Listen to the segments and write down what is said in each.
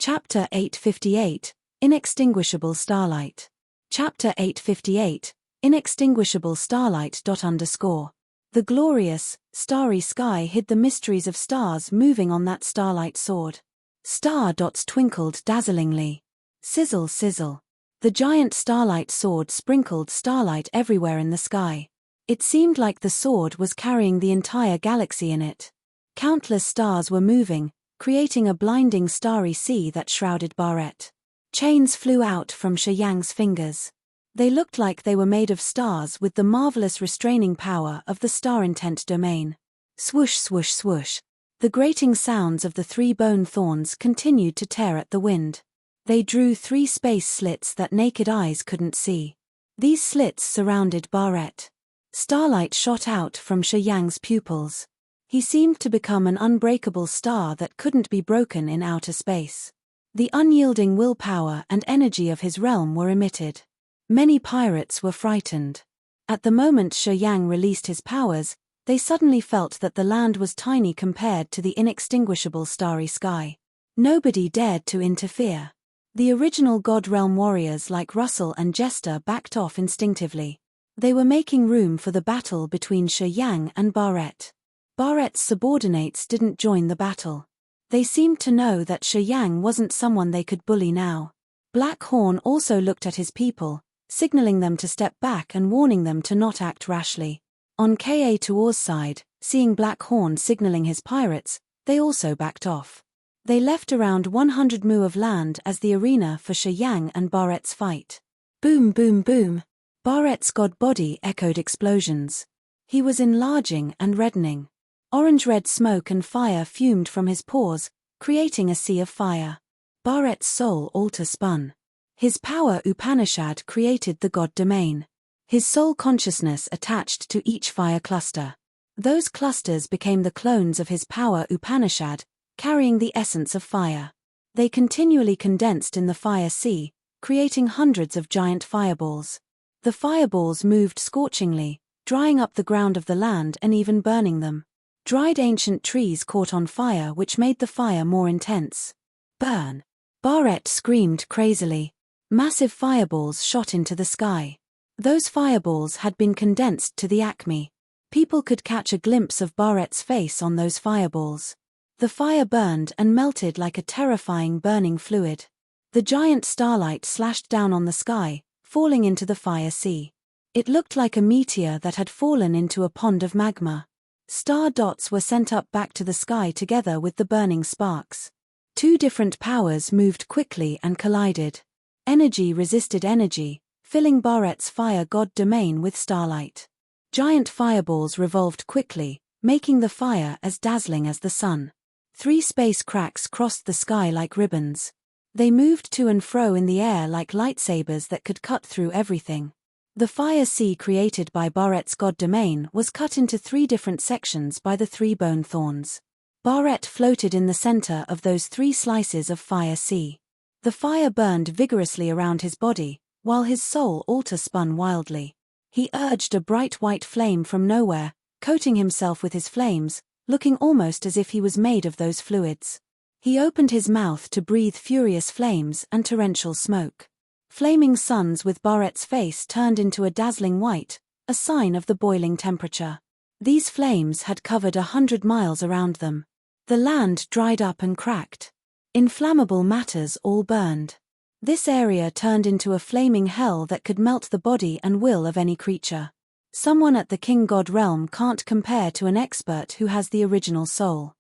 Chapter 858, Inextinguishable Starlight. Chapter 858, Inextinguishable Starlight. The glorious, starry sky hid the mysteries of stars moving on that starlight sword. Star dots twinkled dazzlingly. Sizzle, sizzle. The giant starlight sword sprinkled starlight everywhere in the sky. It seemed like the sword was carrying the entire galaxy in it. Countless stars were moving, creating a blinding starry sea that shrouded Barrett. Chains flew out from Shiyang's fingers. They looked like they were made of stars with the marvelous restraining power of the star-intent domain. Swoosh, swoosh, swoosh. The grating sounds of the 3 bone thorns continued to tear at the wind. They drew 3 space slits that naked eyes couldn't see. These slits surrounded Barrett. Starlight shot out from Shiyang's pupils. He seemed to become an unbreakable star that couldn't be broken in outer space. The unyielding willpower and energy of his realm were emitted. Many pirates were frightened. At the moment Shiyang released his powers, they suddenly felt that the land was tiny compared to the inextinguishable starry sky. Nobody dared to interfere. The original God Realm warriors like Russell and Jester backed off instinctively. They were making room for the battle between Shiyang and Barrett. Barrett's subordinates didn't join the battle. They seemed to know that Shiyang wasn't someone they could bully now. Black Horn also looked at his people, signaling them to step back and warning them to not act rashly. On Ka-Tuor's side, seeing Black Horn signaling his pirates, they also backed off. They left around 100 mu of land as the arena for Shiyang and Barrett's fight. Boom, boom, boom. Barrett's god body echoed explosions. He was enlarging and reddening. Orange-red smoke and fire fumed from his pores, creating a sea of fire. Barrett's soul altar spun. His power Upanishad created the god domain. His soul consciousness attached to each fire cluster. Those clusters became the clones of his power Upanishad, carrying the essence of fire. They continually condensed in the fire sea, creating hundreds of giant fireballs. The fireballs moved scorchingly, drying up the ground of the land and even burning them. Dried ancient trees caught on fire, which made the fire more intense. Burn! Barrett screamed crazily. Massive fireballs shot into the sky. Those fireballs had been condensed to the acme. People could catch a glimpse of Barrett's face on those fireballs. The fire burned and melted like a terrifying burning fluid. The giant starlight slashed down on the sky, falling into the fire sea. It looked like a meteor that had fallen into a pond of magma. Star dots were sent up back to the sky together with the burning sparks. 2 different powers moved quickly and collided. Energy resisted energy, filling Barrett's fire god domain with starlight. Giant fireballs revolved quickly, making the fire as dazzling as the sun. 3 space cracks crossed the sky like ribbons. They moved to and fro in the air like lightsabers that could cut through everything. The fire sea created by Barrett's god domain was cut into 3 different sections by the 3 bone thorns. Barrett floated in the center of those 3 slices of fire sea. The fire burned vigorously around his body, while his soul altar spun wildly. He urged a bright white flame from nowhere, coating himself with his flames, looking almost as if he was made of those fluids. He opened his mouth to breathe furious flames and torrential smoke. Flaming suns with Barrett's face turned into a dazzling white, a sign of the boiling temperature. These flames had covered 100 miles around them. The land dried up and cracked. Inflammable matters all burned. This area turned into a flaming hell that could melt the body and will of any creature. Someone at the King God realm can't compare to an expert who has the original soul.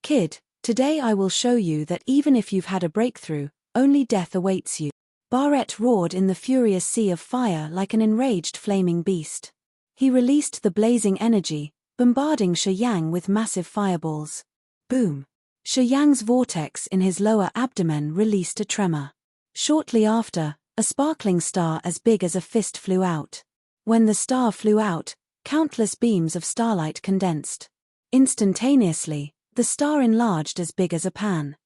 Kid, today I will show you that even if you've had a breakthrough, only death awaits you. Barrett roared in the furious sea of fire like an enraged flaming beast. He released the blazing energy, bombarding Shiyang with massive fireballs. Boom! Shiyang's vortex in his lower abdomen released a tremor. Shortly after, a sparkling star as big as a fist flew out. When the star flew out, countless beams of starlight condensed. Instantaneously, the star enlarged as big as a pan.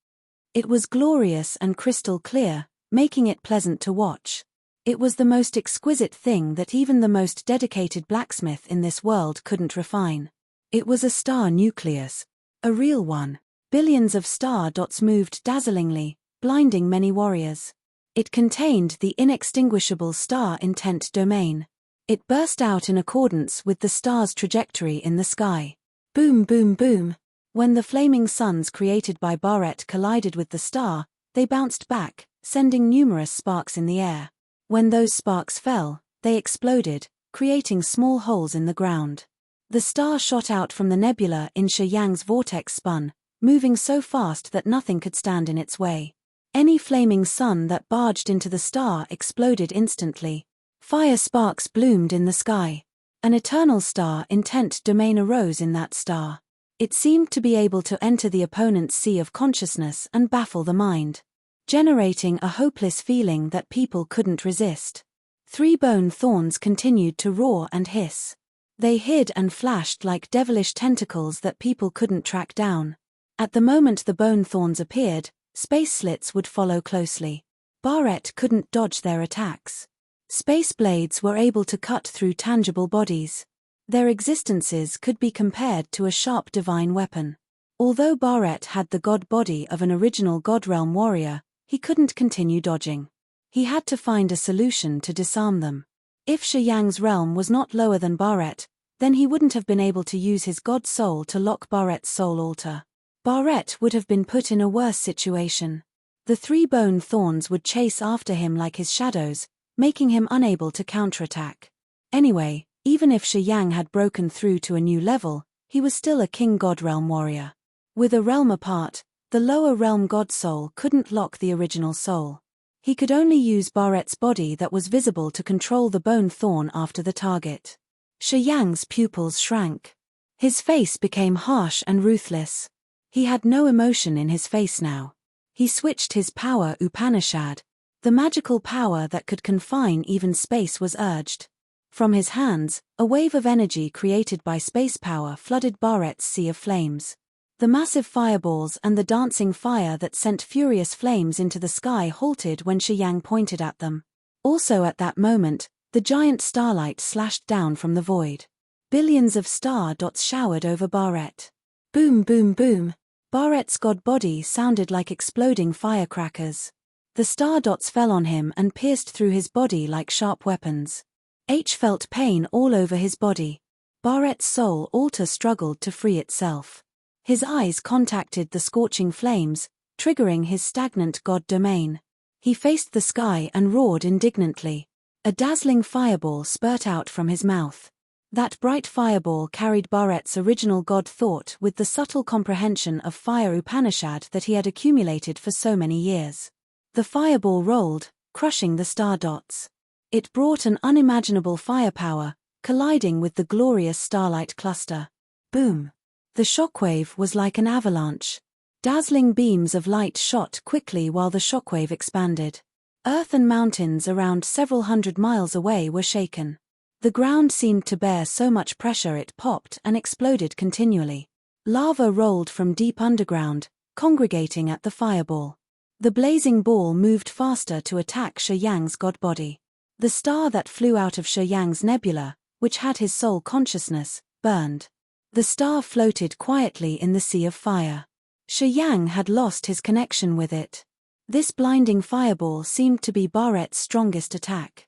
It was glorious and crystal clear, making it pleasant to watch. It was the most exquisite thing that even the most dedicated blacksmith in this world couldn't refine. It was a star nucleus. A real one. Billions of star dots moved dazzlingly, blinding many warriors. It contained the inextinguishable star intent domain. It burst out in accordance with the star's trajectory in the sky. Boom, boom, boom. When the flaming suns created by Barrett collided with the star, they bounced back, sending numerous sparks in the air. When those sparks fell, they exploded, creating small holes in the ground. The star shot out from the nebula in Shi Yang's vortex spun, moving so fast that nothing could stand in its way. Any flaming sun that barged into the star exploded instantly. Fire sparks bloomed in the sky. An eternal star intent domain arose in that star. It seemed to be able to enter the opponent's sea of consciousness and baffle the mind, generating a hopeless feeling that people couldn't resist. 3 bone thorns continued to roar and hiss. They hid and flashed like devilish tentacles that people couldn't track down. At the moment the bone thorns appeared, space slits would follow closely. Barrett couldn't dodge their attacks. Space blades were able to cut through tangible bodies. Their existences could be compared to a sharp divine weapon. Although Barrett had the god body of an original God Realm warrior, he couldn't continue dodging. He had to find a solution to disarm them. If Shi Yang's realm was not lower than Barrett, then he wouldn't have been able to use his god soul to lock Barrett's soul altar. Barrett would have been put in a worse situation. The 3 bone thorns would chase after him like his shadows, making him unable to counterattack. Anyway, even if Shi Yang had broken through to a new level, he was still a King God Realm warrior. With a realm apart, the lower realm God Soul couldn't lock the original soul. He could only use Barrett's body that was visible to control the bone thorn after the target. Shi Yang's pupils shrank. His face became harsh and ruthless. He had no emotion in his face now. He switched his power Upanishad. The magical power that could confine even space was urged. From his hands, a wave of energy created by space power flooded Barrett's sea of flames. The massive fireballs and the dancing fire that sent furious flames into the sky halted when Shi Yang pointed at them. Also at that moment, the giant starlight slashed down from the void. Billions of star dots showered over Barrett. Boom, boom, boom. Barrett's god body sounded like exploding firecrackers. The star dots fell on him and pierced through his body like sharp weapons. H felt pain all over his body. Barrett's soul altar struggled to free itself. His eyes contacted the scorching flames, triggering his stagnant god domain. He faced the sky and roared indignantly. A dazzling fireball spurt out from his mouth. That bright fireball carried Barrett's original god thought with the subtle comprehension of fire Upanishad that he had accumulated for so many years. The fireball rolled, crushing the star dots. It brought an unimaginable firepower, colliding with the glorious starlight cluster. Boom! The shockwave was like an avalanche. Dazzling beams of light shot quickly while the shockwave expanded. Earth and mountains around several hundred miles away were shaken. The ground seemed to bear so much pressure it popped and exploded continually. Lava rolled from deep underground, congregating at the fireball. The blazing ball moved faster to attack Shi Yang's god body. The star that flew out of Shi Yang's nebula, which had his soul consciousness, burned. The star floated quietly in the sea of fire. Shi Yang had lost his connection with it. This blinding fireball seemed to be Barrett's strongest attack.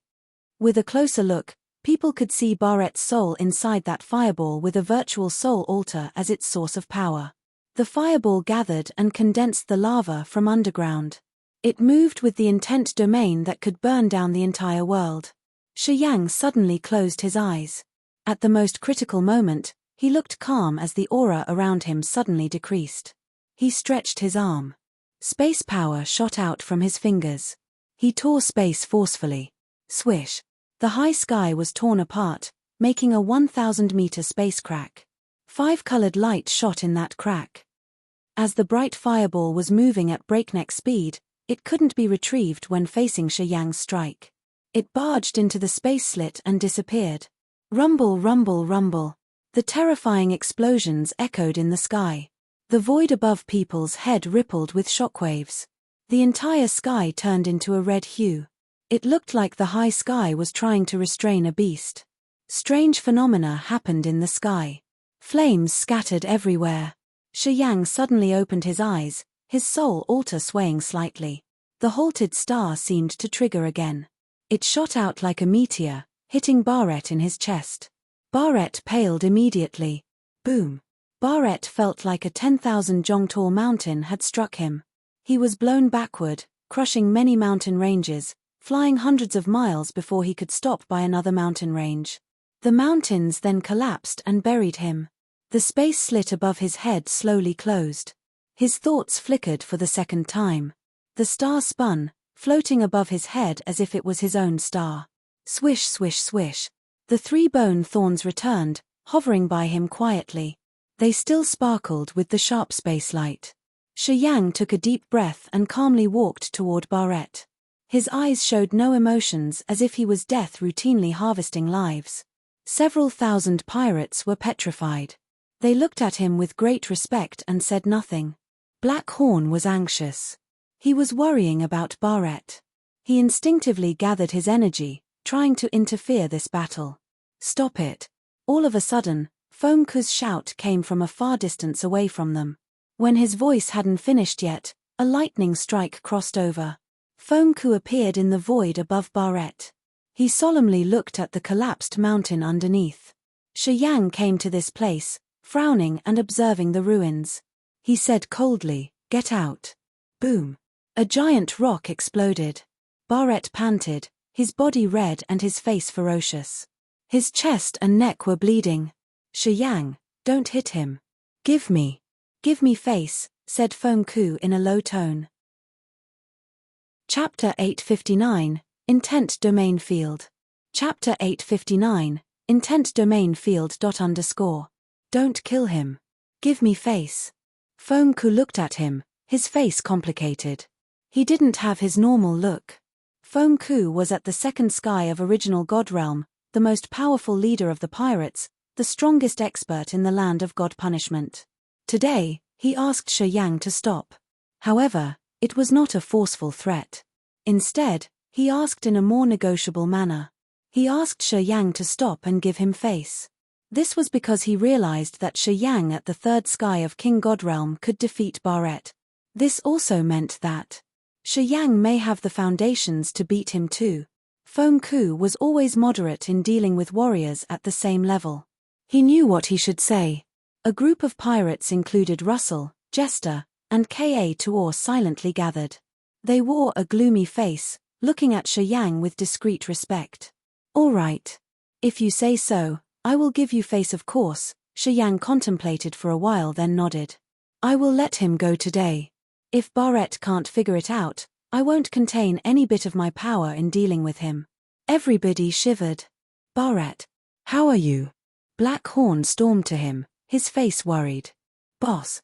With a closer look, people could see Barrett's soul inside that fireball with a virtual soul altar as its source of power. The fireball gathered and condensed the lava from underground. It moved with the intent domain that could burn down the entire world. Shi Yang suddenly closed his eyes. At the most critical moment, he looked calm as the aura around him suddenly decreased. He stretched his arm. Space power shot out from his fingers. He tore space forcefully. Swish! The high sky was torn apart, making a 1,000-meter space crack. 5 colored light shot in that crack. As the bright fireball was moving at breakneck speed, it couldn't be retrieved when facing Shi Yang's strike. It barged into the space slit and disappeared. Rumble, rumble, rumble. The terrifying explosions echoed in the sky. The void above people's head rippled with shockwaves. The entire sky turned into a red hue. It looked like the high sky was trying to restrain a beast. Strange phenomena happened in the sky. Flames scattered everywhere. Shi Yang suddenly opened his eyes, his soul altar swaying slightly. The halted star seemed to trigger again. It shot out like a meteor, hitting Barrett in his chest. Barrett paled immediately. Boom. Barrett felt like a 10,000 jong tall mountain had struck him. He was blown backward, crushing many mountain ranges, flying hundreds of miles before he could stop by another mountain range. The mountains then collapsed and buried him. The space slit above his head slowly closed. His thoughts flickered for the second time. The star spun, floating above his head as if it was his own star. Swish, swish, swish. The 3 bone thorns returned, hovering by him quietly. They still sparkled with the sharp space light. Shi Yang took a deep breath and calmly walked toward Barrett. His eyes showed no emotions, as if he was death routinely harvesting lives. Several thousand pirates were petrified. They looked at him with great respect and said nothing. Black Horn was anxious. He was worrying about Barrett. He instinctively gathered his energy, trying to interfere this battle. Stop it. All of a sudden, Foam Ku's shout came from a far distance away from them. When his voice hadn't finished yet, a lightning strike crossed over. Foam Ku appeared in the void above Barrett. He solemnly looked at the collapsed mountain underneath. Shi Yang came to this place, frowning and observing the ruins. He said coldly, "Get out." Boom. A giant rock exploded. Barrett panted, his body red and his face ferocious. His chest and neck were bleeding. "Shi Yang, don't hit him." Give me face," said Foam Ku in a low tone. Chapter 859, Intent Domain Field. Chapter 859, Intent Domain Field. Don't kill him. Give me face. Foam Ku looked at him, his face complicated. He didn't have his normal look. Foam Ku was at the second sky of original God realm, the most powerful leader of the pirates, the strongest expert in the land of God punishment. Today, he asked Shi Yang to stop. However, it was not a forceful threat. Instead, he asked in a more negotiable manner. He asked Shi Yang to stop and give him face. This was because he realized that Shi Yang at the third sky of King God realm could defeat Barrett. This also meant that Shi Yang may have the foundations to beat him too. Foam Ku was always moderate in dealing with warriors at the same level. He knew what he should say. A group of pirates included Russell, Jester, and Ka Tuor silently gathered. They wore a gloomy face, looking at Shi Yang with discreet respect. "All right. If you say so, I will give you face of course," Shi Yang contemplated for a while then nodded. "I will let him go today. If Barrett can't figure it out, I won't contain any bit of my power in dealing with him." Everybody shivered. "Barrett, how are you?" Black Horn stormed to him, his face worried. Boss,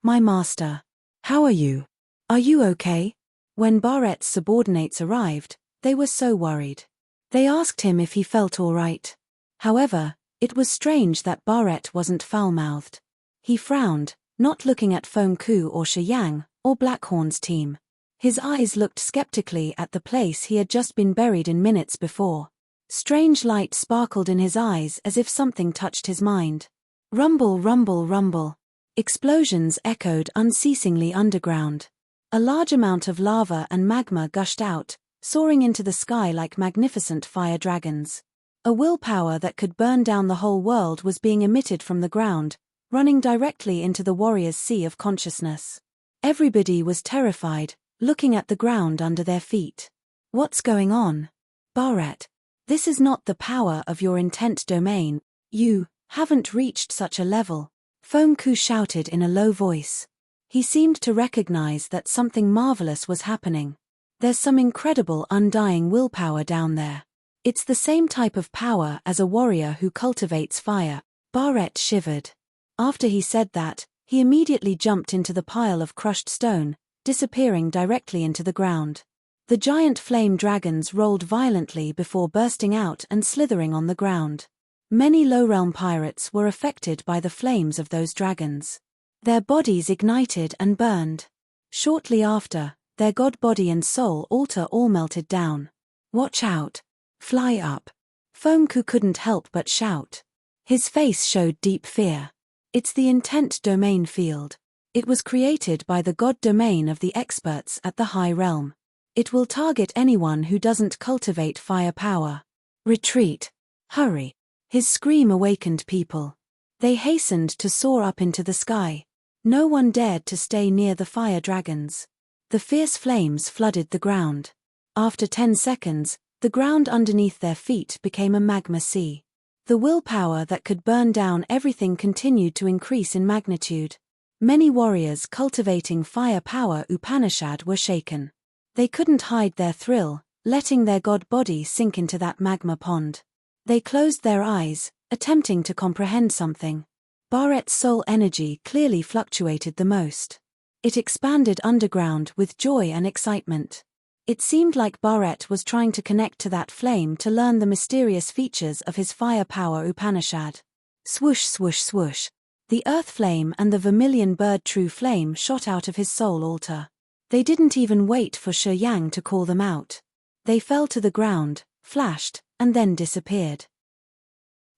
my master. How are you? Are you okay?" When Barrett's subordinates arrived, they were so worried. They asked him if he felt all right. However, it was strange that Barrett wasn't foul-mouthed. He frowned, not looking at Foam Ku or Shi Yang, or Blackhorn's team. His eyes looked skeptically at the place he had just been buried in minutes before. Strange light sparkled in his eyes as if something touched his mind. Rumble, rumble, rumble. Explosions echoed unceasingly underground. A large amount of lava and magma gushed out, soaring into the sky like magnificent fire dragons. A willpower that could burn down the whole world was being emitted from the ground, running directly into the warrior's sea of consciousness. Everybody was terrified, looking at the ground under their feet. "What's going on? Barrett, this is not the power of your intent domain. You haven't reached such a level," Foam Ku shouted in a low voice. He seemed to recognize that something marvelous was happening. "There's some incredible undying willpower down there. It's the same type of power as a warrior who cultivates fire." Barrett shivered. After he said that, he immediately jumped into the pile of crushed stone, disappearing directly into the ground. The giant flame dragons rolled violently before bursting out and slithering on the ground. Many low-realm pirates were affected by the flames of those dragons. Their bodies ignited and burned. Shortly after, their god body and soul altar all melted down. "Watch out! Fly up!" Foam Ku couldn't help but shout. His face showed deep fear. It's the intent domain field. It was created by the god domain of the experts at the High Realm. It will target anyone who doesn't cultivate fire power. Retreat. Hurry. His scream awakened people. They hastened to soar up into the sky. No one dared to stay near the fire dragons. The fierce flames flooded the ground. After 10 seconds, the ground underneath their feet became a magma sea. The willpower that could burn down everything continued to increase in magnitude. Many warriors cultivating fire power Upanishad were shaken. They couldn't hide their thrill, letting their god body sink into that magma pond. They closed their eyes, attempting to comprehend something. Bharat's soul energy clearly fluctuated the most. It expanded underground with joy and excitement. It seemed like Bharat was trying to connect to that flame to learn the mysterious features of his fire power Upanishad. Swoosh swoosh swoosh. The earth flame and the vermilion bird true flame shot out of his soul altar. They didn't even wait for Shi Yang to call them out. They fell to the ground, flashed, and then disappeared.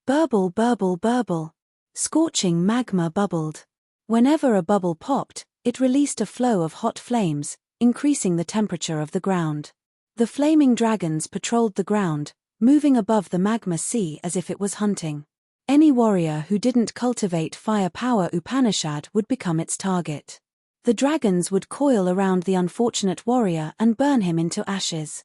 Burble burble burble. Scorching magma bubbled. Whenever a bubble popped, it released a flow of hot flames, increasing the temperature of the ground. The flaming dragons patrolled the ground, moving above the magma sea as if it was hunting. Any warrior who didn't cultivate fire power Upanishad would become its target. The dragons would coil around the unfortunate warrior and burn him into ashes.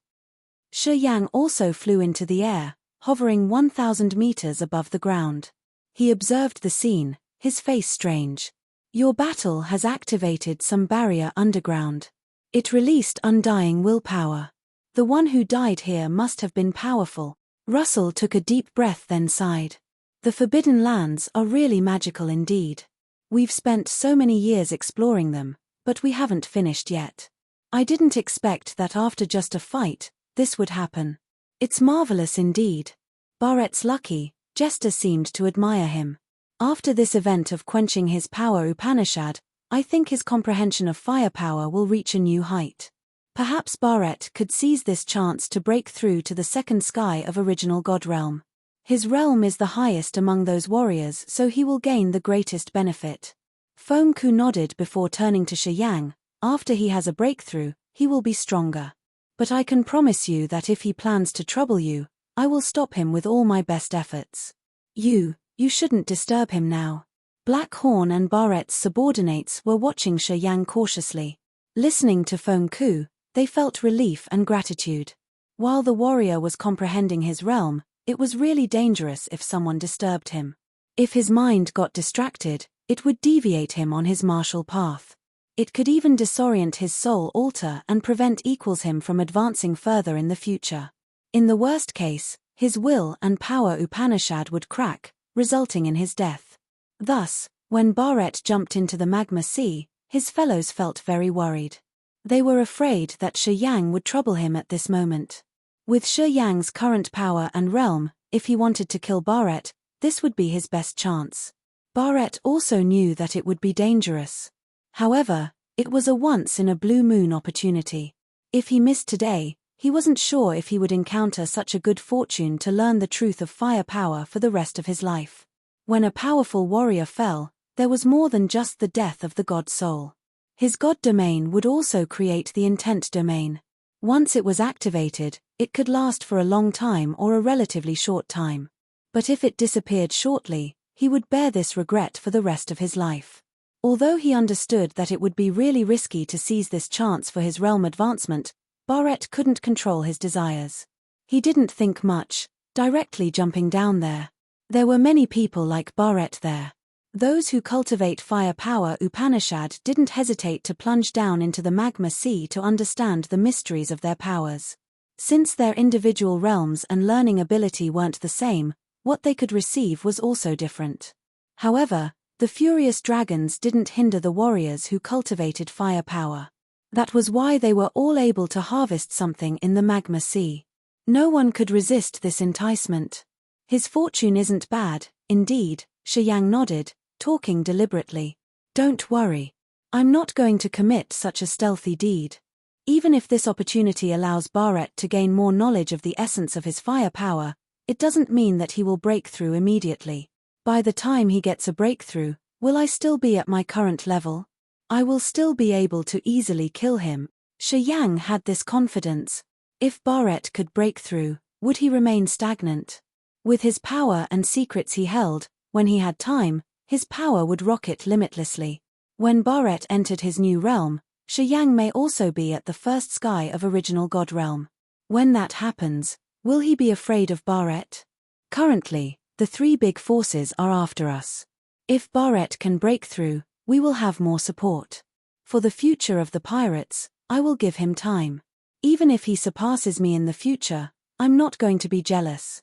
Shi Yang also flew into the air, hovering 1,000 meters above the ground. He observed the scene, his face strange. Your battle has activated some barrier underground. It released undying willpower. The one who died here must have been powerful. Russell took a deep breath then sighed. The Forbidden Lands are really magical indeed. We've spent so many years exploring them, but we haven't finished yet. I didn't expect that after just a fight, this would happen. It's marvelous indeed. Bharat's lucky. Jester seemed to admire him. After this event of quenching his power Upanishad, I think his comprehension of firepower will reach a new height. Perhaps Bharat could seize this chance to break through to the second sky of original God realm. His realm is the highest among those warriors, so he will gain the greatest benefit. Foam Ku nodded before turning to Shi Yang. After he has a breakthrough, he will be stronger. But I can promise you that if he plans to trouble you, I will stop him with all my best efforts. You shouldn't disturb him now. Black Horn and Bharat's subordinates were watching Shi Yang cautiously. Listening to Foam Ku, they felt relief and gratitude. While the warrior was comprehending his realm, it was really dangerous if someone disturbed him. If his mind got distracted, it would deviate him on his martial path. It could even disorient his soul altar and prevent equals him from advancing further in the future. In the worst case, his will and power Upanishad would crack, resulting in his death. Thus, when Bharat jumped into the magma sea, his fellows felt very worried. They were afraid that Shi Yang would trouble him at this moment. With Shi Yang's current power and realm, if he wanted to kill Bharat, this would be his best chance. Bharat also knew that it would be dangerous. However, it was a once-in-a-blue-moon opportunity. If he missed today, he wasn't sure if he would encounter such a good fortune to learn the truth of fire power for the rest of his life. When a powerful warrior fell, there was more than just the death of the god soul. His god domain would also create the intent domain. Once it was activated, it could last for a long time or a relatively short time. But if it disappeared shortly, he would bear this regret for the rest of his life. Although he understood that it would be really risky to seize this chance for his realm advancement, Bharat couldn't control his desires. He didn't think much, directly jumping down there. There were many people like Bharat there. Those who cultivate fire power Upanishad didn't hesitate to plunge down into the magma sea to understand the mysteries of their powers. Since their individual realms and learning ability weren't the same, what they could receive was also different. However, the furious dragons didn't hinder the warriors who cultivated fire power. That was why they were all able to harvest something in the magma sea. No one could resist this enticement. His fortune isn't bad, indeed, Shi Yang nodded, talking deliberately. Don't worry. I'm not going to commit such a stealthy deed. Even if this opportunity allows Bharat to gain more knowledge of the essence of his fire power, it doesn't mean that he will break through immediately. By the time he gets a breakthrough, Will I still be at my current level? I will still be able to easily kill him. Shi Yang had this confidence. If Barrett could break through, would he remain stagnant? With his power and secrets he held, when he had time, his power would rocket limitlessly. When Barrett entered his new realm, Shi Yang may also be at the first sky of original God realm. When that happens, will he be afraid of Barrett? Currently, the three big forces are after us. If Barrett can break through, we will have more support. For the future of the pirates, I will give him time. Even if he surpasses me in the future, I'm not going to be jealous.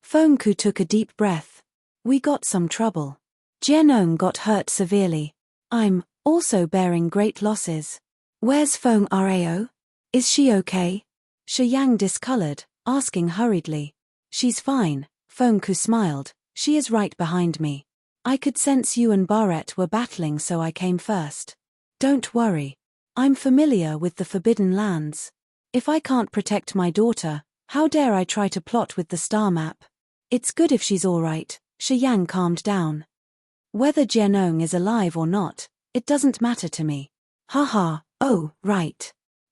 Feng Ku took a deep breath. We got some trouble. Jianong got hurt severely. I'm also bearing great losses. Where's Feng Rao? Is she okay? Shi Yang discolored, asking hurriedly. She's fine, Feng Ku smiled. She is right behind me. I could sense you and Barrett were battling, so I came first. Don't worry. I'm familiar with the Forbidden Lands. If I can't protect my daughter, how dare I try to plot with the star map? It's good if she's all right. Shi Yang calmed down. Whether Jianong is alive or not, it doesn't matter to me. Haha, oh, right.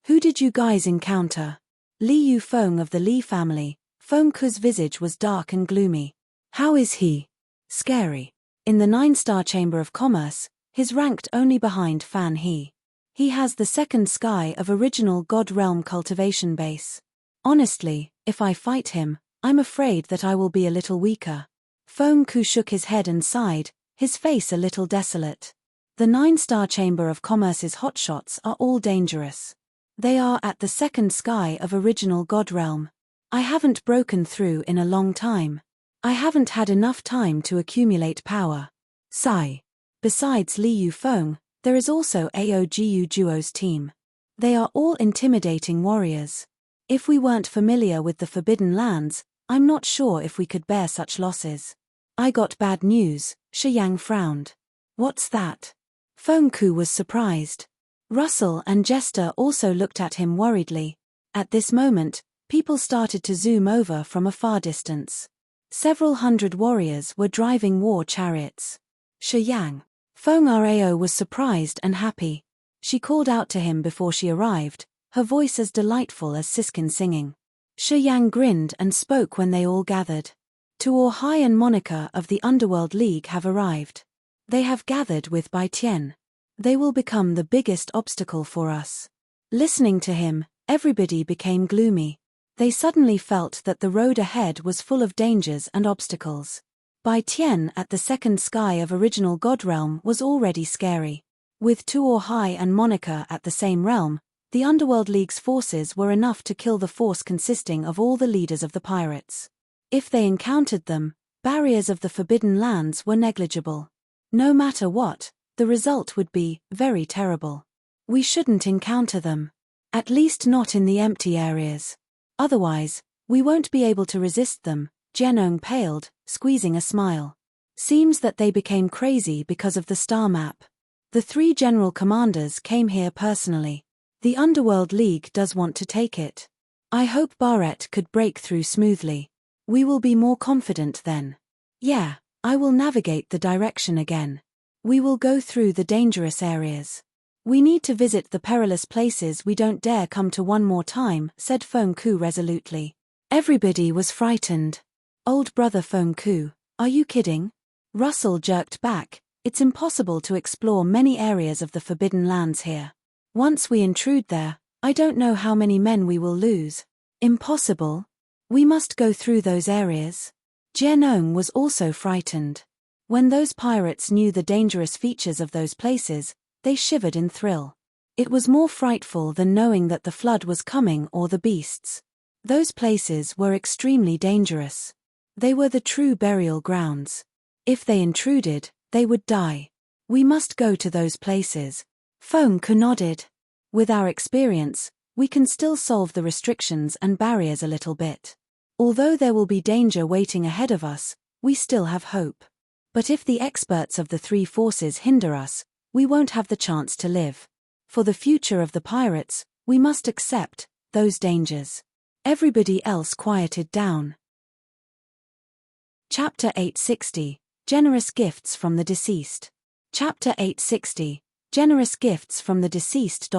Who did you guys encounter? Li Yufeng of the Li family. Feng Ku's visage was dark and gloomy. How is he? Scary. In the 9-star Chamber of Commerce, he's ranked only behind Fan He. He has the second sky of original God realm cultivation base. Honestly, if I fight him, I'm afraid that I will be a little weaker. Feng Ku shook his head and sighed, his face a little desolate. The 9-star Chamber of Commerce's hotshots are all dangerous. They are at the second sky of original God realm. I haven't broken through in a long time. I haven't had enough time to accumulate power. Sigh. Besides Li Yufeng, there is also Aogu Duo's team. They are all intimidating warriors. If we weren't familiar with the Forbidden Lands, I'm not sure if we could bear such losses. I got bad news, Shi Yang frowned. What's that? Feng Ku was surprised. Russell and Jester also looked at him worriedly. At this moment, people started to zoom over from a far distance. Several hundred warriors were driving war chariots. Shi Yang. Feng Rao was surprised and happy. She called out to him before she arrived, her voice as delightful as Siskin singing. Shi Yang grinned and spoke when they all gathered. Tuor Hai and Monica of the Underworld League have arrived. They have gathered with Bai Tian. They will become the biggest obstacle for us. Listening to him, everybody became gloomy. They suddenly felt that the road ahead was full of dangers and obstacles. Bai Tian at the second sky of original God realm was already scary. With Tuor Hai and Monica at the same realm, the Underworld League's forces were enough to kill the force consisting of all the leaders of the pirates. If they encountered them, barriers of the Forbidden Lands were negligible. No matter what, the result would be very terrible. We shouldn't encounter them. At least not in the empty areas. Otherwise, we won't be able to resist them. Jianong paled, squeezing a smile. Seems that they became crazy because of the star map. The 3 general commanders came here personally. The Underworld League does want to take it. I hope Barrett could break through smoothly. We will be more confident then. Yeah, I will navigate the direction again. We will go through the dangerous areas. We need to visit the perilous places we don't dare come to one more time, said Feng Ku resolutely. Everybody was frightened. Old brother Feng Ku, are you kidding? Russell jerked back. It's impossible to explore many areas of the Forbidden Lands here. Once we intrude there, I don't know how many men we will lose. Impossible? We must go through those areas. Jianong was also frightened. When those pirates knew the dangerous features of those places, they shivered in thrill. It was more frightful than knowing that the flood was coming or the beasts. Those places were extremely dangerous. They were the true burial grounds. If they intruded, they would die. We must go to those places. Feng Ku nodded. With our experience, we can still solve the restrictions and barriers a little bit. Although there will be danger waiting ahead of us, we still have hope. But if the experts of the 3 forces hinder us, we won't have the chance to live. For the future of the pirates, we must accept those dangers. Everybody else quieted down. Chapter 860. Generous Gifts from the Deceased. Chapter 860. Generous Gifts from the Deceased.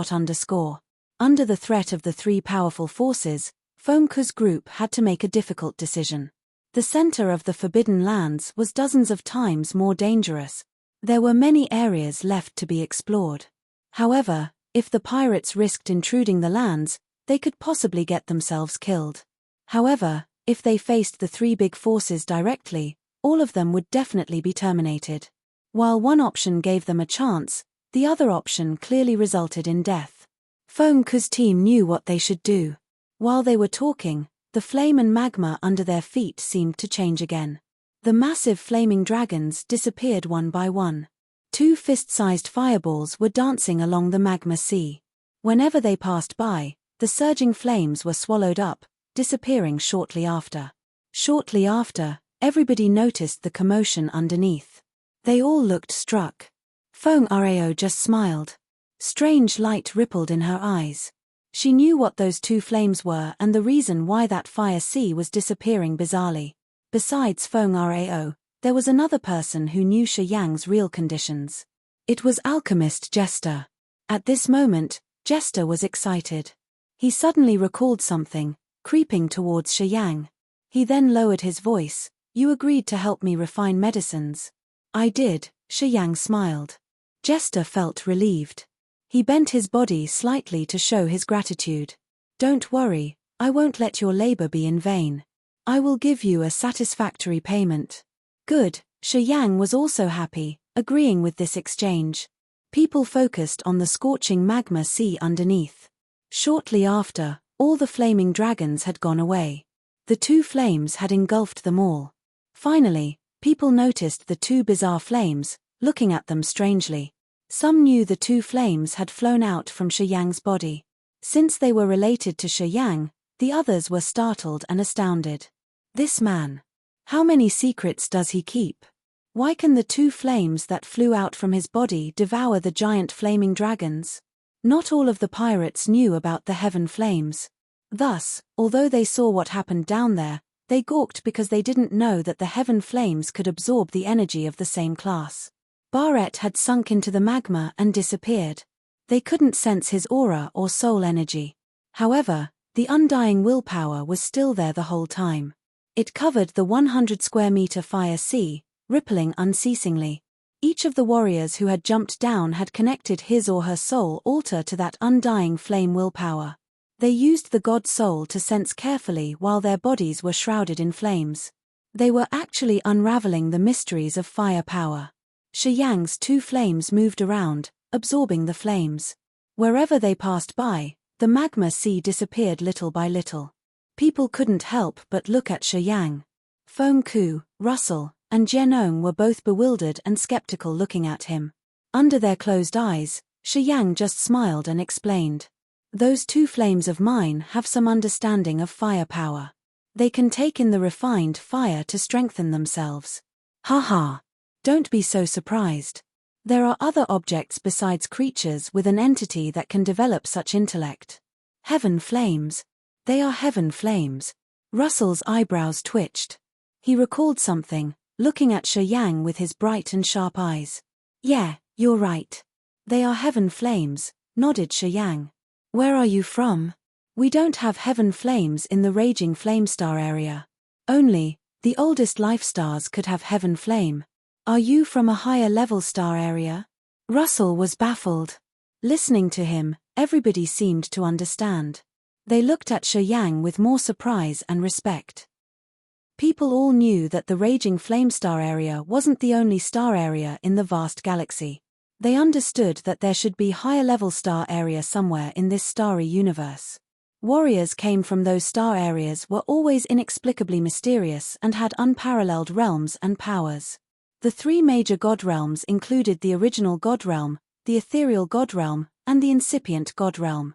Under the threat of the three powerful forces, Fengke's group had to make a difficult decision. The center of the Forbidden Lands was dozens of times more dangerous. There were many areas left to be explored. However, if the pirates risked intruding the lands, they could possibly get themselves killed. However, if they faced the three big forces directly, all of them would definitely be terminated. While one option gave them a chance, the other option clearly resulted in death. Fengke's team knew what they should do. While they were talking, the flame and magma under their feet seemed to change again. The massive flaming dragons disappeared one by one. Two fist-sized fireballs were dancing along the magma sea. Whenever they passed by, the surging flames were swallowed up, disappearing shortly after. Shortly after, everybody noticed the commotion underneath. They all looked struck. Feng Rao just smiled. Strange light rippled in her eyes. She knew what those two flames were and the reason why that fire sea was disappearing bizarrely. Besides Feng Rao, there was another person who knew Shi Yang's real conditions. It was alchemist Jester. At this moment, Jester was excited. He suddenly recalled something, creeping towards Shi Yang. He then lowered his voice. "You agreed to help me refine medicines." "I did," Shi Yang smiled. Jester felt relieved. He bent his body slightly to show his gratitude. "Don't worry, I won't let your labor be in vain. I will give you a satisfactory payment." Good, Shi Yang was also happy, agreeing with this exchange. People focused on the scorching magma sea underneath. Shortly after, all the flaming dragons had gone away. The two flames had engulfed them all. Finally, people noticed the two bizarre flames, looking at them strangely. Some knew the two flames had flown out from Shi Yang's body. Since they were related to Shi Yang, the others were startled and astounded. This man. How many secrets does he keep? Why can the two flames that flew out from his body devour the giant flaming dragons? Not all of the pirates knew about the heaven flames. Thus, although they saw what happened down there, they gawked because they didn't know that the heaven flames could absorb the energy of the same class. Barrett had sunk into the magma and disappeared. They couldn't sense his aura or soul energy. However, the undying willpower was still there the whole time. It covered the 100 square meter fire sea, rippling unceasingly. Each of the warriors who had jumped down had connected his or her soul altar to that undying flame willpower. They used the god soul to sense carefully while their bodies were shrouded in flames. They were actually unraveling the mysteries of fire power. Shi Yang's two flames moved around, absorbing the flames. Wherever they passed by, the magma sea disappeared little by little. People couldn't help but look at Shi Yang. Fengke, Russell, and Jianong were both bewildered and skeptical looking at him. Under their closed eyes, Shi Yang just smiled and explained. "Those two flames of mine have some understanding of fire power. They can take in the refined fire to strengthen themselves." Haha. Don't be so surprised. There are other objects besides creatures with an entity that can develop such intellect. Heaven flames. They are heaven flames. Russell's eyebrows twitched. He recalled something, looking at Shi Yang with his bright and sharp eyes. "Yeah, you're right. They are heaven flames," nodded Shi Yang. "Where are you from?" "We don't have heaven flames in the raging flame star area. Only the oldest life stars could have heaven flame. Are you from a higher level star area?" Russell was baffled. Listening to him, everybody seemed to understand. They looked at Shi Yang with more surprise and respect. People all knew that the raging flame star area wasn't the only star area in the vast galaxy. They understood that there should be higher level star area somewhere in this starry universe. Warriors came from those star areas were always inexplicably mysterious and had unparalleled realms and powers. The three major god realms included the original god realm, the ethereal god realm, and the incipient god realm.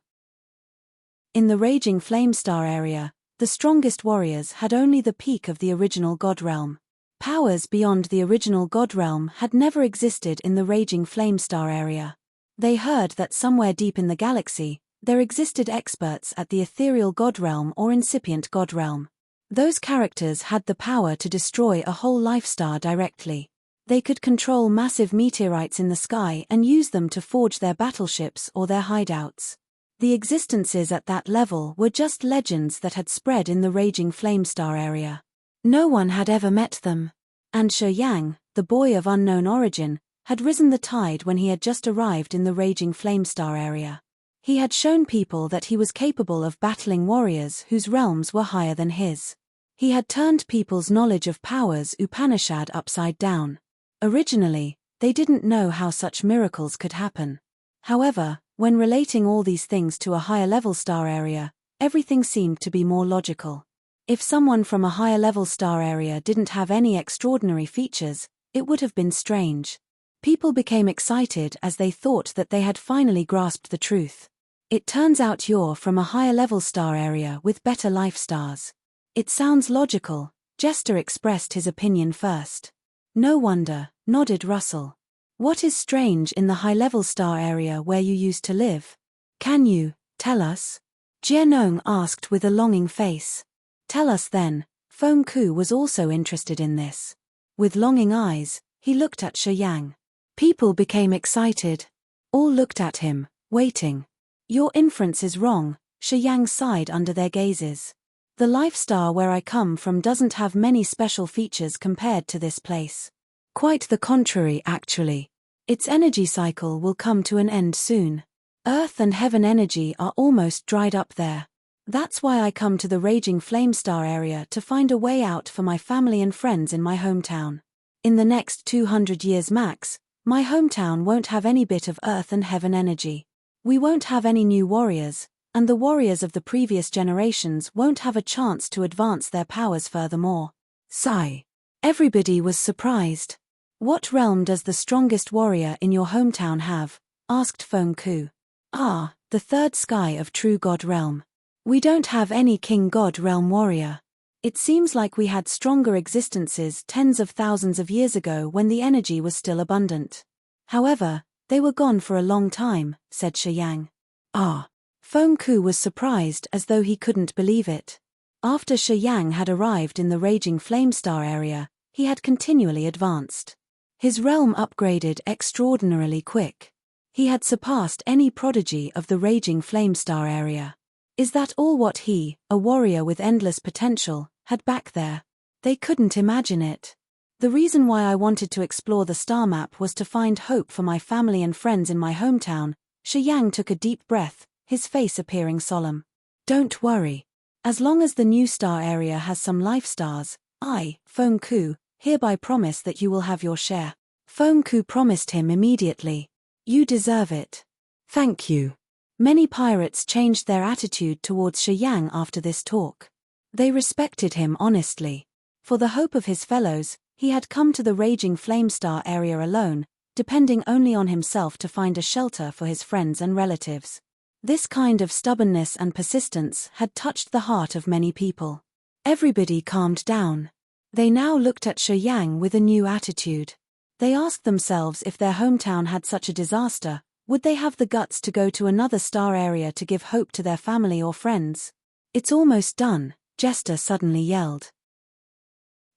In the raging flame star area, the strongest warriors had only the peak of the original god realm. Powers beyond the original god realm had never existed in the raging flame star area. They heard that somewhere deep in the galaxy, there existed experts at the ethereal god realm or incipient god realm. Those characters had the power to destroy a whole life star directly. They could control massive meteorites in the sky and use them to forge their battleships or their hideouts. The existences at that level were just legends that had spread in the raging flamestar area. No one had ever met them. And Shi Yang, the boy of unknown origin, had risen the tide when he had just arrived in the raging flamestar area. He had shown people that he was capable of battling warriors whose realms were higher than his. He had turned people's knowledge of powers Upanishad upside down. Originally, they didn't know how such miracles could happen. However, when relating all these things to a higher-level star area, everything seemed to be more logical. If someone from a higher-level star area didn't have any extraordinary features, it would have been strange. People became excited as they thought that they had finally grasped the truth. It turns out you're from a higher-level star area with better life stars. It sounds logical, Jester expressed his opinion first. No wonder, nodded Russell. What is strange in the high-level star area where you used to live? Can you tell us? Jianong asked with a longing face. Tell us then. Feng Ku was also interested in this. With longing eyes, he looked at Shi Yang. People became excited. All looked at him, waiting. Your inference is wrong, Shi Yang sighed under their gazes. The life star where I come from doesn't have many special features compared to this place. Quite the contrary, actually. Its energy cycle will come to an end soon. Earth and heaven energy are almost dried up there. That's why I come to the raging flamestar area to find a way out for my family and friends in my hometown. In the next 200 years max, my hometown won't have any bit of earth and heaven energy. We won't have any new warriors, and the warriors of the previous generations won't have a chance to advance their powers furthermore. Sigh. Everybody was surprised. What realm does the strongest warrior in your hometown have? Asked Feng Ku. Ah, the third sky of True God realm. We don't have any King God realm warrior. It seems like we had stronger existences tens of thousands of years ago when the energy was still abundant. However, they were gone for a long time, said Shi Yang. Ah. Feng Ku was surprised as though he couldn't believe it. After Shi Yang had arrived in the raging flamestar area, he had continually advanced. His realm upgraded extraordinarily quick. He had surpassed any prodigy of the raging flamestar area. Is that all what he, a warrior with endless potential, had back there? They couldn't imagine it. The reason why I wanted to explore the star map was to find hope for my family and friends in my hometown. Shi Yang took a deep breath, his face appearing solemn. Don't worry. As long as the new star area has some life stars, I, Feng Ku, hereby promise that you will have your share. Feng Ku promised him immediately. You deserve it. Thank you. Many pirates changed their attitude towards Shi Yang after this talk. They respected him honestly. For the hope of his fellows, he had come to the raging flamestar area alone, depending only on himself to find a shelter for his friends and relatives. This kind of stubbornness and persistence had touched the heart of many people. Everybody calmed down. They now looked at Shi Yang with a new attitude. They asked themselves if their hometown had such a disaster, would they have the guts to go to another star area to give hope to their family or friends? It's almost done, Jester suddenly yelled.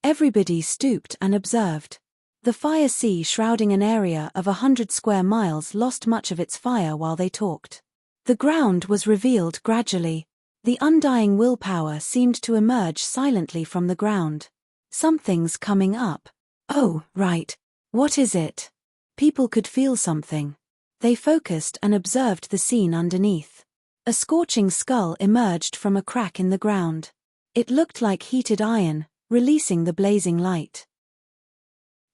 Everybody stooped and observed. The fire sea shrouding an area of 100 square miles lost much of its fire while they talked. The ground was revealed gradually. The undying willpower seemed to emerge silently from the ground. Something's coming up. Oh, right. What is it? People could feel something. They focused and observed the scene underneath. A scorching skull emerged from a crack in the ground. It looked like heated iron, releasing the blazing light.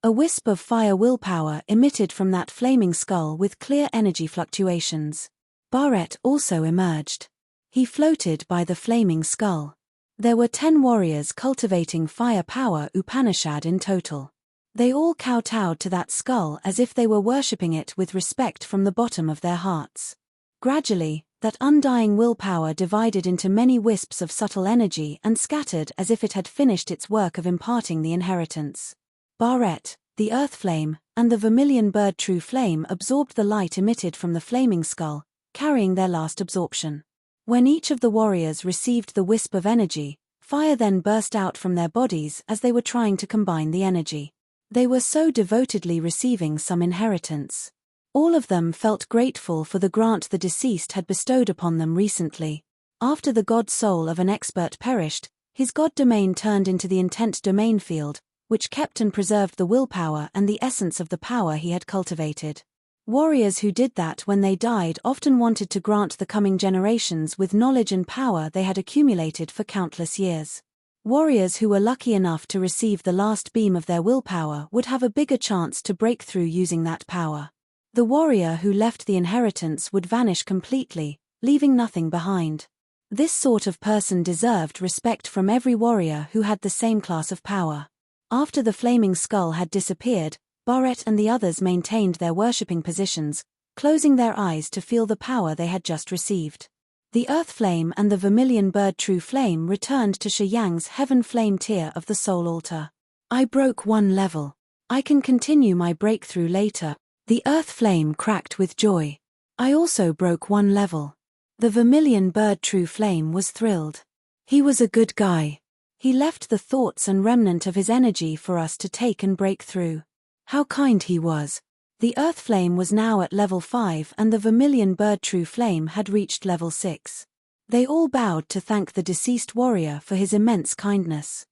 A wisp of fire willpower emitted from that flaming skull with clear energy fluctuations. Barrett also emerged. He floated by the flaming skull. There were 10 warriors cultivating fire power Upanishad in total. They all kowtowed to that skull as if they were worshipping it with respect from the bottom of their hearts. Gradually, that undying willpower divided into many wisps of subtle energy and scattered as if it had finished its work of imparting the inheritance. Barrett, the earth flame, and the vermilion bird true flame absorbed the light emitted from the flaming skull, carrying their last absorption. When each of the warriors received the wisp of energy, fire then burst out from their bodies as they were trying to combine the energy. They were so devotedly receiving some inheritance. All of them felt grateful for the grant the deceased had bestowed upon them recently. After the god soul of an expert perished, his god domain turned into the intent domain field, which kept and preserved the willpower and the essence of the power he had cultivated. Warriors who did that when they died often wanted to grant the coming generations with knowledge and power they had accumulated for countless years. Warriors who were lucky enough to receive the last beam of their willpower would have a bigger chance to break through using that power. The warrior who left the inheritance would vanish completely, leaving nothing behind. This sort of person deserved respect from every warrior who had the same class of power. After the flaming skull had disappeared, Barrett and the others maintained their worshipping positions, closing their eyes to feel the power they had just received. The earth flame and the vermilion bird true flame returned to Shi Yang's heaven flame tier of the soul altar. I broke one level. I can continue my breakthrough later. The earth flame cracked with joy. I also broke one level. The vermilion bird true flame was thrilled. He was a good guy. He left the thoughts and remnant of his energy for us to take and break through. How kind he was. The earth flame was now at level 5 and the vermilion bird true flame had reached level 6. They all bowed to thank the deceased warrior for his immense kindness.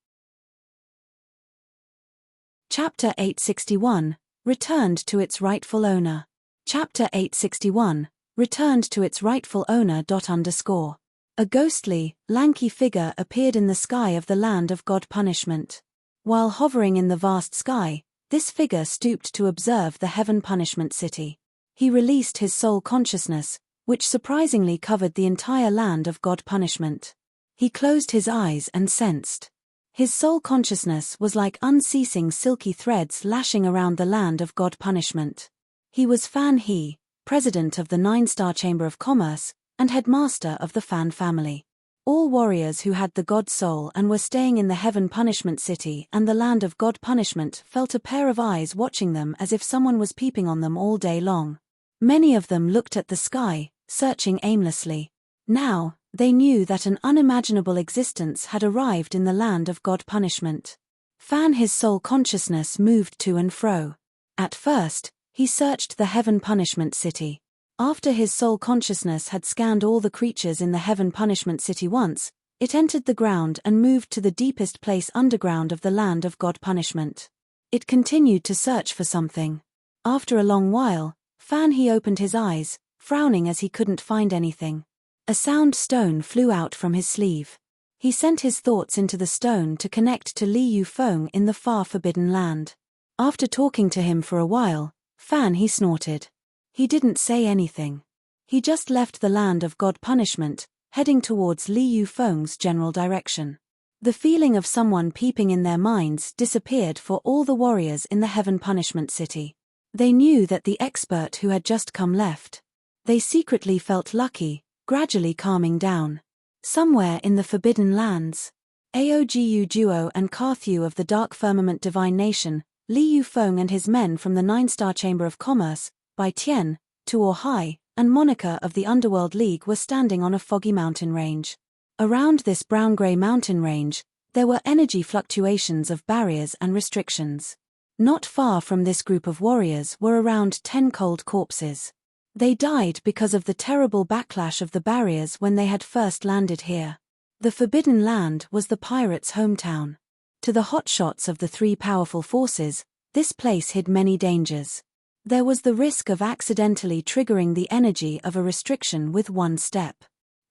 Chapter 861, Returned to its rightful owner. Chapter 861, Returned to its rightful owner. A ghostly, lanky figure appeared in the sky of the land of God punishment. While hovering in the vast sky, this figure stooped to observe the heaven punishment city. He released his soul consciousness, which surprisingly covered the entire land of God punishment. He closed his eyes and sensed. His soul consciousness was like unceasing silky threads lashing around the land of God punishment. He was Fan He, president of the 9-star Chamber of Commerce, and headmaster of the Fan family. All warriors who had the God soul and were staying in the heaven punishment city and the land of God punishment felt a pair of eyes watching them as if someone was peeping on them all day long. Many of them looked at the sky, searching aimlessly. Now, they knew that an unimaginable existence had arrived in the land of God punishment. Fan his soul consciousness moved to and fro. At first, he searched the heaven punishment city. After his soul consciousness had scanned all the creatures in the heaven punishment city once, it entered the ground and moved to the deepest place underground of the land of God punishment. It continued to search for something. After a long while, Fan He opened his eyes, frowning as he couldn't find anything. A sound stone flew out from his sleeve. He sent his thoughts into the stone to connect to Li Yufeng in the far forbidden land. After talking to him for a while, Fan He snorted. He didn't say anything. He just left the land of God punishment, heading towards Li Yufeng's general direction. The feeling of someone peeping in their minds disappeared for all the warriors in the heaven punishment city. They knew that the expert who had just come left. They secretly felt lucky, gradually calming down. Somewhere in the forbidden lands, Aogu duo and Carthew of the Dark Firmament Divine Nation, Li Yufeng and his men from the 9-star Chamber of Commerce, Bai Tian, Tuor Hai, and Monica of the Underworld League were standing on a foggy mountain range. Around this brown-grey mountain range, there were energy fluctuations of barriers and restrictions. Not far from this group of warriors were around 10 cold corpses. They died because of the terrible backlash of the barriers when they had first landed here. The Forbidden Land was the pirates' hometown. To the hotshots of the 3 powerful forces, this place hid many dangers. There was the risk of accidentally triggering the energy of a restriction with one step.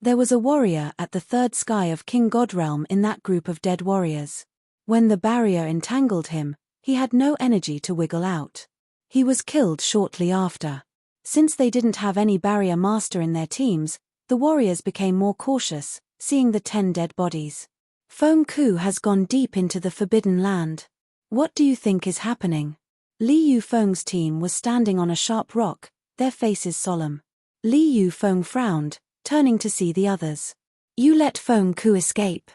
There was a warrior at the 3rd sky of King Godrealm in that group of dead warriors. When the barrier entangled him, he had no energy to wiggle out. He was killed shortly after. Since they didn't have any barrier master in their teams, the warriors became more cautious, seeing the 10 dead bodies. Feng Ku has gone deep into the Forbidden Land. What do you think is happening? Li Yufeng's team was standing on a sharp rock, their faces solemn. Li Yufeng frowned, turning to see the others. You let Feng Ku escape.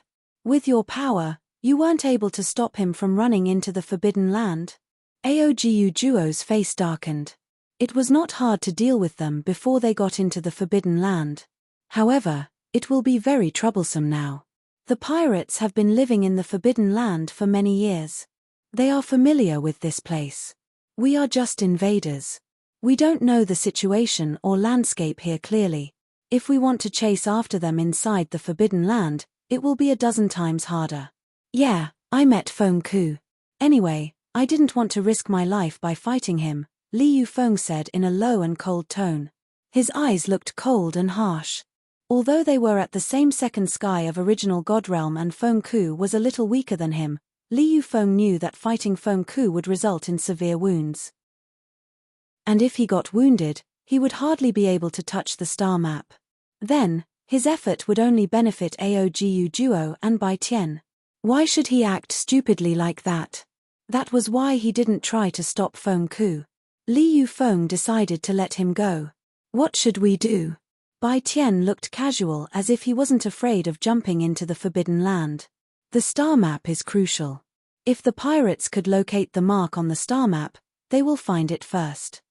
With your power, you weren't able to stop him from running into the Forbidden Land? Aogu duo's face darkened. It was not hard to deal with them before they got into the Forbidden Land. However, it will be very troublesome now. The pirates have been living in the Forbidden Land for many years. They are familiar with this place. We are just invaders. We don't know the situation or landscape here clearly. If we want to chase after them inside the Forbidden Land, it will be a dozen times harder. Yeah, I met Feng Ku. Anyway, I didn't want to risk my life by fighting him, Li Yufeng said in a low and cold tone. His eyes looked cold and harsh. Although they were at the same second sky of original God Realm and Feng Ku was a little weaker than him, Li Yufeng knew that fighting Feng Ku would result in severe wounds. And if he got wounded, he would hardly be able to touch the star map. Then, his effort would only benefit Aogu Duo and Bai Tian. Why should he act stupidly like that? That was why he didn't try to stop Feng Ku. Li Yufeng decided to let him go. What should we do? Bai Tian looked casual as if he wasn't afraid of jumping into the Forbidden Land. The star map is crucial. If the pirates could locate the mark on the star map, they will find it first.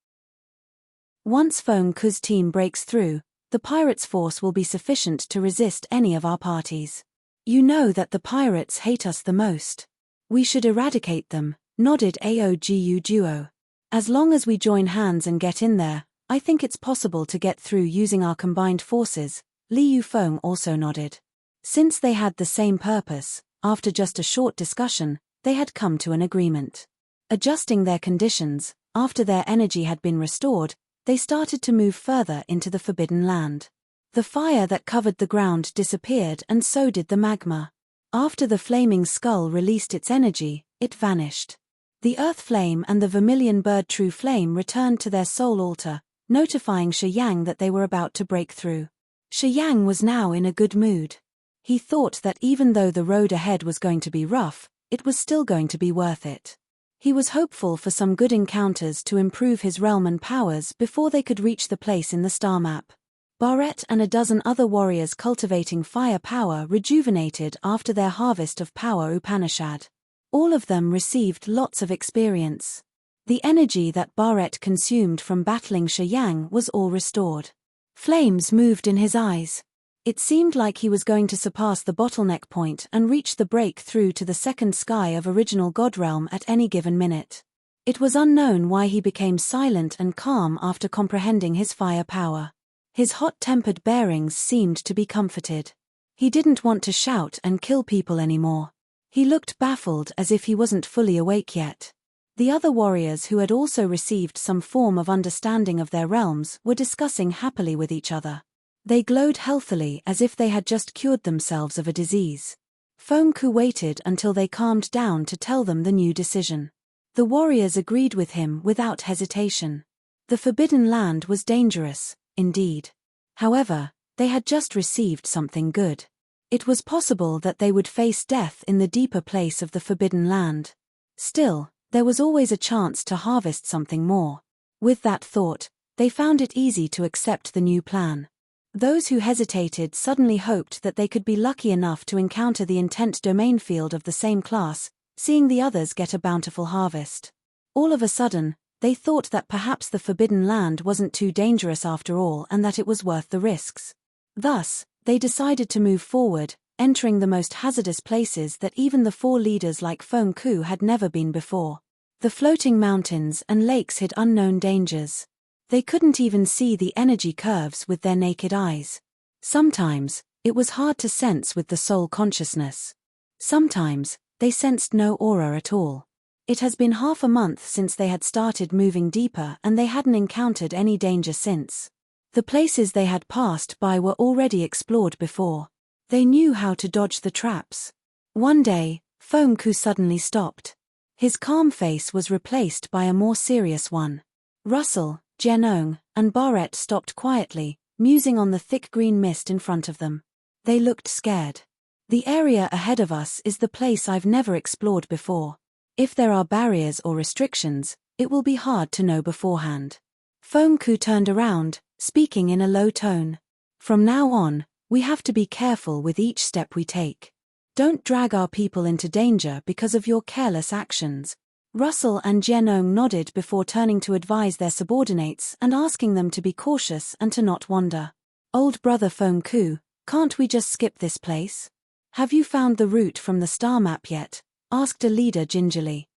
Once Feng Ku's team breaks through, the pirates' force will be sufficient to resist any of our parties. You know that the pirates hate us the most. We should eradicate them, nodded Aogu Duo. As long as we join hands and get in there, I think it's possible to get through using our combined forces, Li Yufeng also nodded. Since they had the same purpose, after just a short discussion, they had come to an agreement. Adjusting their conditions, after their energy had been restored, they started to move further into the Forbidden Land. The fire that covered the ground disappeared and so did the magma. After the flaming skull released its energy, it vanished. The earth flame and the vermilion bird true flame returned to their soul altar, notifying Shi Yang that they were about to break through. Shi Yang was now in a good mood. He thought that even though the road ahead was going to be rough, it was still going to be worth it. He was hopeful for some good encounters to improve his realm and powers before they could reach the place in the star map. Barrett and a dozen other warriors cultivating fire power rejuvenated after their harvest of power Upanishad. All of them received lots of experience. The energy that Barrett consumed from battling Shi Yang was all restored. Flames moved in his eyes. It seemed like he was going to surpass the bottleneck point and reach the break through to the second sky of original God Realm at any given minute. It was unknown why he became silent and calm after comprehending his fire power. His hot-tempered bearings seemed to be comforted. He didn't want to shout and kill people anymore. He looked baffled as if he wasn't fully awake yet. The other warriors who had also received some form of understanding of their realms were discussing happily with each other. They glowed healthily as if they had just cured themselves of a disease. Feng Ku waited until they calmed down to tell them the new decision. The warriors agreed with him without hesitation. The Forbidden Land was dangerous, indeed. However, they had just received something good. It was possible that they would face death in the deeper place of the Forbidden Land. Still, there was always a chance to harvest something more. With that thought, they found it easy to accept the new plan. Those who hesitated suddenly hoped that they could be lucky enough to encounter the intent domain field of the same class, seeing the others get a bountiful harvest. All of a sudden, they thought that perhaps the Forbidden Land wasn't too dangerous after all and that it was worth the risks. Thus, they decided to move forward, entering the most hazardous places that even the four leaders like Feng Ku had never been before. The floating mountains and lakes hid unknown dangers. They couldn't even see the energy curves with their naked eyes. Sometimes, it was hard to sense with the soul consciousness. Sometimes, they sensed no aura at all. It has been half a month since they had started moving deeper and they hadn't encountered any danger since. The places they had passed by were already explored before. They knew how to dodge the traps. One day, Feng Ku suddenly stopped. His calm face was replaced by a more serious one. Russell, Jianong, and Barrett stopped quietly, musing on the thick green mist in front of them. They looked scared. The area ahead of us is the place I've never explored before. If there are barriers or restrictions, it will be hard to know beforehand. Feng Ku turned around, speaking in a low tone. From now on, we have to be careful with each step we take. Don't drag our people into danger because of your careless actions. Russell and Jianong nodded before turning to advise their subordinates and asking them to be cautious and to not wander. Old brother Feng Ku, can't we just skip this place? Have you found the route from the star map yet? Asked a leader gingerly.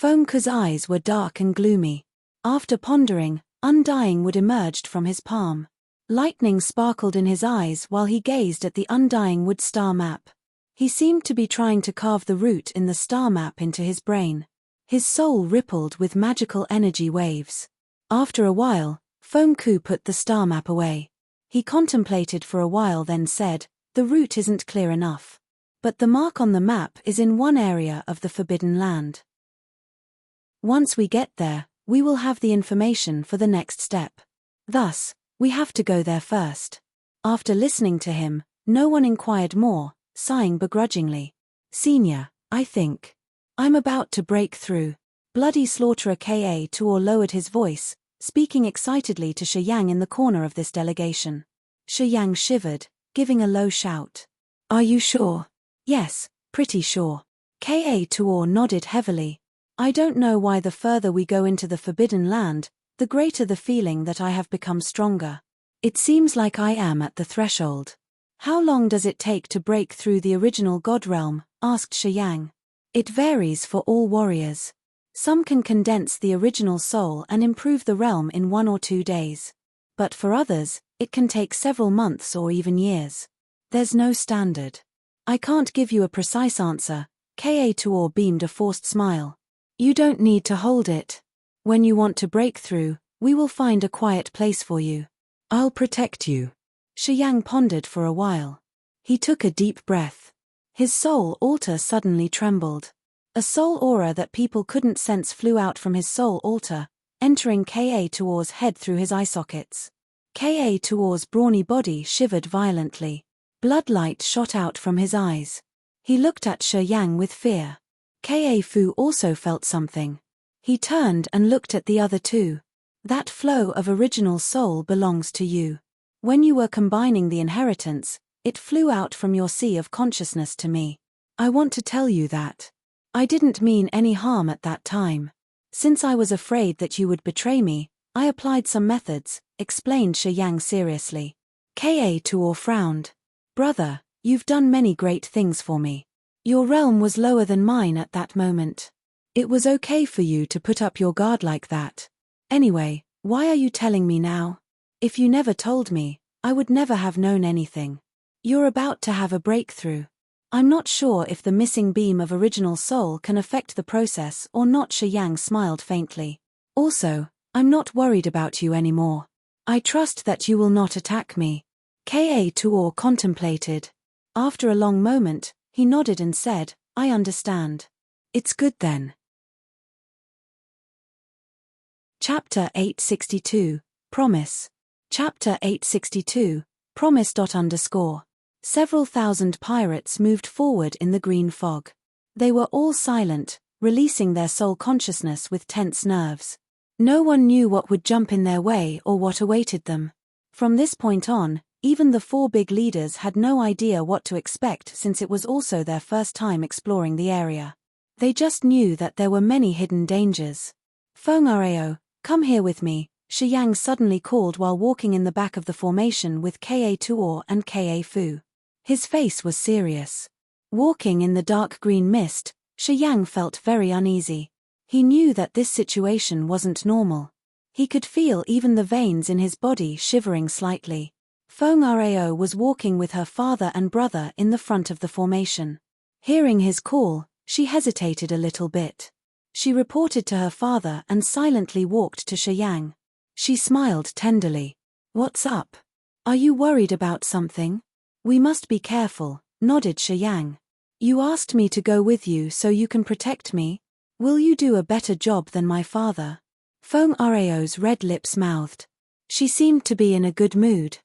Ku's eyes were dark and gloomy. After pondering, Undying Wood emerged from his palm. Lightning sparkled in his eyes while he gazed at the Undying Wood star map. He seemed to be trying to carve the route in the star map into his brain. His soul rippled with magical energy waves. After a while, Ku put the star map away. He contemplated for a while, then said, "The route isn't clear enough. But the mark on the map is in one area of the Forbidden Land. Once we get there, we will have the information for the next step. Thus, we have to go there first." After listening to him, no one inquired more, sighing begrudgingly. "Senior, I think I'm about to break through." Bloody Slaughterer Tuor lowered his voice, speaking excitedly to Yang in the corner of this delegation. Yang shivered, giving a low shout. "Are you sure?" "Yes, pretty sure." Tuor nodded heavily. "I don't know why the further we go into the Forbidden Land, the greater the feeling that I have become stronger. It seems like I am at the threshold." "How long does it take to break through the original God realm?" asked Yang. "It varies for all warriors. Some can condense the original soul and improve the realm in 1 or 2 days. But for others, it can take several months or even years. There's no standard. I can't give you a precise answer." Tuor beamed a forced smile. "You don't need to hold it. When you want to break through, we will find a quiet place for you. I'll protect you." Yang pondered for a while. He took a deep breath. His soul altar suddenly trembled. A soul aura that people couldn't sense flew out from his soul altar, entering Tuor's head through his eye sockets. Tuor's brawny body shivered violently. Bloodlight shot out from his eyes. He looked at Yang with fear. Fu also felt something. He turned and looked at the other two. "That flow of original soul belongs to you. When you were combining the inheritance, it flew out from your sea of consciousness to me. I want to tell you that. I didn't mean any harm at that time. Since I was afraid that you would betray me, I applied some methods," explained Yang seriously. Tuor frowned. "Brother, you've done many great things for me. Your realm was lower than mine at that moment. It was okay for you to put up your guard like that. Anyway, why are you telling me now? If you never told me, I would never have known anything. You're about to have a breakthrough. I'm not sure if the missing beam of original soul can affect the process or not." Yang smiled faintly. "Also, I'm not worried about you anymore. I trust that you will not attack me." Tuor contemplated. After a long moment, he nodded and said, "I understand. It's good then." Chapter 862, Promise. Chapter 862, Promise. Several thousand pirates moved forward in the green fog. They were all silent, releasing their soul consciousness with tense nerves. No one knew what would jump in their way or what awaited them. From this point on, even the 4 big leaders had no idea what to expect, since it was also their first time exploring the area. They just knew that there were many hidden dangers. "Fongareo, come here with me," Yang suddenly called while walking in the back of the formation with Tuor and Fu. His face was serious. Walking in the dark green mist, Yang felt very uneasy. He knew that this situation wasn't normal. He could feel even the veins in his body shivering slightly. Fongareo was walking with her father and brother in the front of the formation. Hearing his call, she hesitated a little bit. She reported to her father and silently walked to Yang. She smiled tenderly. "What's up? Are you worried about something?" "We must be careful," nodded Yang. "You asked me to go with you so you can protect me? Will you do a better job than my father?" Fongareo's red lips mouthed. She seemed to be in a good mood.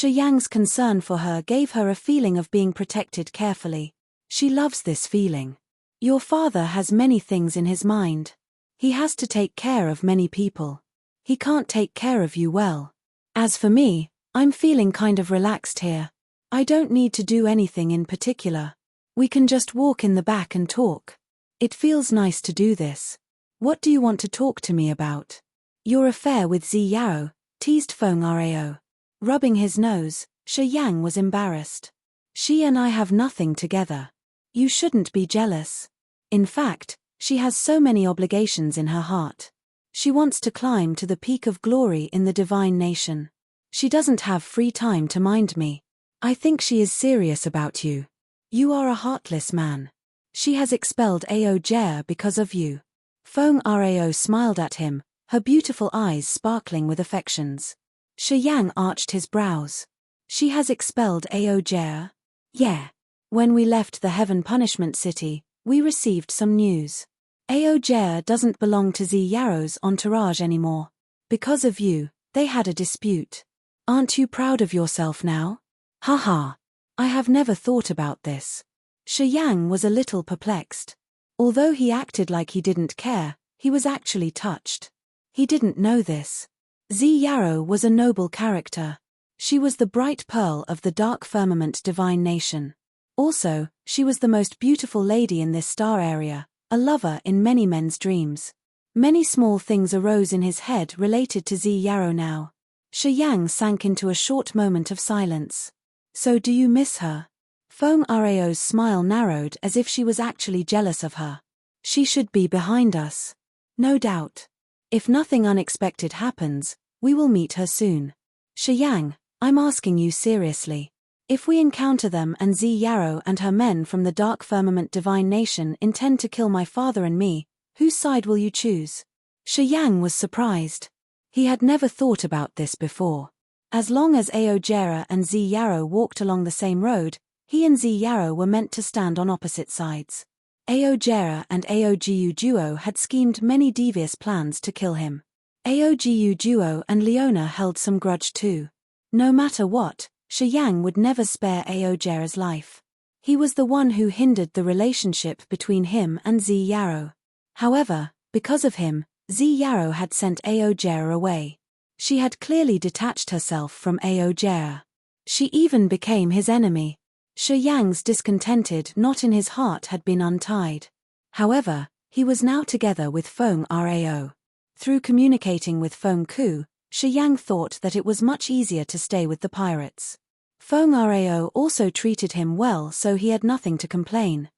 Yang's concern for her gave her a feeling of being protected carefully. She loves this feeling. "Your father has many things in his mind. He has to take care of many people. He can't take care of you well. As for me, I'm feeling kind of relaxed here. I don't need to do anything in particular. We can just walk in the back and talk. It feels nice to do this." "What do you want to talk to me about?" "Your affair with Yao," teased Fongareo. Rubbing his nose, Yang was embarrassed. "She and I have nothing together. You shouldn't be jealous. In fact, She has so many obligations in her heart. She wants to climb to the peak of glory in the divine nation. She doesn't have free time to mind me. I think she is serious about you. You are a heartless man. She has expelled Aojea because of you. Feng Rao smiled at him, her beautiful eyes sparkling with affections. Shi Yang arched his brows. She has expelled Aojea? Yeah. When we left the Heaven Punishment City, we received some news. Aojea doesn't belong to Zi Yaro's entourage anymore. Because of you, they had a dispute. Aren't you proud of yourself now? Haha. I have never thought about this. Shi Yang was a little perplexed. Although he acted like he didn't care, he was actually touched. He didn't know this. Zi Yaro was a noble character. She was the bright pearl of the dark firmament divine nation. Also, she was the most beautiful lady in this star area, a lover in many men's dreams. Many small things arose in his head related to Zi Yaro now. Shi Yang sank into a short moment of silence. So do you miss her? Feng Rao's smile narrowed as if she was actually jealous of her. She should be behind us. No doubt. If nothing unexpected happens, we will meet her soon. Shi Yang, I'm asking you seriously. If we encounter them and Zi Yaro and her men from the Dark Firmament Divine Nation intend to kill my father and me, whose side will you choose? Shi Yang was surprised. He had never thought about this before. As long as Aojea and Zi Yaro walked along the same road, he and Zi Yaro were meant to stand on opposite sides. Aojea and Aogu duo had schemed many devious plans to kill him. Aogu duo and Leona held some grudge too. No matter what, Shi Yang would never spare Aogea's life. He was the one who hindered the relationship between him and Zi Yaro. However, because of him, Zi Yaro had sent Aojea away. She had clearly detached herself from Aojea. She even became his enemy. Shi Yang's discontented knot in his heart had been untied. However, he was now together with Feng Rao. Through communicating with Feng Ku, Shi Yang thought that it was much easier to stay with the pirates. Feng Rao also treated him well, so he had nothing to complain.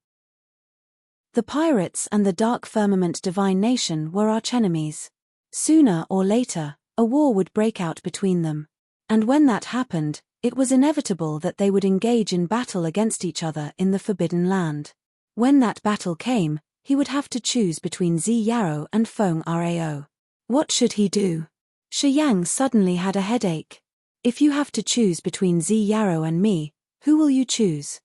The pirates and the Dark Firmament Divine Nation were archenemies. Sooner or later, a war would break out between them. And when that happened, it was inevitable that they would engage in battle against each other in the Forbidden Land. When that battle came, he would have to choose between Zi Yaro and Feng Rao. What should he do? Shi Yang suddenly had a headache. If you have to choose between Zi Yaro and me, who will you choose?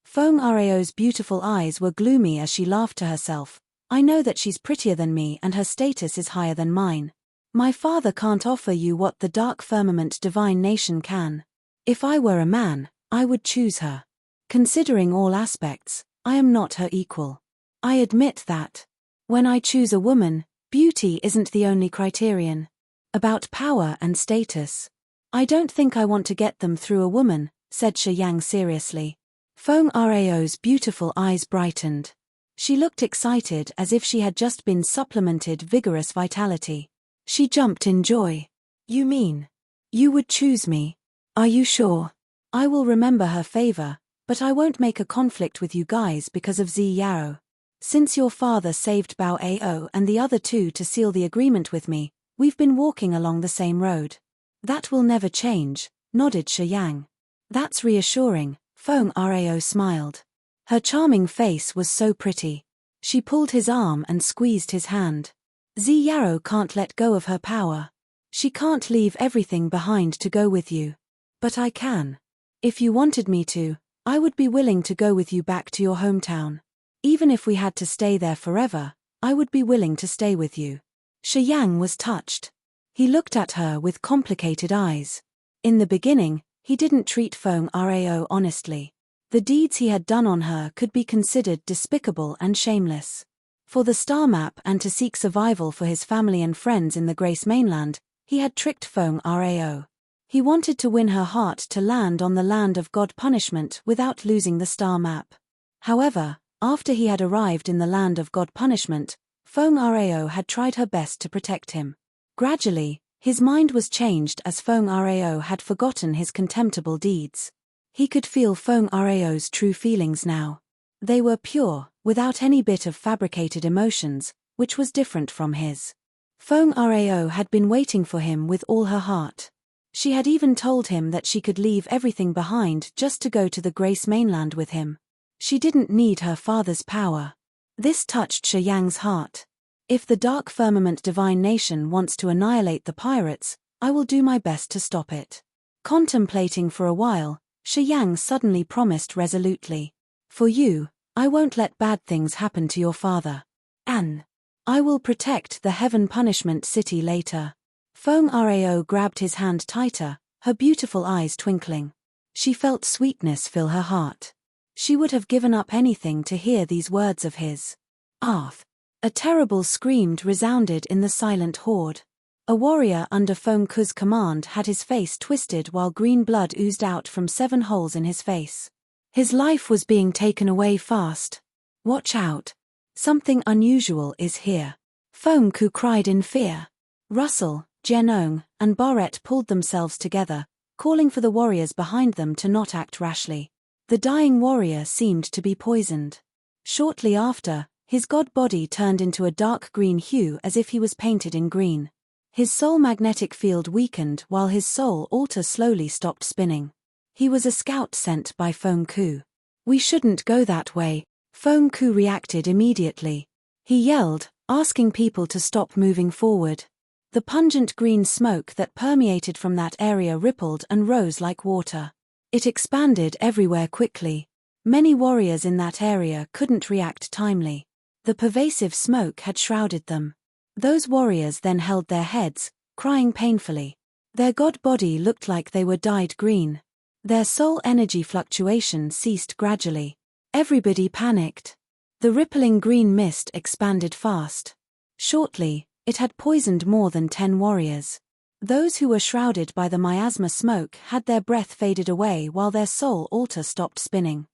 Feng Rao's beautiful eyes were gloomy as she laughed to herself. I know that she's prettier than me and her status is higher than mine. My father can't offer you what the Dark Firmament Divine Nation can. If I were a man, I would choose her. Considering all aspects, I am not her equal. I admit that. When I choose a woman, beauty isn't the only criterion. About power and status. I don't think I want to get them through a woman, said Shi Yang seriously. Feng Rao's beautiful eyes brightened. She looked excited as if she had just been supplemented vigorous vitality. She jumped in joy. You mean? You would choose me? Are you sure? I will remember her favor, but I won't make a conflict with you guys because of Zi Yaro. Since your father saved Bao Ao and the other two to seal the agreement with me, we've been walking along the same road. That will never change, nodded Shi Yang. That's reassuring, Feng Rao smiled. Her charming face was so pretty. She pulled his arm and squeezed his hand. Zi Yaro can't let go of her power. She can't leave everything behind to go with you. But I can. If you wanted me to, I would be willing to go with you back to your hometown. Even if we had to stay there forever, I would be willing to stay with you. Shi Yang was touched. He looked at her with complicated eyes. In the beginning, he didn't treat Feng Rao honestly. The deeds he had done on her could be considered despicable and shameless. For the star map and to seek survival for his family and friends in the Grace mainland, he had tricked Feng Rao. He wanted to win her heart to land on the land of God punishment without losing the star map. However, after he had arrived in the land of God punishment, Feng Rao had tried her best to protect him. Gradually, his mind was changed as Feng Rao had forgotten his contemptible deeds. He could feel Feng Rao's true feelings now. They were pure, without any bit of fabricated emotions, which was different from his. Feng Rao had been waiting for him with all her heart. She had even told him that she could leave everything behind just to go to the Grace mainland with him. She didn't need her father's power. This touched Shi Yang's heart. If the Dark Firmament Divine Nation wants to annihilate the pirates, I will do my best to stop it. Contemplating for a while, Shi Yang suddenly promised resolutely. For you, I won't let bad things happen to your father. And I will protect the Heaven Punishment City later. Feng Rao grabbed his hand tighter, her beautiful eyes twinkling. She felt sweetness fill her heart. She would have given up anything to hear these words of his. Arth! A terrible scream resounded in the silent horde. A warrior under Feng Ku's command had his face twisted while green blood oozed out from 7 holes in his face. His life was being taken away fast. Watch out! Something unusual is here. Feng Ku cried in fear. Russell, Jianong, and Barrett pulled themselves together, calling for the warriors behind them to not act rashly. The dying warrior seemed to be poisoned. Shortly after, his god body turned into a dark green hue as if he was painted in green. His soul magnetic field weakened while his soul altar slowly stopped spinning. He was a scout sent by Feng Ku. We shouldn't go that way. Feng Ku reacted immediately. He yelled, asking people to stop moving forward. The pungent green smoke that permeated from that area rippled and rose like water. It expanded everywhere quickly. Many warriors in that area couldn't react timely. The pervasive smoke had shrouded them. Those warriors then held their heads, crying painfully. Their god body looked like they were dyed green. Their soul energy fluctuation ceased gradually. Everybody panicked. The rippling green mist expanded fast. Shortly, it had poisoned more than 10 warriors. Those who were shrouded by the miasma smoke had their breath faded away while their soul altar stopped spinning.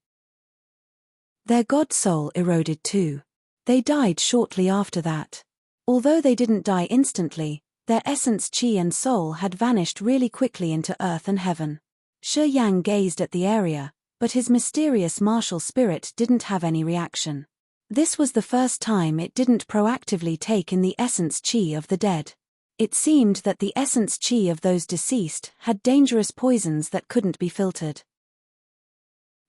Their god soul eroded too. They died shortly after that. Although they didn't die instantly, their essence chi and soul had vanished really quickly into earth and heaven. Shi Yang gazed at the area, but his mysterious martial spirit didn't have any reaction. This was the first time it didn't proactively take in the essence chi of the dead. It seemed that the essence chi of those deceased had dangerous poisons that couldn't be filtered.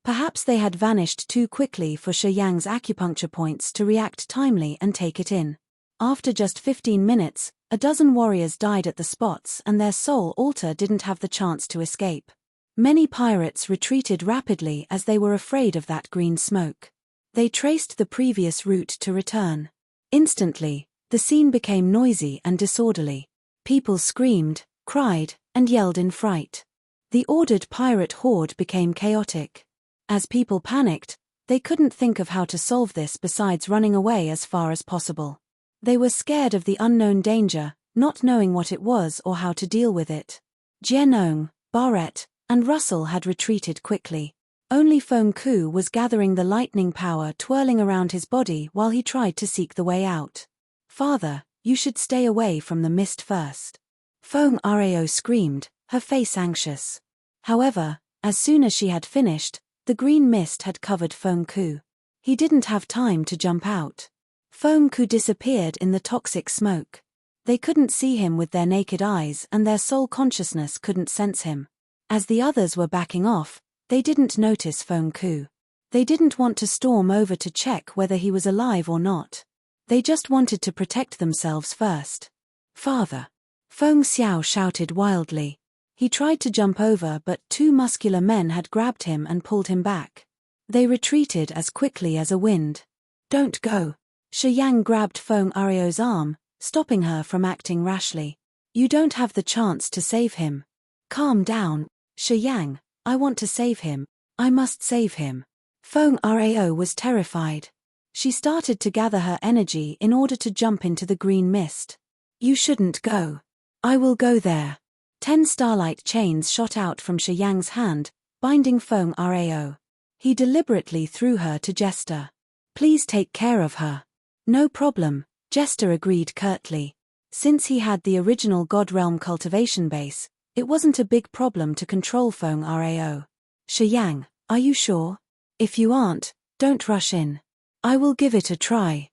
Perhaps they had vanished too quickly for Shi Yang's acupuncture points to react timely and take it in. After just 15 minutes, a dozen warriors died at the spots and their soul altar didn't have the chance to escape. Many pirates retreated rapidly as they were afraid of that green smoke. They traced the previous route to return. Instantly, the scene became noisy and disorderly. People screamed, cried, and yelled in fright. The ordered pirate horde became chaotic. As people panicked, they couldn't think of how to solve this besides running away as far as possible. They were scared of the unknown danger, not knowing what it was or how to deal with it. Jianong, Barrett, and Russell had retreated quickly. Only Feng Ku was gathering the lightning power twirling around his body while he tried to seek the way out. Father, you should stay away from the mist first. Feng Rao screamed, her face anxious. However, as soon as she had finished, the green mist had covered Feng Ku. He didn't have time to jump out. Feng Ku disappeared in the toxic smoke. They couldn't see him with their naked eyes and their soul consciousness couldn't sense him. As the others were backing off, they didn't notice Feng Ku. They didn't want to storm over to check whether he was alive or not. They just wanted to protect themselves first. Father! Feng Xiao shouted wildly. He tried to jump over but 2 muscular men had grabbed him and pulled him back. They retreated as quickly as a wind. Don't go! Shi Yang grabbed Feng Rao's arm, stopping her from acting rashly. You don't have the chance to save him. Calm down, Shi Yang, I want to save him. I must save him. Feng Rao was terrified. She started to gather her energy in order to jump into the green mist. You shouldn't go. I will go there. 10 starlight chains shot out from Shi Yang's hand, binding Feng Rao. He deliberately threw her to Jester. Please take care of her. No problem, Jester agreed curtly. Since he had the original God Realm cultivation base, it wasn't a big problem to control Feng Rao. Shi Yang, are you sure? If you aren't, don't rush in. I will give it a try.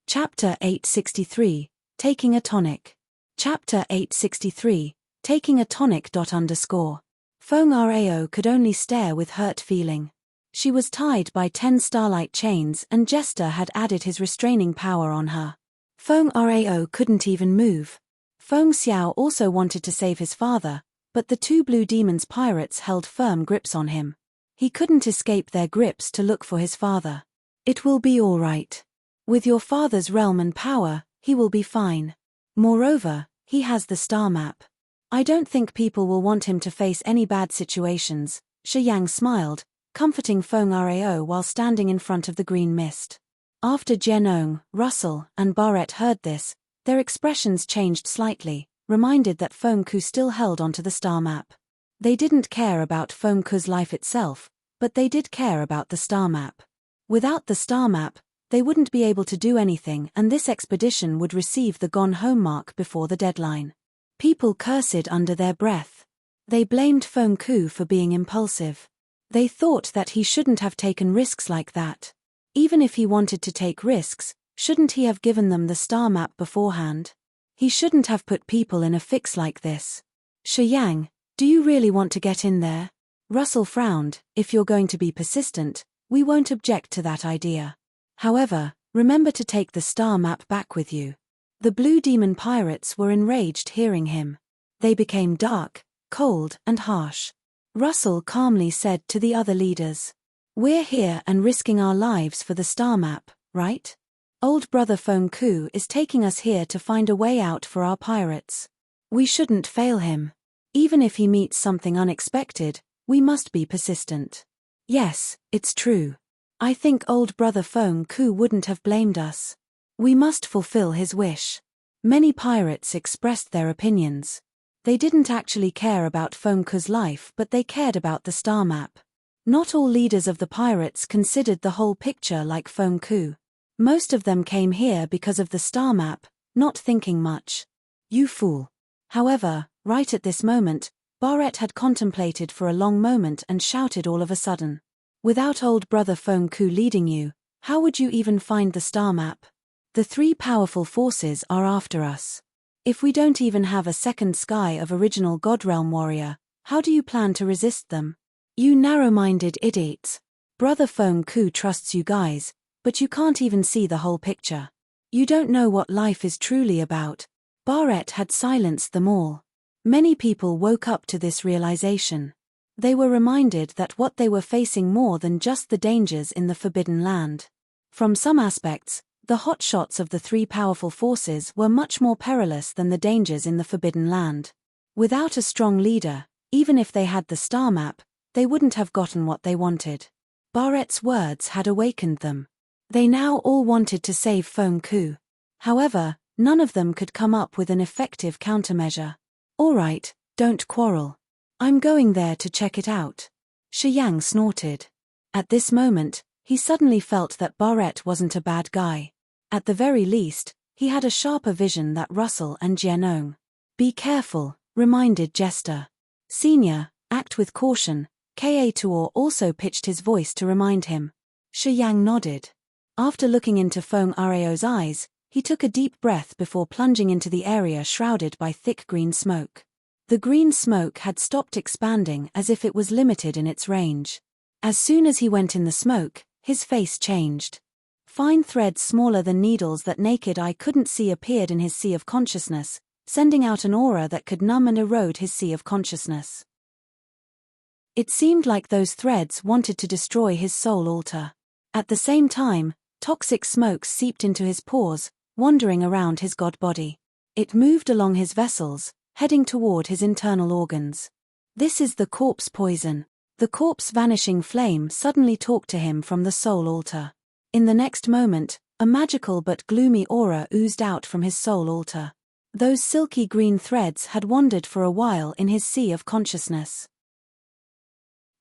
Chapter 863, Taking a Tonic. Chapter 863, Taking a Tonic. Feng Rao could only stare with hurt feeling. She was tied by 10 starlight chains and Jester had added his restraining power on her. Feng Rao couldn't even move. Feng Xiao also wanted to save his father, but the 2 blue demons pirates held firm grips on him. He couldn't escape their grips to look for his father. It will be all right. With your father's realm and power, he will be fine. Moreover, he has the star map. I don't think people will want him to face any bad situations. Shi Yang smiled, comforting Feng Rao while standing in front of the green mist. After Jianong, Russell, and Barrett heard this, their expressions changed slightly, reminded that Feng Ku still held onto the star map. They didn't care about Feng Ku's life itself, but they did care about the star map. Without the star map, they wouldn't be able to do anything and this expedition would receive the gone home mark before the deadline. People cursed under their breath. They blamed Feng Ku for being impulsive. They thought that he shouldn't have taken risks like that. Even if he wanted to take risks, shouldn't he have given them the star map beforehand? He shouldn't have put people in a fix like this. Shi Yang, do you really want to get in there? Russell frowned. If you're going to be persistent, we won't object to that idea. However, remember to take the star map back with you. The blue demon pirates were enraged hearing him. They became dark, cold, and harsh. Russell calmly said to the other leaders, "We're here and risking our lives for the star map, right? Old brother Feng Ku is taking us here to find a way out for our pirates. We shouldn't fail him. Even if he meets something unexpected, we must be persistent." Yes, it's true. I think old brother Feng Ku wouldn't have blamed us. We must fulfill his wish. Many pirates expressed their opinions. They didn't actually care about Feng Ku's life but they cared about the star map. Not all leaders of the pirates considered the whole picture like Feng Ku. Most of them came here because of the star map, not thinking much. You fool. However, right at this moment, Barrett had contemplated for a long moment and shouted all of a sudden. Without old brother Feng Ku leading you, how would you even find the star map? The 3 powerful forces are after us. If we don't even have a second sky of original Godrealm warrior, how do you plan to resist them? You narrow-minded idiots. Brother Feng Ku trusts you guys, but you can't even see the whole picture. You don't know what life is truly about. Barrett had silenced them all. Many people woke up to this realization. They were reminded that what they were facing more than just the dangers in the Forbidden Land. From some aspects, the hotshots of the 3 powerful forces were much more perilous than the dangers in the Forbidden Land. Without a strong leader, even if they had the star map, they wouldn't have gotten what they wanted. Barrett's words had awakened them. They now all wanted to save Feng Ku. However, none of them could come up with an effective countermeasure. All right, don't quarrel. I'm going there to check it out. Shi Yang snorted. At this moment, he suddenly felt that Barrett wasn't a bad guy. At the very least, he had a sharper vision than Russell and Jianong. Be careful, reminded Jester. Senior, act with caution. Ka Tuor also pitched his voice to remind him. Shi Yang nodded. After looking into Feng Rao's eyes, he took a deep breath before plunging into the area shrouded by thick green smoke. The green smoke had stopped expanding as if it was limited in its range. As soon as he went in the smoke, his face changed. Fine threads smaller than needles that naked eye couldn't see appeared in his sea of consciousness, sending out an aura that could numb and erode his sea of consciousness. It seemed like those threads wanted to destroy his soul altar. At the same time, toxic smoke seeped into his pores, wandering around his god body. It moved along his vessels, heading toward his internal organs. This is the corpse poison. The corpse vanishing flame suddenly talked to him from the soul altar. In the next moment, a magical but gloomy aura oozed out from his soul altar. Those silky green threads had wandered for a while in his sea of consciousness.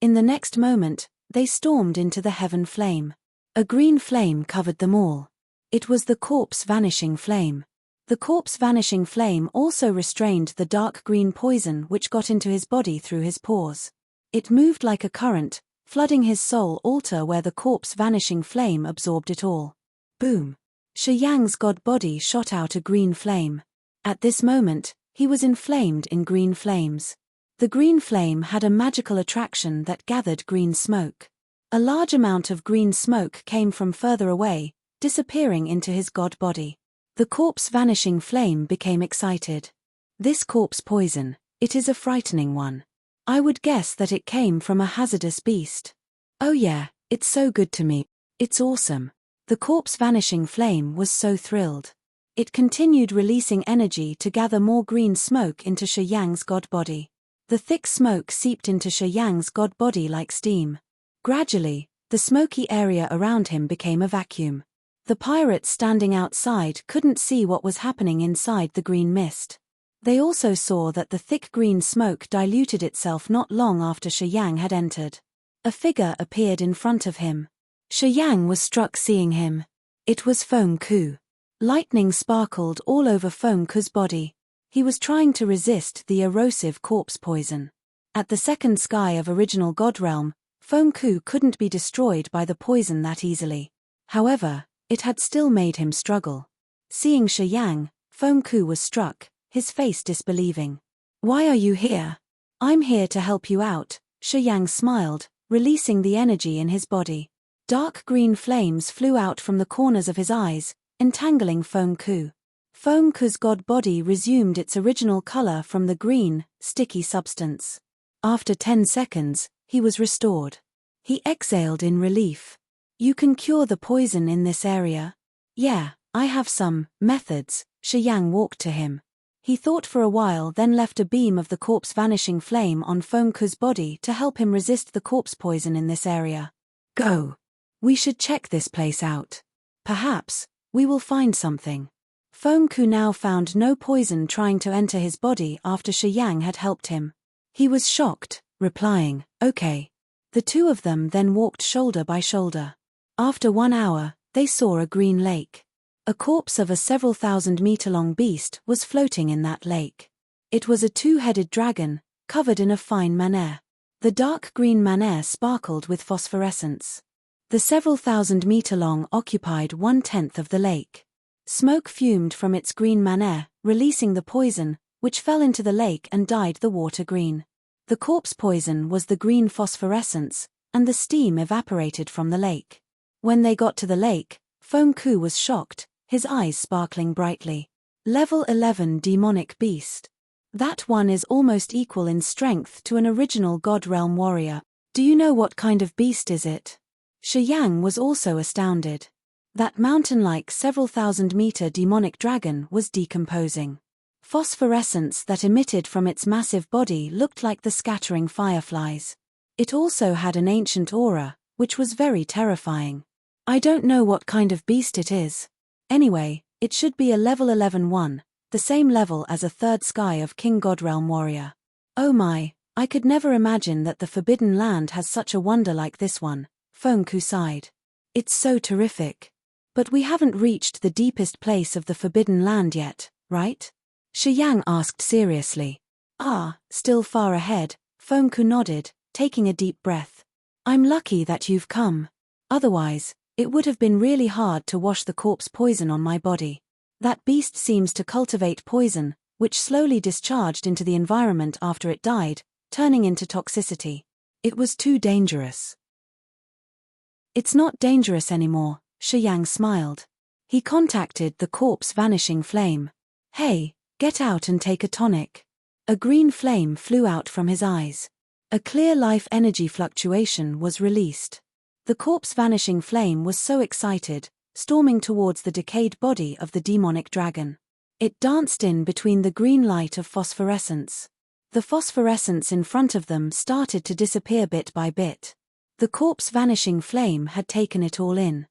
In the next moment, they stormed into the heaven flame. A green flame covered them all. It was the corpse vanishing flame. The corpse vanishing flame also restrained the dark green poison which got into his body through his pores. It moved like a current, flooding his soul altar where the corpse vanishing flame absorbed it all. Boom! Shi Yang's god body shot out a green flame. At this moment, he was inflamed in green flames. The green flame had a magical attraction that gathered green smoke. A large amount of green smoke came from further away, disappearing into his god body. The corpse vanishing flame became excited. This corpse poison, it is a frightening one. I would guess that it came from a hazardous beast. Oh yeah, it's so good to me. It's awesome. The corpse vanishing flame was so thrilled. It continued releasing energy to gather more green smoke into Shi Yang's god body. The thick smoke seeped into Shi Yang's god body like steam. Gradually, the smoky area around him became a vacuum. The pirates standing outside couldn't see what was happening inside the green mist. They also saw that the thick green smoke diluted itself not long after Shi Yang had entered. A figure appeared in front of him. Shi Yang was struck seeing him. It was Feng Ku. Lightning sparkled all over Feng Ku's body. He was trying to resist the erosive corpse poison. At the second sky of original God realm, Feng Ku couldn't be destroyed by the poison that easily. However, it had still made him struggle. Seeing Shi Yang, Feng Ku was struck, his face disbelieving. "Why are you here?" "I'm here to help you out," Shi Yang smiled, releasing the energy in his body. Dark green flames flew out from the corners of his eyes, entangling Feng Ku. Feng Ku's god body resumed its original color from the green, sticky substance. After 10 seconds, he was restored. He exhaled in relief. "You can cure the poison in this area?" "Yeah, I have some methods." Shi Yang walked to him. He thought for a while, then left a beam of the corpse vanishing flame on Feng Ku's body to help him resist the corpse poison in this area. "Go. We should check this place out. Perhaps we will find something." Feng Ku now found no poison trying to enter his body after Shi Yang had helped him. He was shocked, replying, "Okay." The two of them then walked shoulder by shoulder. After 1 hour, they saw a green lake. A corpse of a several thousand-meter-long beast was floating in that lake. It was a 2-headed dragon, covered in a fine manner. The dark green manner sparkled with phosphorescence. The several thousand-meter-long occupied 1/10 of the lake. Smoke fumed from its green manner, releasing the poison, which fell into the lake and dyed the water green. The corpse poison was the green phosphorescence, and the steam evaporated from the lake. When they got to the lake, Feng Ku was shocked, his eyes sparkling brightly. Level 11 demonic beast. That one is almost equal in strength to an original God Realm warrior. Do you know what kind of beast is it? Shi Yang was also astounded. That mountain-like several thousand-meter demonic dragon was decomposing. Phosphorescence that emitted from its massive body looked like the scattering fireflies. It also had an ancient aura, which was very terrifying. "I don't know what kind of beast it is. Anyway, it should be a level 11 one, the same level as a third sky of King Godrealm warrior. Oh my, I could never imagine that the Forbidden Land has such a wonder like this one," Feng Ku sighed. "It's so terrific. But we haven't reached the deepest place of the Forbidden Land yet, right?" Shi Yang asked seriously. "Ah, still far ahead," Feng Ku nodded, taking a deep breath. "I'm lucky that you've come. Otherwise, it would have been really hard to wash the corpse poison on my body. That beast seems to cultivate poison, which slowly discharged into the environment after it died, turning into toxicity. It was too dangerous." "It's not dangerous anymore," Shi Yang smiled. He contacted the corpse vanishing flame. "Hey, get out and take a tonic." A green flame flew out from his eyes. A clear life energy fluctuation was released. The corpse vanishing flame was so excited, storming towards the decayed body of the demonic dragon. It danced in between the green light of phosphorescence. The phosphorescence in front of them started to disappear bit by bit. The corpse vanishing flame had taken it all in.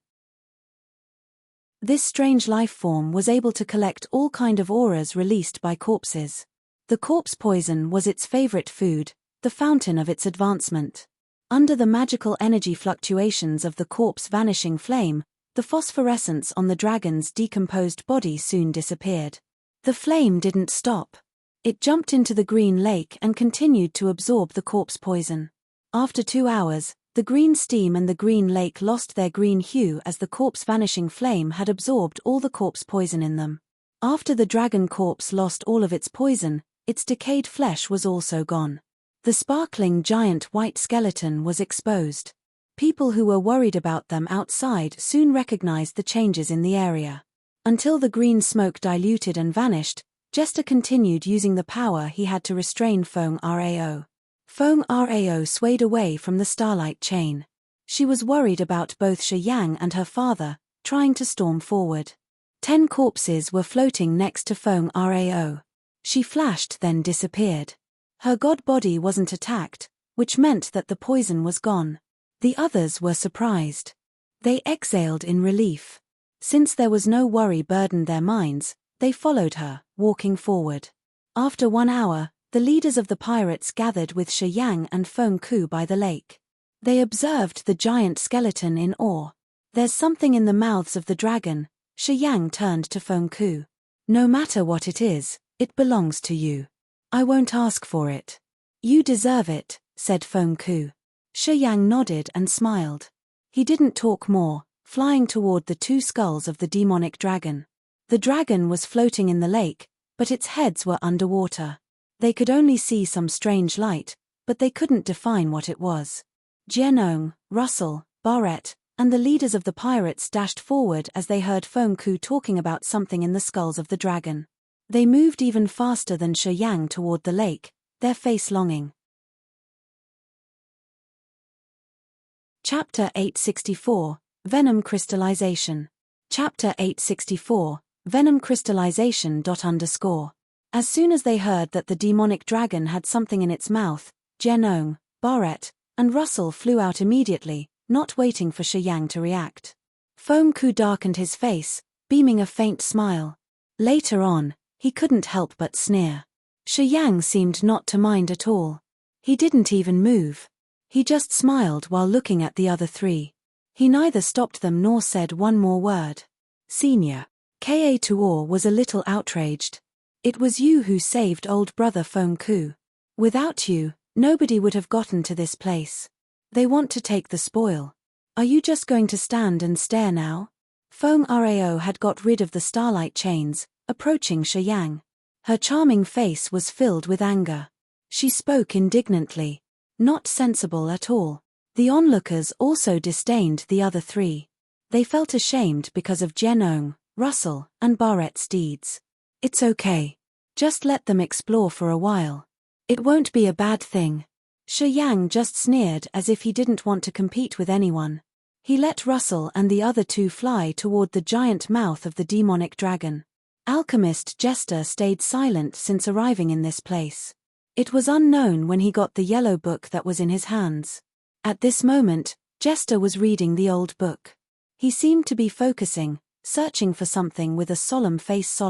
This strange life form was able to collect all kind of auras released by corpses. The corpse poison was its favorite food, the fountain of its advancement. Under the magical energy fluctuations of the corpse vanishing flame, the phosphorescence on the dragon's decomposed body soon disappeared. The flame didn't stop. It jumped into the green lake and continued to absorb the corpse poison. After 2 hours, The green steam and the green lake lost their green hue as the corpse vanishing flame had absorbed all the corpse poison in them. After the dragon corpse lost all of its poison, its decayed flesh was also gone. The sparkling giant white skeleton was exposed. People who were worried about them outside soon recognized the changes in the area. Until the green smoke diluted and vanished, Jester continued using the power he had to restrain Feng Rao. Feng Rao swayed away from the starlight chain. She was worried about both Shi Yang and her father, trying to storm forward. 10 corpses were floating next to Feng Rao. She flashed then disappeared. Her god body wasn't attacked, which meant that the poison was gone. The others were surprised. They exhaled in relief. Since there was no worry burdened their minds, they followed her, walking forward. After 1 hour, the leaders of the pirates gathered with Shi Yang and Feng Ku by the lake. They observed the giant skeleton in awe. There's something in the mouths of the dragon. Shi Yang turned to Feng Ku. No matter what it is, it belongs to you. I won't ask for it. You deserve it, said Feng Ku. Shi Yang nodded and smiled. He didn't talk more, flying toward the 2 skulls of the demonic dragon. The dragon was floating in the lake, but its heads were underwater. They could only see some strange light, but they couldn't define what it was. Jianong, Russell, Barrett, and the leaders of the pirates dashed forward as they heard Feng Ku talking about something in the skulls of the dragon. They moved even faster than Shi Yang toward the lake, their face longing. Chapter 864, Venom Crystallization. Chapter 864, Venom Crystallization. As soon as they heard that the demonic dragon had something in its mouth, Jianong, Barrett, and Russell flew out immediately, not waiting for Shi Yang to react. Feng Ku darkened his face, beaming a faint smile. Later on, he couldn't help but sneer. Shi Yang seemed not to mind at all. He didn't even move. He just smiled while looking at the other 3. He neither stopped them nor said one more word. Senior Ka Tuor was a little outraged. It was you who saved old brother Feng Ku. Without you, nobody would have gotten to this place. They want to take the spoil. Are you just going to stand and stare now? Feng Rao had got rid of the starlight chains, approaching Shi Yang. Her charming face was filled with anger. She spoke indignantly. Not sensible at all. The onlookers also disdained the other 3. They felt ashamed because of Jianong, Russell, and Barrett's deeds. It's okay. Just let them explore for a while. It won't be a bad thing. Shi Yang just sneered as if he didn't want to compete with anyone. He let Russell and the other 2 fly toward the giant mouth of the demonic dragon. Alchemist Jester stayed silent since arriving in this place. It was unknown when he got the yellow book that was in his hands. At this moment, Jester was reading the old book. He seemed to be focusing, searching for something with a solemn face.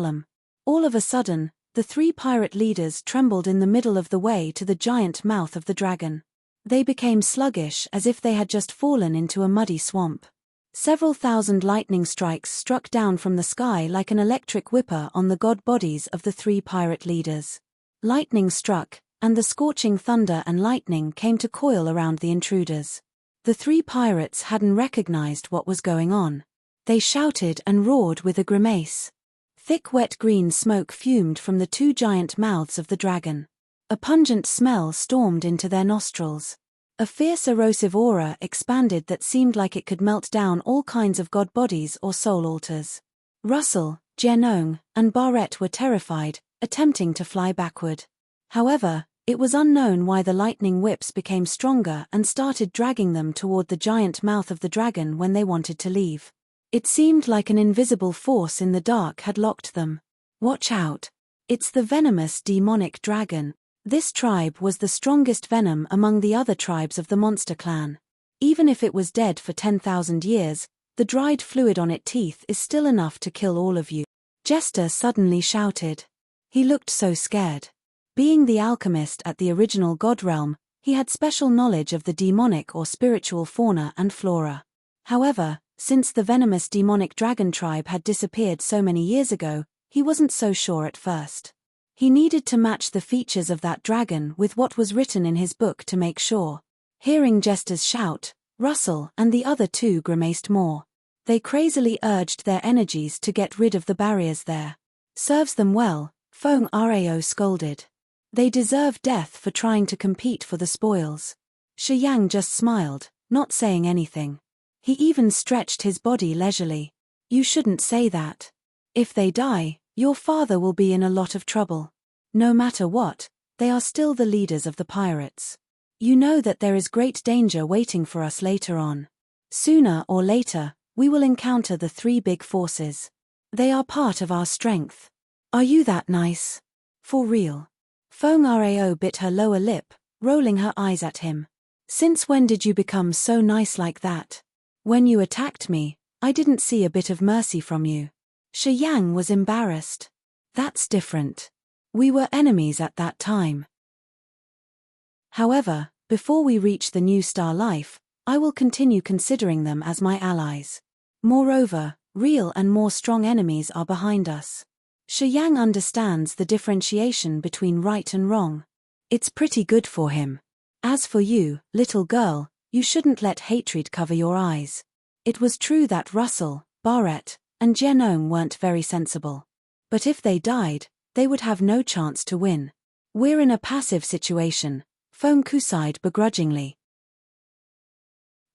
All of a sudden, the 3 pirate leaders trembled in the middle of the way to the giant mouth of the dragon. They became sluggish as if they had just fallen into a muddy swamp. Several thousand lightning strikes struck down from the sky like an electric whipper on the god bodies of the 3 pirate leaders. Lightning struck, and the scorching thunder and lightning came to coil around the intruders. The 3 pirates hadn't recognized what was going on. They shouted and roared with a grimace. Thick wet green smoke fumed from the 2 giant mouths of the dragon. A pungent smell stormed into their nostrils. A fierce erosive aura expanded that seemed like it could melt down all kinds of god bodies or soul altars. Russell, Jianong, and Barrett were terrified, attempting to fly backward. However, it was unknown why the lightning whips became stronger and started dragging them toward the giant mouth of the dragon when they wanted to leave. It seemed like an invisible force in the dark had locked them. Watch out. It's the venomous demonic dragon. This tribe was the strongest venom among the other tribes of the monster clan. Even if it was dead for 10,000 years, the dried fluid on its teeth is still enough to kill all of you. Jester suddenly shouted. He looked so scared. Being the alchemist at the original god realm, he had special knowledge of the demonic or spiritual fauna and flora. However, since the venomous demonic dragon tribe had disappeared so many years ago, he wasn't so sure at first. He needed to match the features of that dragon with what was written in his book to make sure. Hearing Jester's shout, Russell and the other two grimaced more. They crazily urged their energies to get rid of the barriers there. Serves them well, Feng Rao scolded. They deserve death for trying to compete for the spoils. Shi Yang just smiled, not saying anything. He even stretched his body leisurely. You shouldn't say that. If they die, your father will be in a lot of trouble. No matter what, they are still the leaders of the pirates. You know that there is great danger waiting for us later on. Sooner or later, we will encounter the three big forces. They are part of our strength. Are you that nice? For real? Feng Rao bit her lower lip, rolling her eyes at him. Since when did you become so nice like that? When you attacked me, I didn't see a bit of mercy from you. Shi Yang was embarrassed. That's different. We were enemies at that time. However, before we reach the new star life, I will continue considering them as my allies. Moreover, real and more strong enemies are behind us. Shi Yang understands the differentiation between right and wrong. It's pretty good for him. As for you, little girl, you shouldn't let hatred cover your eyes. It was true that Russell, Barrett, and Genome weren't very sensible. But if they died, they would have no chance to win. We're in a passive situation, Feng Ku sighed begrudgingly.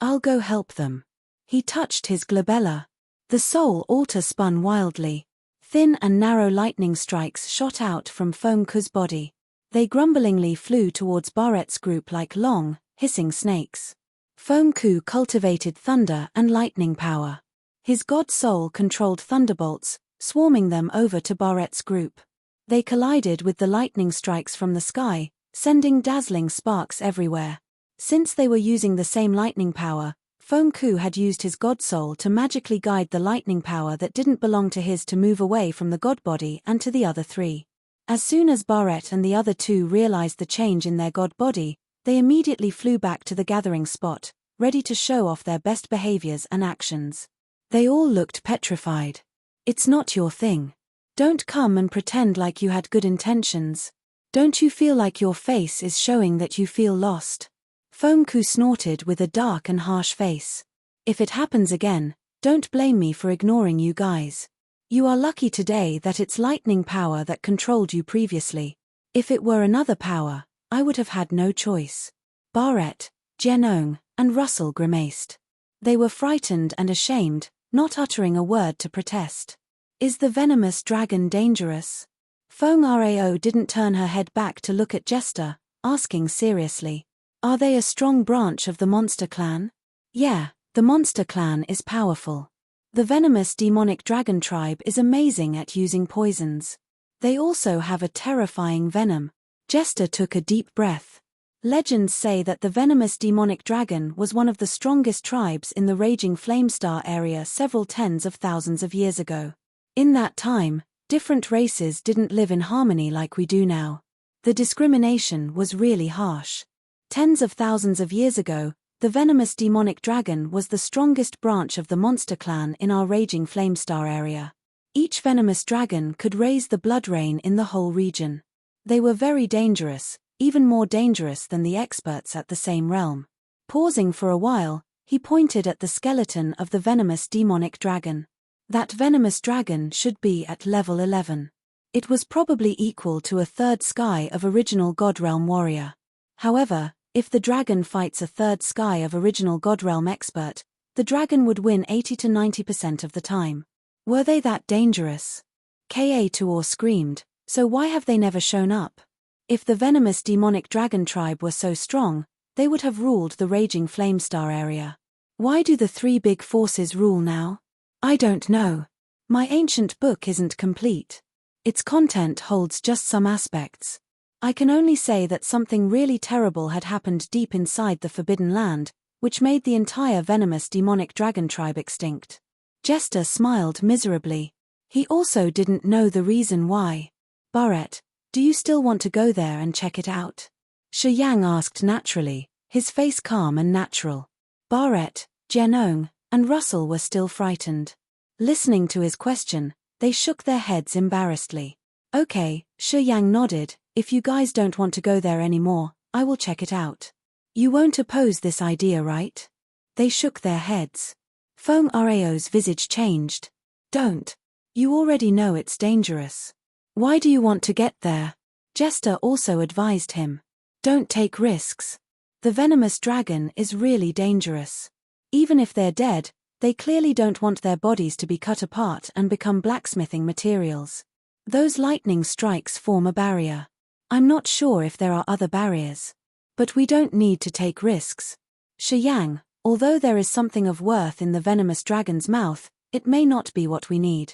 I'll go help them. He touched his glabella. The soul altar spun wildly. Thin and narrow lightning strikes shot out from Feng Ku's body. They grumblingly flew towards Barrett's group like long, hissing snakes. Feng Ku cultivated thunder and lightning power. His god soul controlled thunderbolts, swarming them over to Barrett's group. They collided with the lightning strikes from the sky, sending dazzling sparks everywhere. Since they were using the same lightning power, Feng Ku had used his god soul to magically guide the lightning power that didn't belong to his to move away from the god body and to the other three. As soon as Barrett and the other two realized the change in their god body, they immediately flew back to the gathering spot, ready to show off their best behaviors and actions. They all looked petrified. It's not your thing. Don't come and pretend like you had good intentions. Don't you feel like your face is showing that you feel lost? Feng Ku snorted with a dark and harsh face. If it happens again, don't blame me for ignoring you guys. You are lucky today that it's lightning power that controlled you previously. If it were another power, I would have had no choice. Barrett, Genong, and Russell grimaced. They were frightened and ashamed, not uttering a word to protest. Is the venomous dragon dangerous? Feng Rao didn't turn her head back to look at Jester, asking seriously. Are they a strong branch of the monster clan? Yeah, the monster clan is powerful. The venomous demonic dragon tribe is amazing at using poisons. They also have a terrifying venom. Jester took a deep breath. Legends say that the venomous demonic dragon was one of the strongest tribes in the raging Flamestar area several tens of thousands of years ago. In that time, different races didn't live in harmony like we do now. The discrimination was really harsh. Tens of thousands of years ago, the venomous demonic dragon was the strongest branch of the monster clan in our raging Flamestar area. Each venomous dragon could raise the blood rain in the whole region. They were very dangerous, even more dangerous than the experts at the same realm. Pausing for a while, he pointed at the skeleton of the venomous demonic dragon. That venomous dragon should be at level 11. It was probably equal to a third sky of original God Realm warrior. However, if the dragon fights a third sky of original God Realm expert, the dragon would win 80 to 90% of the time. Were they that dangerous? Ka Tuor screamed, so why have they never shown up? If the venomous demonic dragon tribe were so strong, they would have ruled the raging Flamestar area. Why do the three big forces rule now? I don't know. My ancient book isn't complete. Its content holds just some aspects. I can only say that something really terrible had happened deep inside the Forbidden Land, which made the entire venomous demonic dragon tribe extinct. Jester smiled miserably. He also didn't know the reason why. Barrett, do you still want to go there and check it out? Shi Yang asked naturally, his face calm and natural. Barrett, Genong, and Russell were still frightened. Listening to his question, they shook their heads embarrassedly. Okay, Shi Yang nodded. If you guys don't want to go there anymore, I will check it out. You won't oppose this idea, right? They shook their heads. Foam Rao's visage changed. Don't. You already know it's dangerous. Why do you want to get there? Jester also advised him. Don't take risks. The venomous dragon is really dangerous. Even if they're dead, they clearly don't want their bodies to be cut apart and become blacksmithing materials. Those lightning strikes form a barrier. I'm not sure if there are other barriers. But we don't need to take risks. Shi Yang, although there is something of worth in the venomous dragon's mouth, it may not be what we need.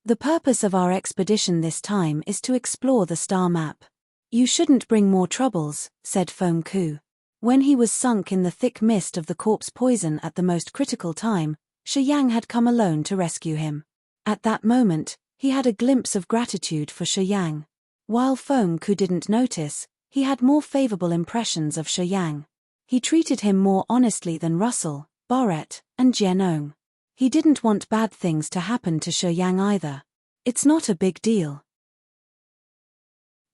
The purpose of our expedition this time is to explore the star map. You shouldn't bring more troubles, said Foam Ku. When he was sunk in the thick mist of the corpse poison at the most critical time, Shi Yang had come alone to rescue him. At that moment, he had a glimpse of gratitude for Shi Yang. While Foam Ku didn't notice, he had more favorable impressions of Shi Yang. He treated him more honestly than Russell, Barrett, and Jianong. He didn't want bad things to happen to Shi Yang either. It's not a big deal.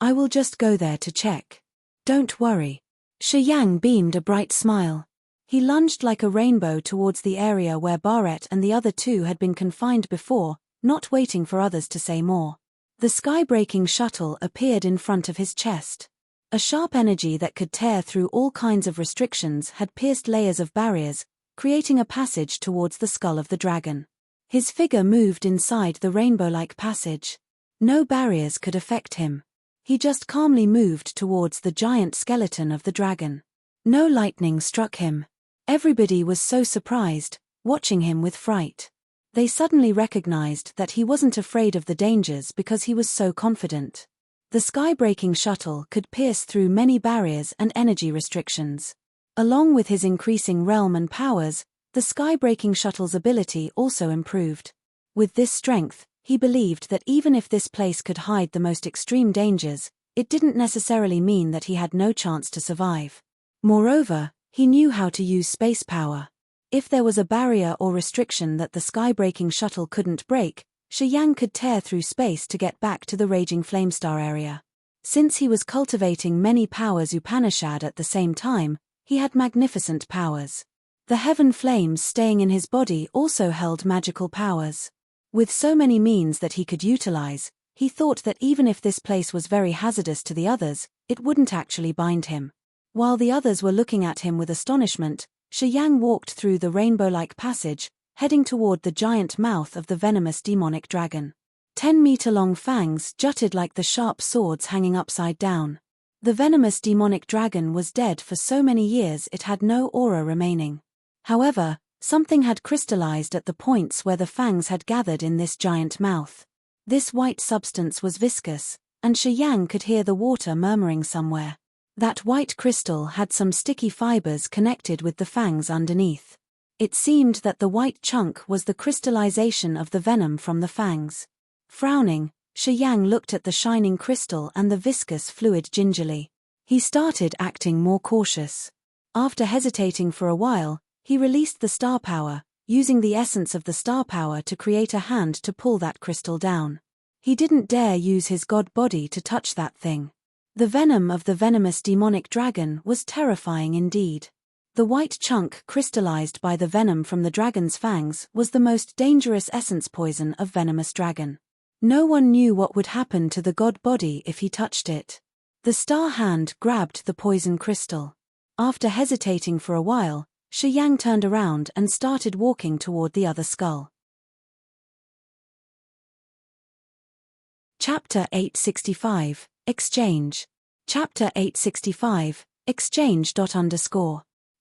I will just go there to check. Don't worry. Shi Yang beamed a bright smile. He lunged like a rainbow towards the area where Barrett and the other two had been confined before, not waiting for others to say more. The sky-breaking shuttle appeared in front of his chest. A sharp energy that could tear through all kinds of restrictions had pierced layers of barriers, creating a passage towards the skull of the dragon. His figure moved inside the rainbow-like passage. No barriers could affect him. He just calmly moved towards the giant skeleton of the dragon. No lightning struck him. Everybody was so surprised, watching him with fright. They suddenly recognized that he wasn't afraid of the dangers because he was so confident. The sky-breaking shuttle could pierce through many barriers and energy restrictions. Along with his increasing realm and powers, the sky-breaking shuttle's ability also improved. With this strength, he believed that even if this place could hide the most extreme dangers, it didn't necessarily mean that he had no chance to survive. Moreover, he knew how to use space power. If there was a barrier or restriction that the sky-breaking shuttle couldn't break, Shi Yang could tear through space to get back to the raging flamestar area. Since he was cultivating many powers Upanishad at the same time, he had magnificent powers. The heaven flames staying in his body also held magical powers. With so many means that he could utilize, he thought that even if this place was very hazardous to the others, it wouldn't actually bind him. While the others were looking at him with astonishment, Shi Yang walked through the rainbow-like passage, heading toward the giant mouth of the venomous demonic dragon. 10-meter-long fangs jutted like the sharp swords hanging upside down. The venomous demonic dragon was dead for so many years it had no aura remaining. However, something had crystallized at the points where the fangs had gathered in this giant mouth. This white substance was viscous, and Shi Yang could hear the water murmuring somewhere. That white crystal had some sticky fibers connected with the fangs underneath. It seemed that the white chunk was the crystallization of the venom from the fangs. Frowning, Shi Yang looked at the shining crystal and the viscous fluid gingerly. He started acting more cautious. After hesitating for a while, he released the star power, using the essence of the star power to create a hand to pull that crystal down. He didn't dare use his god body to touch that thing. The venom of the venomous demonic dragon was terrifying indeed. The white chunk crystallized by the venom from the dragon's fangs was the most dangerous essence poison of venomous dragon. No one knew what would happen to the god body if he touched it. The star hand grabbed the poison crystal. After hesitating for a while, Shi Yang turned around and started walking toward the other skull. Chapter 865, Exchange. Chapter 865, Exchange.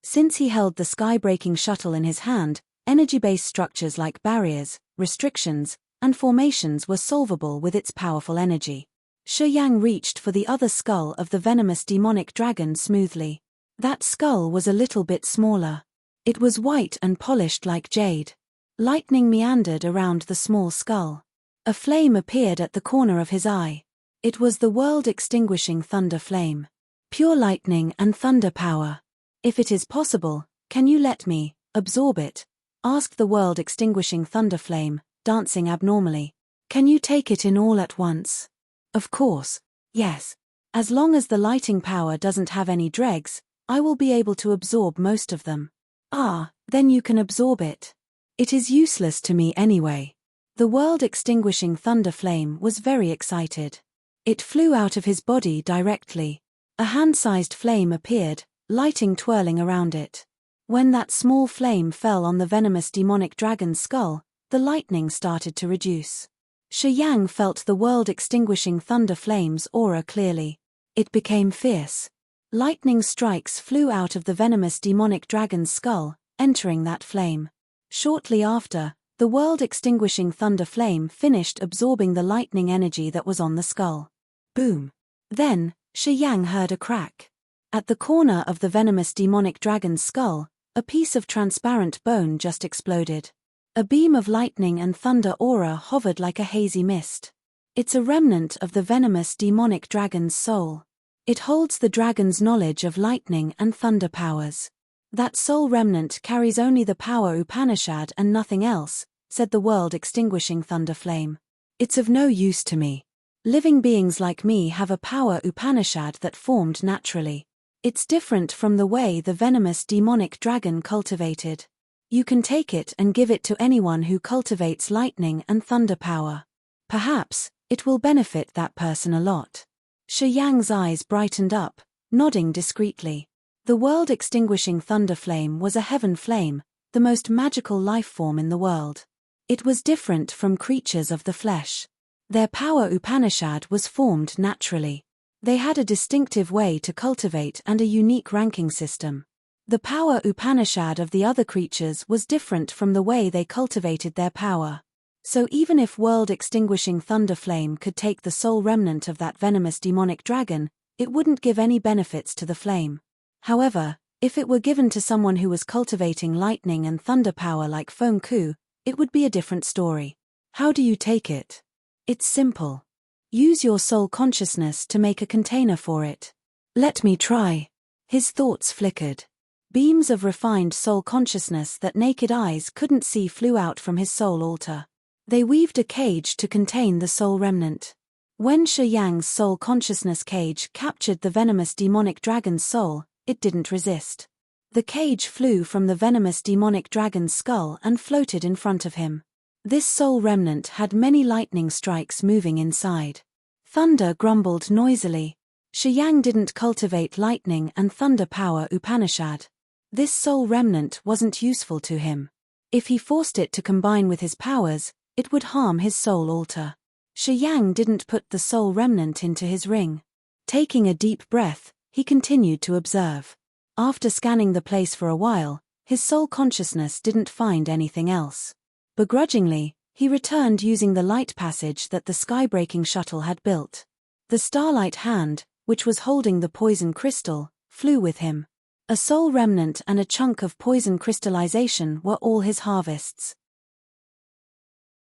Since he held the sky-breaking shuttle in his hand, energy-based structures like barriers, restrictions, and formations were solvable with its powerful energy. Shi Yang reached for the other skull of the venomous demonic dragon smoothly. That skull was a little bit smaller. It was white and polished like jade. Lightning meandered around the small skull. A flame appeared at the corner of his eye. It was the world-extinguishing thunder flame. Pure lightning and thunder power. If it is possible, can you let me absorb it? Asked the world-extinguishing thunder flame, dancing abnormally. Can you take it in all at once? Of course. Yes. As long as the lighting power doesn't have any dregs, I will be able to absorb most of them. Ah, then you can absorb it. It is useless to me anyway. The world-extinguishing thunder flame was very excited. It flew out of his body directly. A hand-sized flame appeared, lighting twirling around it. When that small flame fell on the venomous demonic dragon's skull, the lightning started to reduce. Shi Yang felt the world-extinguishing thunder flame's aura clearly. It became fierce. Lightning strikes flew out of the venomous demonic dragon's skull, entering that flame. Shortly after, the world-extinguishing thunder flame finished absorbing the lightning energy that was on the skull. Boom! Then, Shi Yang heard a crack. At the corner of the venomous demonic dragon's skull, a piece of transparent bone just exploded. A beam of lightning and thunder aura hovered like a hazy mist. It's a remnant of the venomous demonic dragon's soul. It holds the dragon's knowledge of lightning and thunder powers. That soul remnant carries only the power Upanishad and nothing else, said the world-extinguishing thunder flame. It's of no use to me. Living beings like me have a power Upanishad that formed naturally. It's different from the way the venomous demonic dragon cultivated. You can take it and give it to anyone who cultivates lightning and thunder power. Perhaps, it will benefit that person a lot. Shi Yang's eyes brightened up, nodding discreetly. The world-extinguishing thunder flame was a heaven flame, the most magical life form in the world. It was different from creatures of the flesh. Their power Upanishad was formed naturally. They had a distinctive way to cultivate and a unique ranking system. The power Upanishad of the other creatures was different from the way they cultivated their power. So even if world-extinguishing thunder flame could take the soul remnant of that venomous demonic dragon, it wouldn't give any benefits to the flame. However, if it were given to someone who was cultivating lightning and thunder power like Feng Ku, it would be a different story. How do you take it? It's simple. Use your soul consciousness to make a container for it. Let me try. His thoughts flickered. Beams of refined soul consciousness that naked eyes couldn't see flew out from his soul altar. They weaved a cage to contain the soul remnant. When Shi Yang's soul consciousness cage captured the venomous demonic dragon's soul, it didn't resist. The cage flew from the venomous demonic dragon's skull and floated in front of him. This soul remnant had many lightning strikes moving inside. Thunder grumbled noisily. Shi Yang didn't cultivate lightning and thunder power Upanishad. This soul remnant wasn't useful to him. If he forced it to combine with his powers, it would harm his soul altar. Shi Yang didn't put the soul remnant into his ring. Taking a deep breath, he continued to observe. After scanning the place for a while, his soul consciousness didn't find anything else. Begrudgingly, he returned using the light passage that the skybreaking shuttle had built. The starlight hand, which was holding the poison crystal, flew with him. A soul remnant and a chunk of poison crystallization were all his harvests.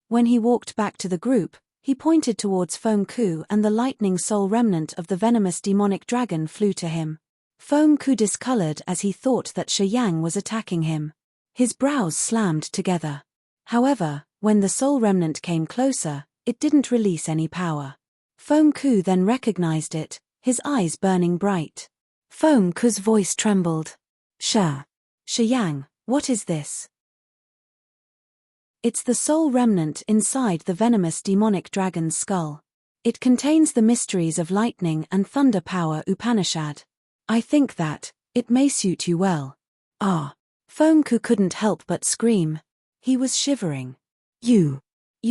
When he walked back to the group, he pointed towards Feng Ku and the lightning soul remnant of the venomous demonic dragon flew to him. Feng Ku discolored as he thought that Shi Yang was attacking him. His brows slammed together. However, when the soul remnant came closer, it didn't release any power. Feng Ku then recognized it, his eyes burning bright. Feng Ku's voice trembled. Shi Yang, what is this? It's the soul remnant inside the venomous demonic dragon's skull. It contains the mysteries of lightning and thunder power Upanishad. I think that it may suit you well. Ah! Feng Ku couldn't help but scream. He was shivering. You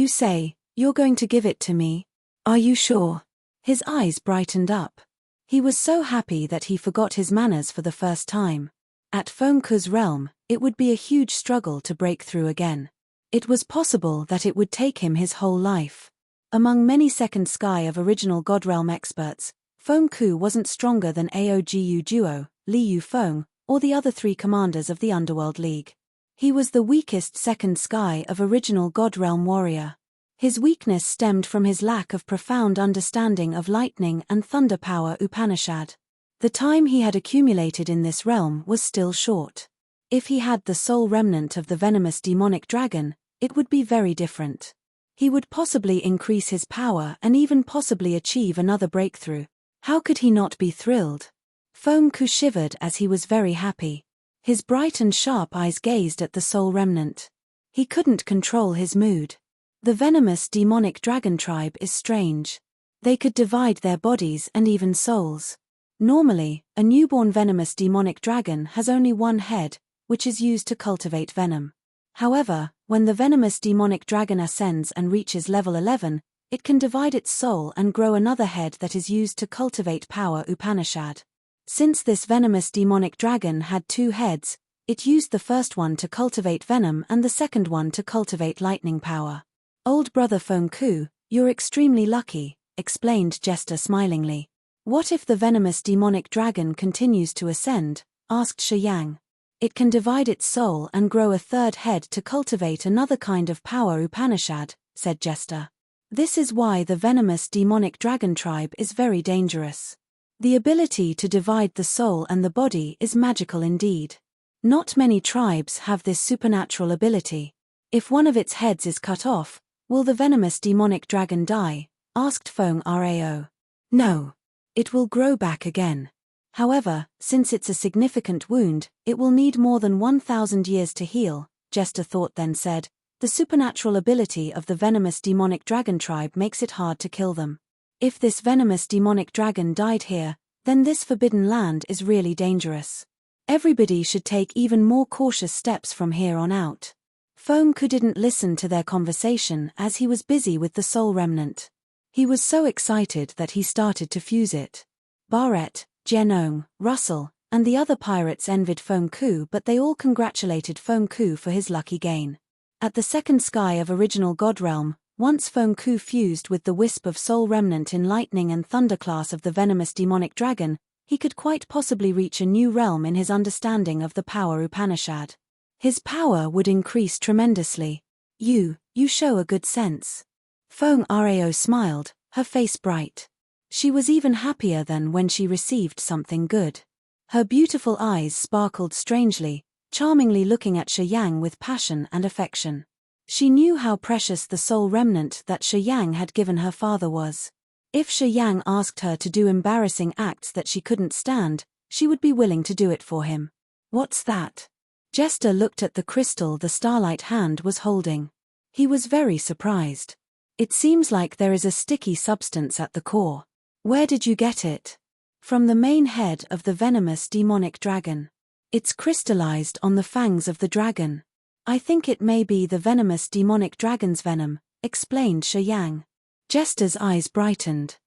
say, you're going to give it to me? Are you sure? His eyes brightened up. He was so happy that he forgot his manners for the first time. At Feng Ku's realm, it would be a huge struggle to break through again. It was possible that it would take him his whole life. Among many second sky of original God realm experts, Feng Ku wasn't stronger than Aogu Duo, Li Yufeng, or the other three commanders of the Underworld League. He was the weakest second sky of original God realm warrior. His weakness stemmed from his lack of profound understanding of lightning and thunder power Upanishad. The time he had accumulated in this realm was still short. If he had the soul remnant of the venomous demonic dragon, it would be very different. He would possibly increase his power and even possibly achieve another breakthrough. How could he not be thrilled? Feng Ku shivered as he was very happy. His bright and sharp eyes gazed at the soul remnant. He couldn't control his mood. The venomous demonic dragon tribe is strange. They could divide their bodies and even souls. Normally, a newborn venomous demonic dragon has only one head, which is used to cultivate venom. However, when the venomous demonic dragon ascends and reaches level 11, it can divide its soul and grow another head that is used to cultivate power Upanishad. Since this venomous demonic dragon had two heads, it used the first one to cultivate venom and the second one to cultivate lightning power. Old brother Feng Ku, you're extremely lucky, explained Jester smilingly. What if the venomous demonic dragon continues to ascend? Asked Shi Yang. It can divide its soul and grow a third head to cultivate another kind of power Upanishad, said Jester. This is why the venomous demonic dragon tribe is very dangerous. The ability to divide the soul and the body is magical indeed. Not many tribes have this supernatural ability. If one of its heads is cut off, will the venomous demonic dragon die? Asked Feng Rao. No. It will grow back again. However, since it's a significant wound, it will need more than 1,000 years to heal, Jester thought then said. The supernatural ability of the venomous demonic dragon tribe makes it hard to kill them. If this venomous demonic dragon died here, then this forbidden land is really dangerous. Everybody should take even more cautious steps from here on out. Feng Ku didn't listen to their conversation as he was busy with the soul remnant. He was so excited that he started to fuse it. Barrett, Genong, Russell, and the other pirates envied Feng Ku, but they all congratulated Feng Ku for his lucky gain. At the second sky of original God Realm, once Feng Ku fused with the wisp of soul remnant in lightning and thunder class of the venomous demonic dragon, he could quite possibly reach a new realm in his understanding of the power Upanishad. His power would increase tremendously. You show a good sense. Feng Rao smiled, her face bright. She was even happier than when she received something good. Her beautiful eyes sparkled strangely, charmingly looking at Shi Yang with passion and affection. She knew how precious the soul remnant that Shi Yang had given her father was. If Shi Yang asked her to do embarrassing acts that she couldn't stand, she would be willing to do it for him. What's that? Jester looked at the crystal the Starlight Hand was holding. He was very surprised. It seems like there is a sticky substance at the core. Where did you get it? From the main head of the venomous demonic dragon. It's crystallized on the fangs of the dragon. I think it may be the venomous demonic dragon's venom, explained Shi Yang. Jester's eyes brightened.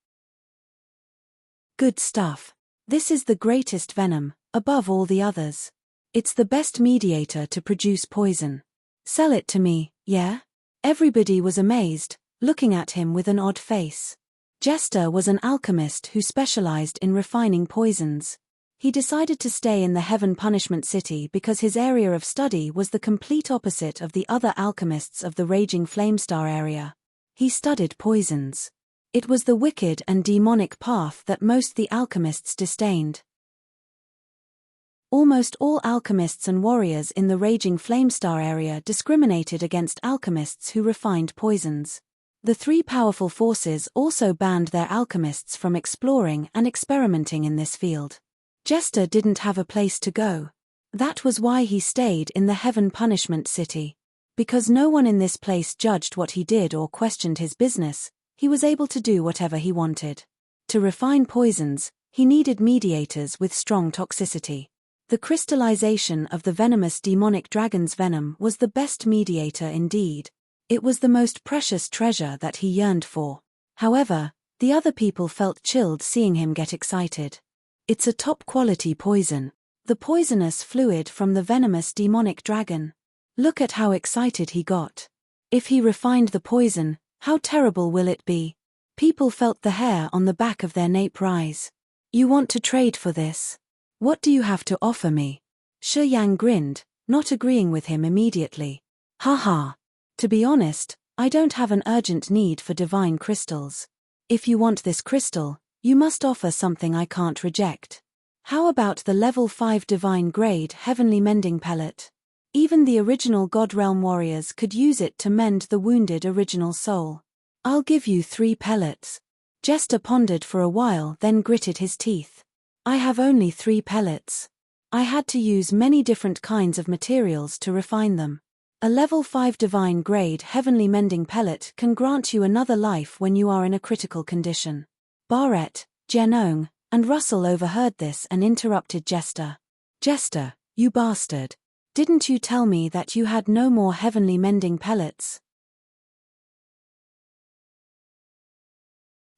Good stuff. This is the greatest venom, above all the others. It's the best mediator to produce poison. Sell it to me, yeah? Everybody was amazed, looking at him with an odd face. Jester was an alchemist who specialized in refining poisons. He decided to stay in the Heaven Punishment City because his area of study was the complete opposite of the other alchemists of the Raging Flamestar area. He studied poisons. It was the wicked and demonic path that most the alchemists disdained. Almost all alchemists and warriors in the Raging Flamestar area discriminated against alchemists who refined poisons. The three powerful forces also banned their alchemists from exploring and experimenting in this field. Jester didn't have a place to go. That was why he stayed in the Heaven Punishment City. Because no one in this place judged what he did or questioned his business, he was able to do whatever he wanted. To refine poisons, he needed mediators with strong toxicity. The crystallization of the venomous demonic dragon's venom was the best mediator indeed. It was the most precious treasure that he yearned for. However, the other people felt chilled seeing him get excited. It's a top-quality poison. The poisonous fluid from the venomous demonic dragon. Look at how excited he got. If he refined the poison, how terrible will it be? People felt the hair on the back of their nape rise. You want to trade for this? What do you have to offer me? Shi Yang grinned, not agreeing with him immediately. Ha. To be honest, I don't have an urgent need for divine crystals. If you want this crystal, you must offer something I can't reject. How about the level 5 divine grade heavenly mending pellet? Even the original God Realm warriors could use it to mend the wounded original soul. I'll give you 3 pellets. Jester pondered for a while, then gritted his teeth. I have only 3 pellets. I had to use many different kinds of materials to refine them. A level 5 divine grade heavenly mending pellet can grant you another life when you are in a critical condition. Barrett, Genong, and Russell overheard this and interrupted Jester. Jester, you bastard. Didn't you tell me that you had no more heavenly mending pellets?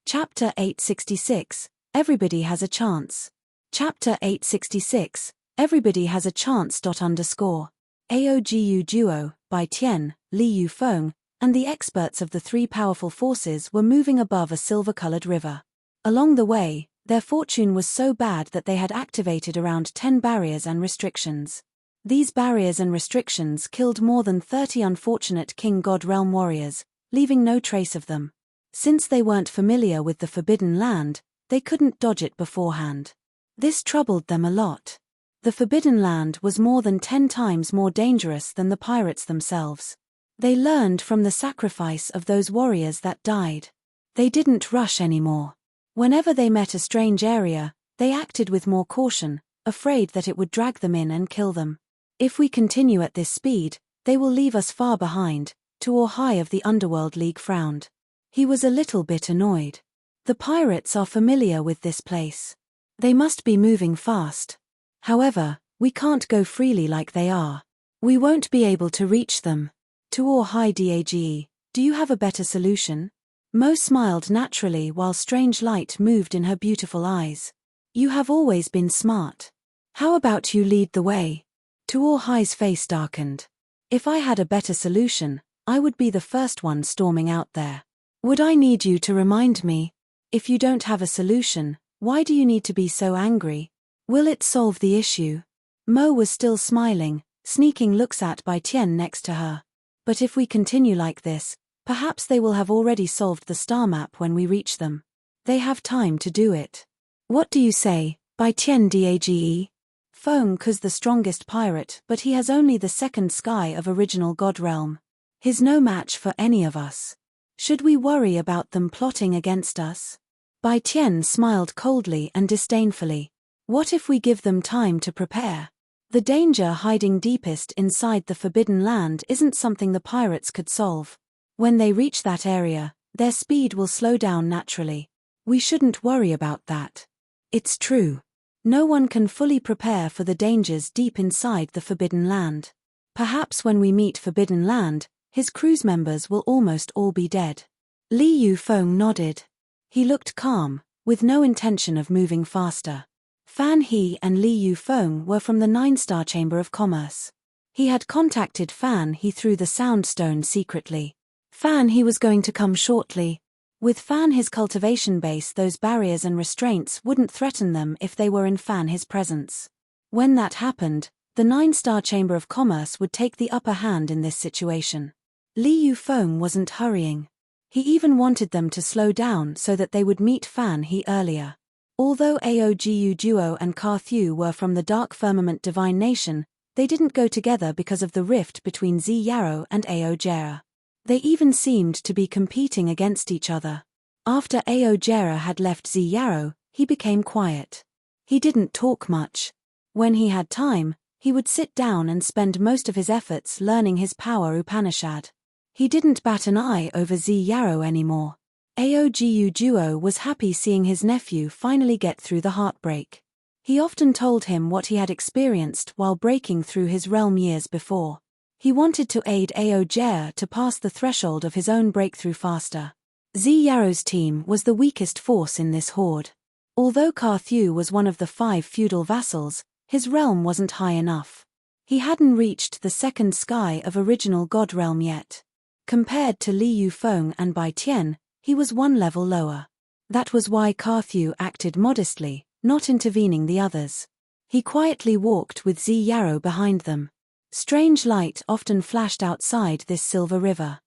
Chapter 866, Everybody Has a Chance. Chapter 866, Everybody Has a Chance. Aogu Duo, by Tian, Li Yufeng, and the experts of the 3 powerful forces were moving above a silver-colored river. Along the way, their fortune was so bad that they had activated around 10 barriers and restrictions. These barriers and restrictions killed more than 30 unfortunate King God Realm warriors, leaving no trace of them. Since they weren't familiar with the Forbidden Land, they couldn't dodge it beforehand. This troubled them a lot. The Forbidden Land was more than 10 times more dangerous than the pirates themselves. They learned from the sacrifice of those warriors that died. They didn't rush anymore. Whenever they met a strange area, they acted with more caution, afraid that it would drag them in and kill them. If we continue at this speed, they will leave us far behind, Tuor High of the Underworld League frowned. He was a little bit annoyed. The pirates are familiar with this place. They must be moving fast. However, we can't go freely like they are. We won't be able to reach them. Tuor High Dage, do you have a better solution? Mo smiled naturally while strange light moved in her beautiful eyes. You have always been smart. How about you lead the way? Tuor High's face darkened. If I had a better solution, I would be the first one storming out there. Would I need you to remind me? If you don't have a solution, why do you need to be so angry? Will it solve the issue? Mo was still smiling, sneaking looks at Bai Tian next to her. But if we continue like this, perhaps they will have already solved the star map when we reach them. They have time to do it. What do you say, Bai Tian Dage? Feng Ku's the strongest pirate, but he has only the 2nd sky of original God Realm. He's no match for any of us. Should we worry about them plotting against us? Bai Tian smiled coldly and disdainfully. What if we give them time to prepare? The danger hiding deepest inside the Forbidden Land isn't something the pirates could solve. When they reach that area, their speed will slow down naturally. We shouldn't worry about that. It's true. No one can fully prepare for the dangers deep inside the Forbidden Land. Perhaps when we meet Forbidden Land, his crew's members will almost all be dead. Li Yufeng nodded. He looked calm, with no intention of moving faster. Fan He and Li Yufeng were from the 9-star Chamber of Commerce. He had contacted Fan He through the Soundstone secretly. Fan He was going to come shortly. With Fan He's cultivation base, those barriers and restraints wouldn't threaten them if they were in Fan He's presence. When that happened, the 9-star Chamber of Commerce would take the upper hand in this situation. Li Yufeng wasn't hurrying. He even wanted them to slow down so that they would meet Fan He earlier. Although Aogu Duo and Carthew were from the Dark Firmament Divine Nation, they didn't go together because of the rift between Zi Yarrow and Aojera. They even seemed to be competing against each other. After Aojera had left Zi Yarrow, he became quiet. He didn't talk much. When he had time, he would sit down and spend most of his efforts learning his power Upanishad. He didn't bat an eye over Zi Yarrow anymore. Aogu Duo was happy seeing his nephew finally get through the heartbreak. He often told him what he had experienced while breaking through his realm years before. He wanted to aid Aojera to pass the threshold of his own breakthrough faster. Zi Yarrow's team was the weakest force in this horde. Although Carthew was one of the 5 feudal vassals, his realm wasn't high enough. He hadn't reached the 2nd sky of original God Realm yet. Compared to Li Yufeng and Bai Tian, he was 1 level lower. That was why Carthew acted modestly, not intervening the others. He quietly walked with Zi Yarrow behind them. Strange light often flashed outside this silver river.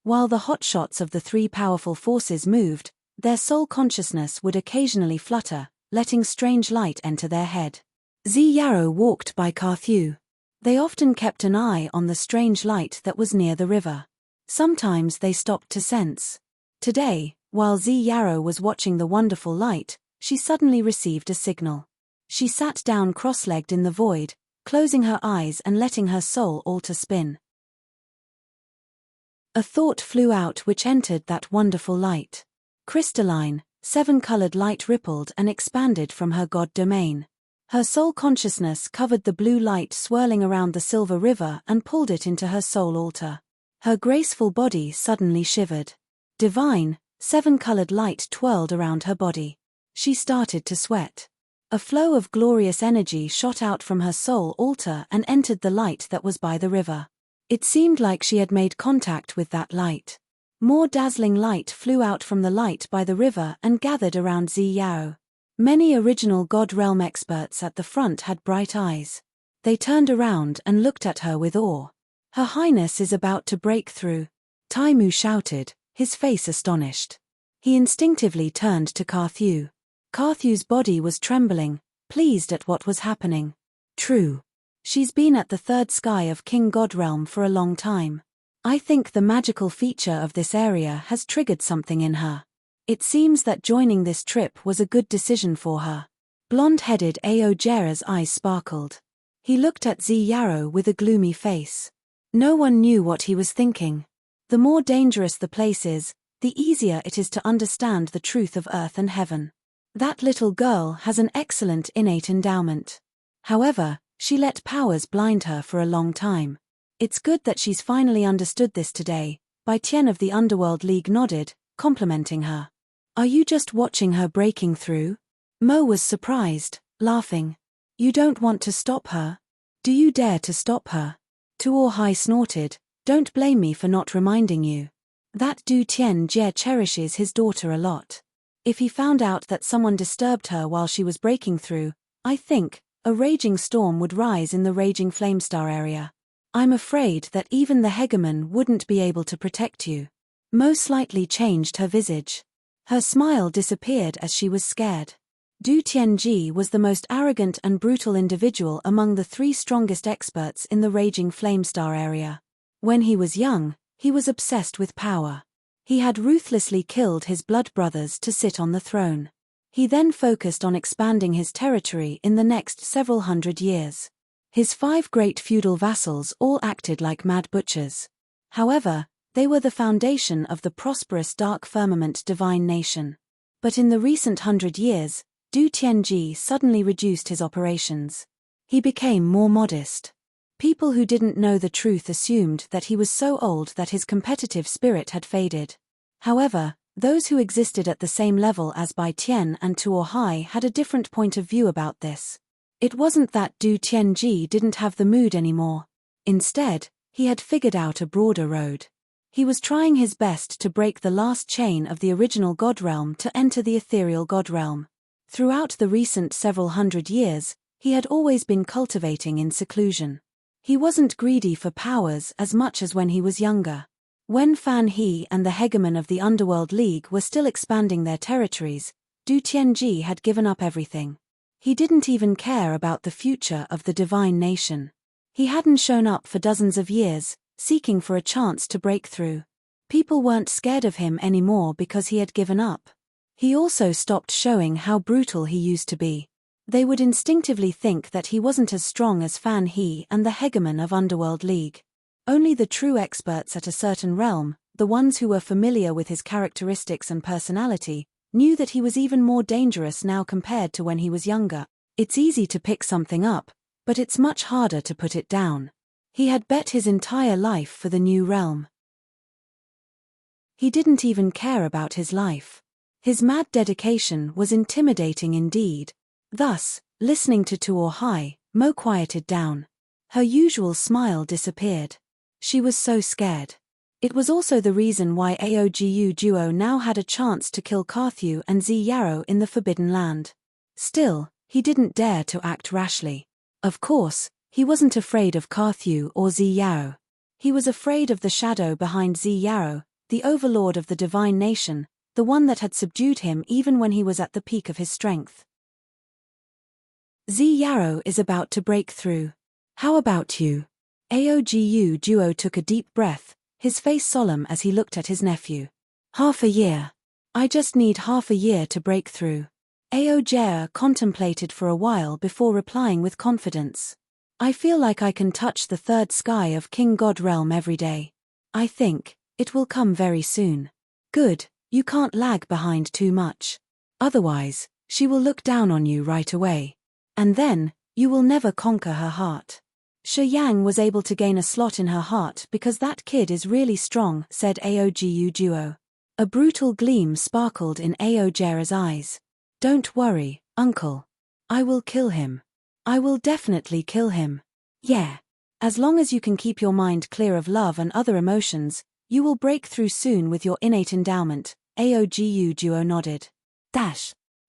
While the hotshots of the 3 powerful forces moved, their soul consciousness would occasionally flutter, letting strange light enter their head. Zi Yarrow walked by Carthew. They often kept an eye on the strange light that was near the river. Sometimes they stopped to sense. Today, While Zi Yarrow was watching the wonderful light, she suddenly received a signal. She sat down cross-legged in the void, closing her eyes and letting her soul alter spin. A thought flew out which entered that wonderful light. Crystalline, seven-colored light rippled and expanded from her God domain. Her soul consciousness covered the blue light swirling around the silver river and pulled it into her soul altar. Her graceful body suddenly shivered. Divine, seven-colored light twirled around her body. She started to sweat. A flow of glorious energy shot out from her soul altar and entered the light that was by the river. It seemed like she had made contact with that light. More dazzling light flew out from the light by the river and gathered around Zi Yarrow. Many original God Realm experts at the front had bright eyes. They turned around and looked at her with awe. Her Highness is about to break through. Taimu shouted, his face astonished. He instinctively turned to Carthew. Carthew's body was trembling, pleased at what was happening. True. She's been at the third sky of King God Realm for a long time. I think the magical feature of this area has triggered something in her. It seems that joining this trip was a good decision for her. Blonde-headed Aojera's eyes sparkled. He looked at Zi Yarrow with a gloomy face. No one knew what he was thinking. The more dangerous the place is, the easier it is to understand the truth of earth and heaven. That little girl has an excellent innate endowment. However, she let powers blind her for a long time. It's good that she's finally understood this today. Bai Tian of the Underworld League nodded, complimenting her. Are you just watching her breaking through? Mo was surprised, laughing. You don't want to stop her? Do you dare to stop her? Tuo Hai snorted, don't blame me for not reminding you. That Du Tian Jie cherishes his daughter a lot. If he found out that someone disturbed her while she was breaking through, I think a raging storm would rise in the raging Flamestar area. I'm afraid that even the hegemon wouldn't be able to protect you. Mo slightly changed her visage. Her smile disappeared as she was scared. Du Tianji was the most arrogant and brutal individual among the three strongest experts in the raging Flamestar area. When he was young, he was obsessed with power. He had ruthlessly killed his blood brothers to sit on the throne. He then focused on expanding his territory in the next several hundred years. His 5 great feudal vassals all acted like mad butchers. However, they were the foundation of the prosperous Dark Firmament divine nation. But in the recent 100 years, Du Tianji suddenly reduced his operations. He became more modest. People who didn't know the truth assumed that he was so old that his competitive spirit had faded. However, those who existed at the same level as Bai Tian and Tuo Hai had a different point of view about this. It wasn't that Du Tianji didn't have the mood anymore. Instead, he had figured out a broader road. He was trying his best to break the last chain of the original God Realm to enter the ethereal God Realm. Throughout the recent several hundred years, he had always been cultivating in seclusion. He wasn't greedy for powers as much as when he was younger. When Fan He and the hegemon of the Underworld League were still expanding their territories, Du Tianji had given up everything. He didn't even care about the future of the divine nation. He hadn't shown up for dozens of years, seeking for a chance to break through. People weren't scared of him anymore because he had given up. He also stopped showing how brutal he used to be. They would instinctively think that he wasn't as strong as Fan He and the hegemon of Underworld League. Only the true experts at a certain realm, the ones who were familiar with his characteristics and personality, knew that he was even more dangerous now compared to when he was younger. It's easy to pick something up, but it's much harder to put it down. He had bet his entire life for the new realm. He didn't even care about his life. His mad dedication was intimidating indeed. Thus, listening to Tuo Hai, Mo quieted down. Her usual smile disappeared. She was so scared. It was also the reason why Aogu Duo now had a chance to kill Carthew and Zi Yarrow in the Forbidden Land. Still, he didn't dare to act rashly. Of course, he wasn't afraid of Carthew or Zi Yarrow. He was afraid of the shadow behind Zi Yarrow, the overlord of the divine nation, the one that had subdued him even when he was at the peak of his strength. Zi Yarrow is about to break through. How about you? Aogu Duo took a deep breath, his face solemn as he looked at his nephew. Half a year. I just need half a year to break through. Aojea contemplated for a while before replying with confidence. I feel like I can touch the third sky of King God realm every day. I think it will come very soon. Good, you can't lag behind too much. Otherwise, she will look down on you right away. And then, you will never conquer her heart. Shi Yang was able to gain a slot in her heart because that kid is really strong, said Aogu Duo. A brutal gleam sparkled in Aojea's eyes. Don't worry, uncle. I will kill him. I will definitely kill him. Yeah. As long as you can keep your mind clear of love and other emotions, you will break through soon with your innate endowment, Aogu Duo nodded.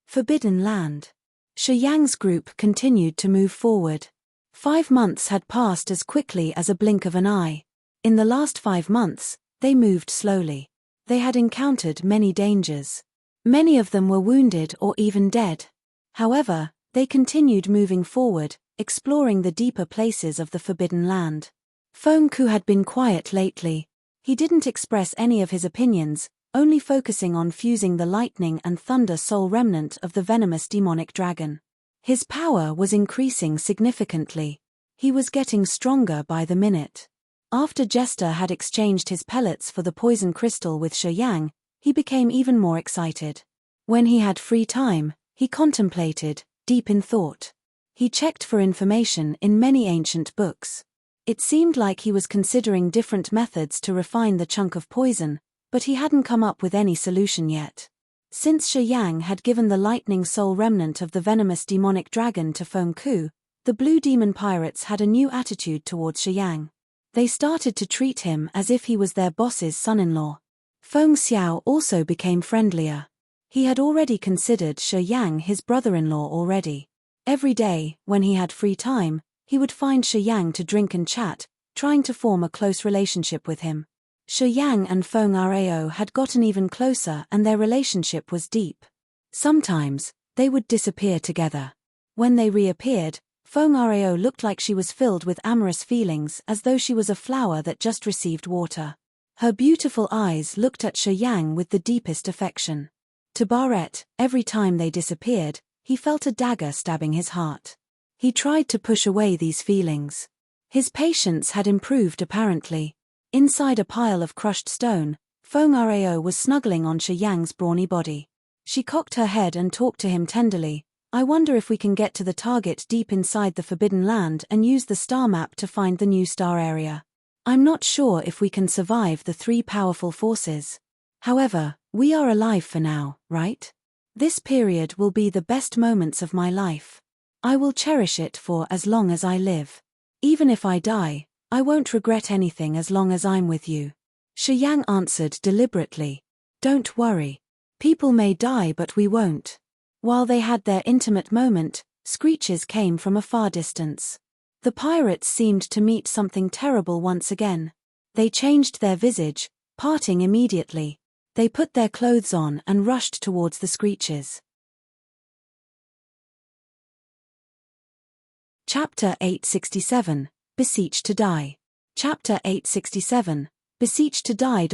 Forbidden Land. Shi Yang's group continued to move forward. 5 months had passed as quickly as a blink of an eye. In the last 5 months, they moved slowly. They had encountered many dangers. Many of them were wounded or even dead. However, they continued moving forward, exploring the deeper places of the Forbidden Land. Feng Ku had been quiet lately. He didn't express any of his opinions, only focusing on fusing the lightning and thunder soul remnant of the venomous demonic dragon. His power was increasing significantly. He was getting stronger by the minute. After Jester had exchanged his pellets for the poison crystal with Shi Yang, he became even more excited. When he had free time, he contemplated, deep in thought. He checked for information in many ancient books. It seemed like he was considering different methods to refine the chunk of poison, but he hadn't come up with any solution yet. Since Shi Yang had given the lightning soul remnant of the venomous demonic dragon to Feng Ku, the blue demon pirates had a new attitude towards Shi Yang. They started to treat him as if he was their boss's son-in-law. Feng Xiao also became friendlier. He had already considered Shi Yang his brother-in-law already. Every day, when he had free time, he would find Shi Yang to drink and chat, trying to form a close relationship with him. Shi Yang and Feng Rao had gotten even closer and their relationship was deep. Sometimes, they would disappear together. When they reappeared, Feng Rao looked like she was filled with amorous feelings as though she was a flower that just received water. Her beautiful eyes looked at Shi Yang with the deepest affection. To Barrett, every time they disappeared, he felt a dagger stabbing his heart. He tried to push away these feelings. His patience had improved apparently. Inside a pile of crushed stone, Feng Rao was snuggling on Shi Yang's brawny body. She cocked her head and talked to him tenderly. I wonder if we can get to the target deep inside the Forbidden Land and use the star map to find the new star area. I'm not sure if we can survive the 3 powerful forces. However, we are alive for now, right? This period will be the best moments of my life. I will cherish it for as long as I live. Even if I die, I won't regret anything as long as I'm with you. Shi Yang answered deliberately. Don't worry. People may die but we won't. While they had their intimate moment, screeches came from a far distance. The pirates seemed to meet something terrible once again. They changed their visage, parting immediately. They put their clothes on and rushed towards the screeches. Chapter 867, Beseech to Die. Chapter 867, Beseech to Die.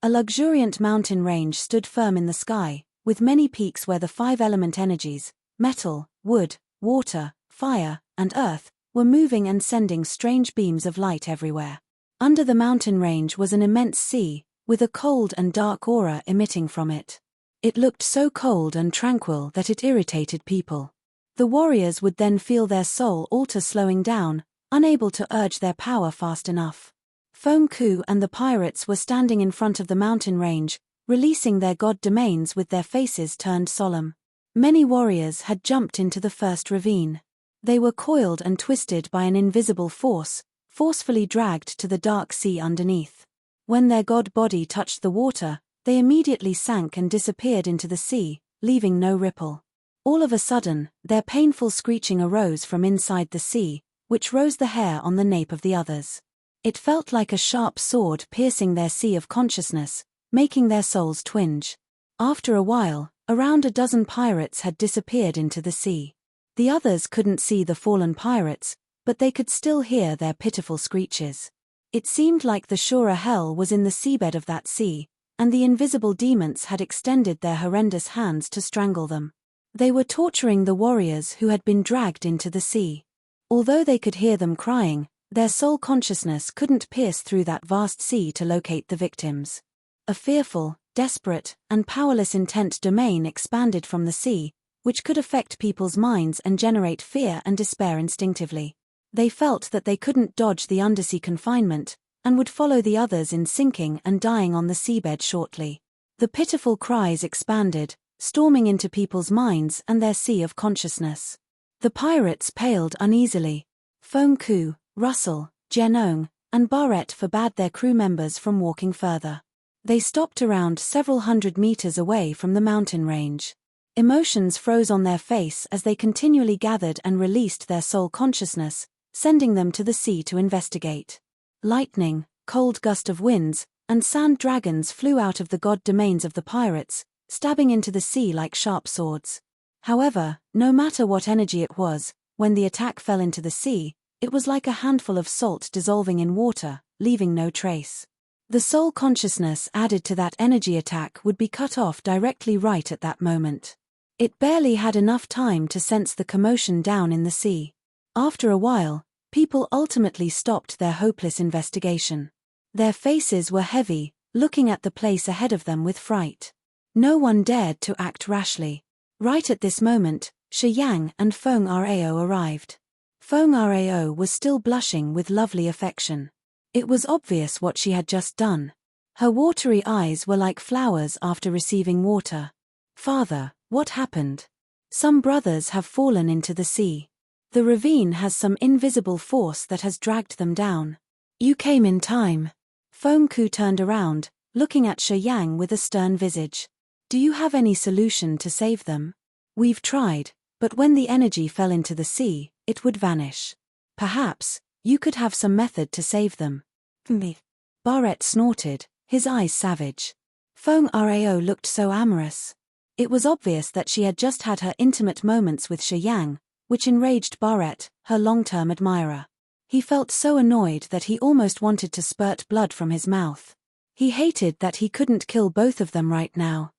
A luxuriant mountain range stood firm in the sky, with many peaks where the 5 element energies, metal, wood, water, fire, and earth, were moving and sending strange beams of light everywhere. Under the mountain range was an immense sea, with a cold and dark aura emitting from it. It looked so cold and tranquil that it irritated people. The warriors would then feel their soul alter, slowing down, unable to urge their power fast enough. Feng Ku and the pirates were standing in front of the mountain range, releasing their god domains with their faces turned solemn. Many warriors had jumped into the first ravine. They were coiled and twisted by an invisible force, forcefully dragged to the dark sea underneath. When their god body touched the water, they immediately sank and disappeared into the sea, leaving no ripple. All of a sudden, their painful screeching arose from inside the sea, which rose the hair on the nape of the others. It felt like a sharp sword piercing their sea of consciousness, making their souls twinge. After a while, around a dozen pirates had disappeared into the sea. The others couldn't see the fallen pirates, but they could still hear their pitiful screeches. It seemed like the surer hell was in the seabed of that sea, and the invisible demons had extended their horrendous hands to strangle them. They were torturing the warriors who had been dragged into the sea. Although they could hear them crying, their soul consciousness couldn't pierce through that vast sea to locate the victims. A fearful, desperate, and powerless intent domain expanded from the sea, which could affect people's minds and generate fear and despair instinctively. They felt that they couldn't dodge the undersea confinement, and would follow the others in sinking and dying on the seabed shortly. The pitiful cries expanded, storming into people's minds and their sea of consciousness. The pirates paled uneasily. Feng Ku, Russell, Genong, and Barrett forbade their crew members from walking further. They stopped around several hundred meters away from the mountain range. Emotions froze on their face as they continually gathered and released their soul consciousness, sending them to the sea to investigate. Lightning, cold gust of winds, and sand dragons flew out of the god domains of the pirates, stabbing into the sea like sharp swords. However, no matter what energy it was, when the attack fell into the sea, it was like a handful of salt dissolving in water, leaving no trace. The soul consciousness added to that energy attack would be cut off directly right at that moment. It barely had enough time to sense the commotion down in the sea. After a while, people ultimately stopped their hopeless investigation. Their faces were heavy, looking at the place ahead of them with fright. No one dared to act rashly. Right at this moment, Shi Yang and Feng Rao arrived. Feng Rao was still blushing with lovely affection. It was obvious what she had just done. Her watery eyes were like flowers after receiving water. "Father, what happened?" "Some brothers have fallen into the sea. The ravine has some invisible force that has dragged them down." "You came in time." Feng Ku turned around, looking at Shi Yang with a stern visage. "Do you have any solution to save them?" "We've tried, but when the energy fell into the sea, it would vanish. Perhaps you could have some method to save them." "Me." Barrett snorted, his eyes savage. Feng Rao looked so amorous. It was obvious that she had just had her intimate moments with Shi Yang, which enraged Barrett, her long-term admirer. He felt so annoyed that he almost wanted to spurt blood from his mouth. He hated that he couldn't kill both of them right now.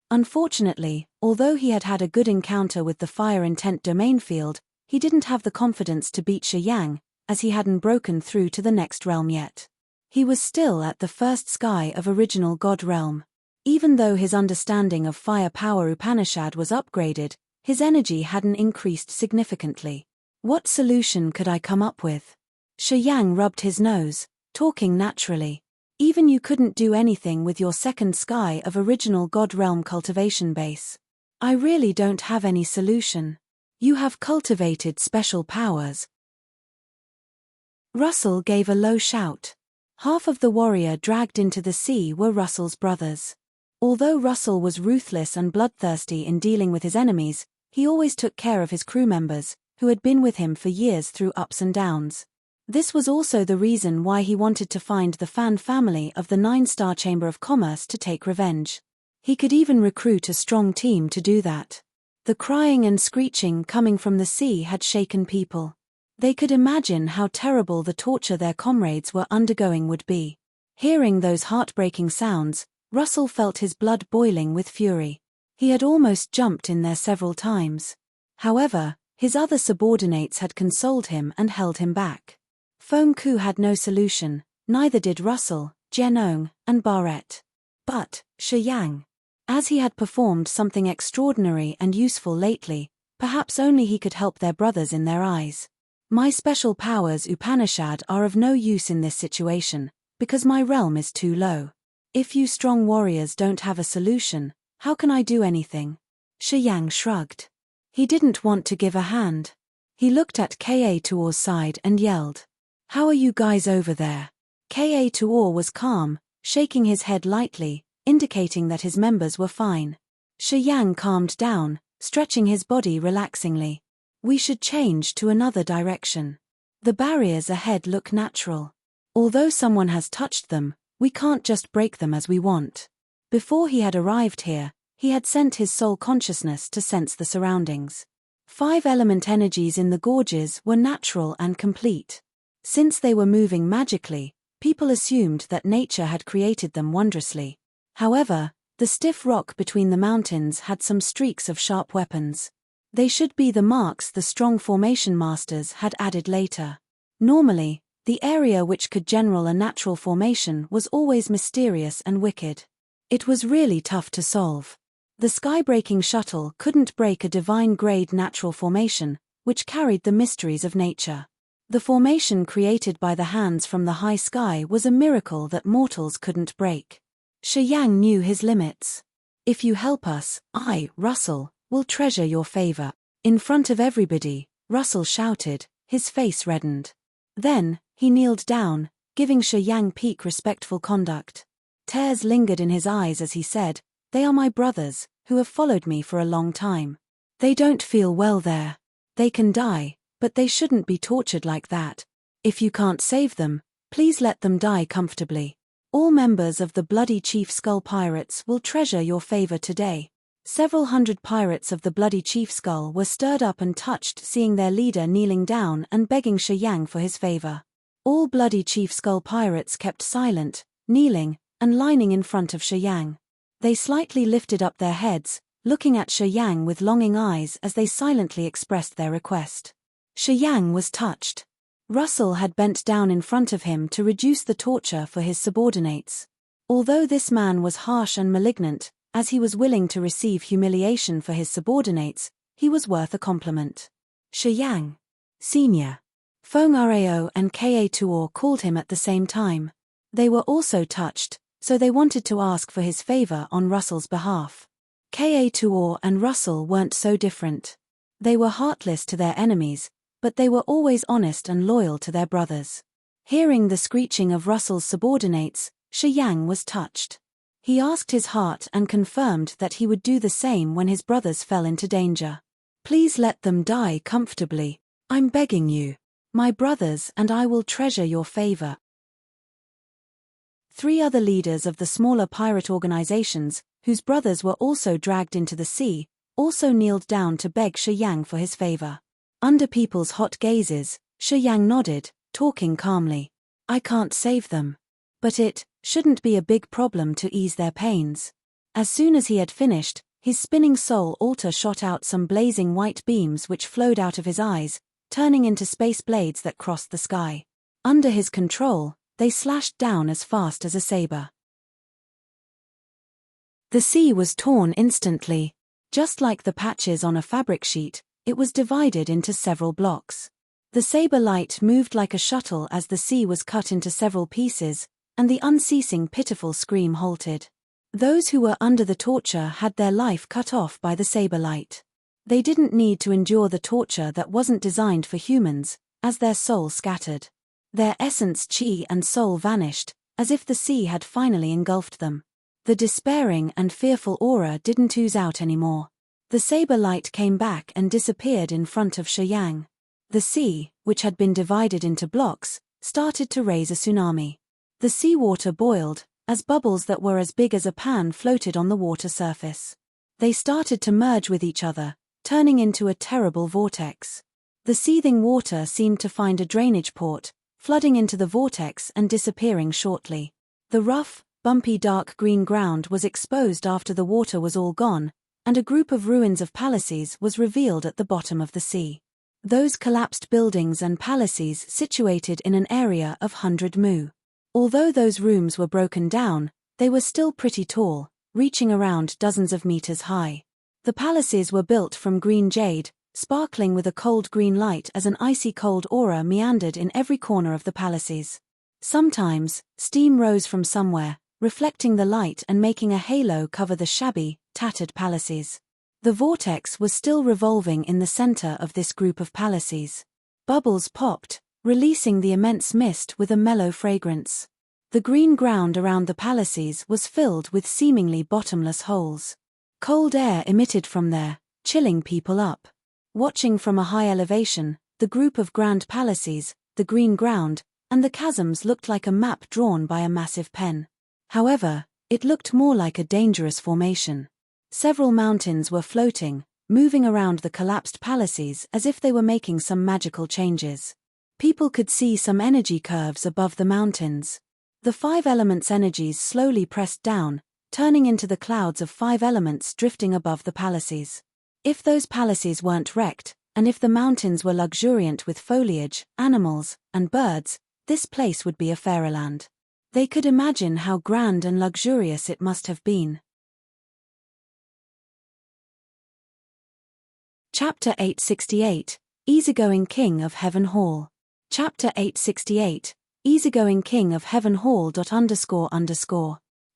Unfortunately, although he had had a good encounter with the fire intent domain field, he didn't have the confidence to beat Shi Yang, as he hadn't broken through to the next realm yet. He was still at the first sky of original God realm. Even though his understanding of fire power Upanishad was upgraded, his energy hadn't increased significantly. What solution could I come up with? Shi Yang rubbed his nose, talking naturally. Even you couldn't do anything with your second sky of original God realm cultivation base. I really don't have any solution. You have cultivated special powers. Russell gave a low shout. Half of the warrior dragged into the sea were Russell's brothers. Although Russell was ruthless and bloodthirsty in dealing with his enemies, he always took care of his crew members, who had been with him for years through ups and downs. This was also the reason why he wanted to find the Fan family of the 9-Star Chamber of Commerce to take revenge. He could even recruit a strong team to do that. The crying and screeching coming from the sea had shaken people. They could imagine how terrible the torture their comrades were undergoing would be. Hearing those heartbreaking sounds, Russell felt his blood boiling with fury. He had almost jumped in there several times. However, his other subordinates had consoled him and held him back. Feng Ku had no solution, neither did Russell, Genong, and Barrett. But Shi Yang. As he had performed something extraordinary and useful lately, perhaps only he could help their brothers in their eyes. My special powers Upanishad are of no use in this situation, because my realm is too low. If you strong warriors don't have a solution, how can I do anything? Shi Yang shrugged. He didn't want to give a hand. He looked at Ka Tuor's side and yelled, "How are you guys over there?" Ka Tuor was calm, shaking his head lightly, indicating that his members were fine. Shi Yang calmed down, stretching his body relaxingly. "We should change to another direction. The barriers ahead look natural. Although someone has touched them, we can't just break them as we want." Before he had arrived here, he had sent his soul consciousness to sense the surroundings. 5-element energies in the gorges were natural and complete. Since they were moving magically, People assumed that nature had created them wondrously. However, the stiff rock between the mountains had some streaks of sharp weapons. They should be the marks the strong formation masters had added later. Normally, the area which could generate a natural formation was always mysterious and wicked. It was really tough to solve. The sky-breaking shuttle couldn't break a divine-grade natural formation, which carried the mysteries of nature. The formation created by the hands from the high sky was a miracle that mortals couldn't break. Shi Yang knew his limits. If you help us, I, Russell, will treasure your favor. In front of everybody, Russell shouted, his face reddened. Then, he kneeled down, giving Shi Yang peak respectful conduct. Tears lingered in his eyes as he said, "They are my brothers, who have followed me for a long time. They don't feel well there. They can die, but they shouldn't be tortured like that. If you can't save them, please let them die comfortably. All members of the Bloody Chief Skull Pirates will treasure your favor today." Several hundred pirates of the Bloody Chief Skull were stirred up and touched seeing their leader kneeling down and begging Shi Yang for his favor. All Bloody Chief Skull pirates kept silent, kneeling, and lining in front of Shi Yang. They slightly lifted up their heads, looking at Shi Yang with longing eyes as they silently expressed their request. Shi Yang was touched. Russell had bent down in front of him to reduce the torture for his subordinates. Although this man was harsh and malignant, as he was willing to receive humiliation for his subordinates, he was worth a compliment. Shi Yang, Senior. Feng Rao and Ka Tuor called him at the same time. They were also touched, so they wanted to ask for his favor on Russell's behalf. Ka Tuor and Russell weren't so different. They were heartless to their enemies, but they were always honest and loyal to their brothers. Hearing the screeching of Russell's subordinates, Shi Yang was touched. He asked his heart and confirmed that he would do the same when his brothers fell into danger. "Please let them die comfortably. I'm begging you. My brothers and I will treasure your favor." 3 other leaders of the smaller pirate organizations, whose brothers were also dragged into the sea, also kneeled down to beg Shi Yang for his favor. Under people's hot gazes, Shi Yang nodded, talking calmly. "I can't save them. But it shouldn't be a big problem to ease their pains." As soon as he had finished, his spinning soul altar shot out some blazing white beams which flowed out of his eyes, turning into space blades that crossed the sky. Under his control, they slashed down as fast as a saber. The sea was torn instantly. Just like the patches on a fabric sheet, it was divided into several blocks. The saber light moved like a shuttle as the sea was cut into several pieces, and the unceasing pitiful scream halted. Those who were under the torture had their life cut off by the saber light. They didn't need to endure the torture that wasn't designed for humans, as their soul scattered. Their essence, chi and soul vanished, as if the sea had finally engulfed them. The despairing and fearful aura didn't ooze out anymore. The saber light came back and disappeared in front of Shi Yang. The sea, which had been divided into blocks, started to raise a tsunami. The seawater boiled, as bubbles that were as big as a pan floated on the water surface. They started to merge with each other, turning into a terrible vortex. The seething water seemed to find a drainage port, flooding into the vortex and disappearing shortly. The rough, bumpy dark green ground was exposed after the water was all gone, and a group of ruins of palaces was revealed at the bottom of the sea. Those collapsed buildings and palaces situated in an area of 100 mu. Although those rooms were broken down, they were still pretty tall, reaching around dozens of meters high. The palaces were built from green jade, sparkling with a cold green light as an icy cold aura meandered in every corner of the palaces. Sometimes, steam rose from somewhere, reflecting the light and making a halo cover the shabby, tattered palaces. The vortex was still revolving in the center of this group of palaces. Bubbles popped, releasing the immense mist with a mellow fragrance. The green ground around the palaces was filled with seemingly bottomless holes. Cold air emitted from there, chilling people up. Watching from a high elevation, the group of grand palaces, the green ground, and the chasms looked like a map drawn by a massive pen. However, it looked more like a dangerous formation. Several mountains were floating, moving around the collapsed palaces as if they were making some magical changes. People could see some energy curves above the mountains. The 5 elements' energies slowly pressed down, turning into the clouds of 5 elements drifting above the palaces. If those palaces weren't wrecked, and if the mountains were luxuriant with foliage, animals, and birds, this place would be a fairyland. They could imagine how grand and luxurious it must have been. Chapter 868, Easygoing King of Heaven Hall. Chapter 868, Easygoing King of Heaven Hall.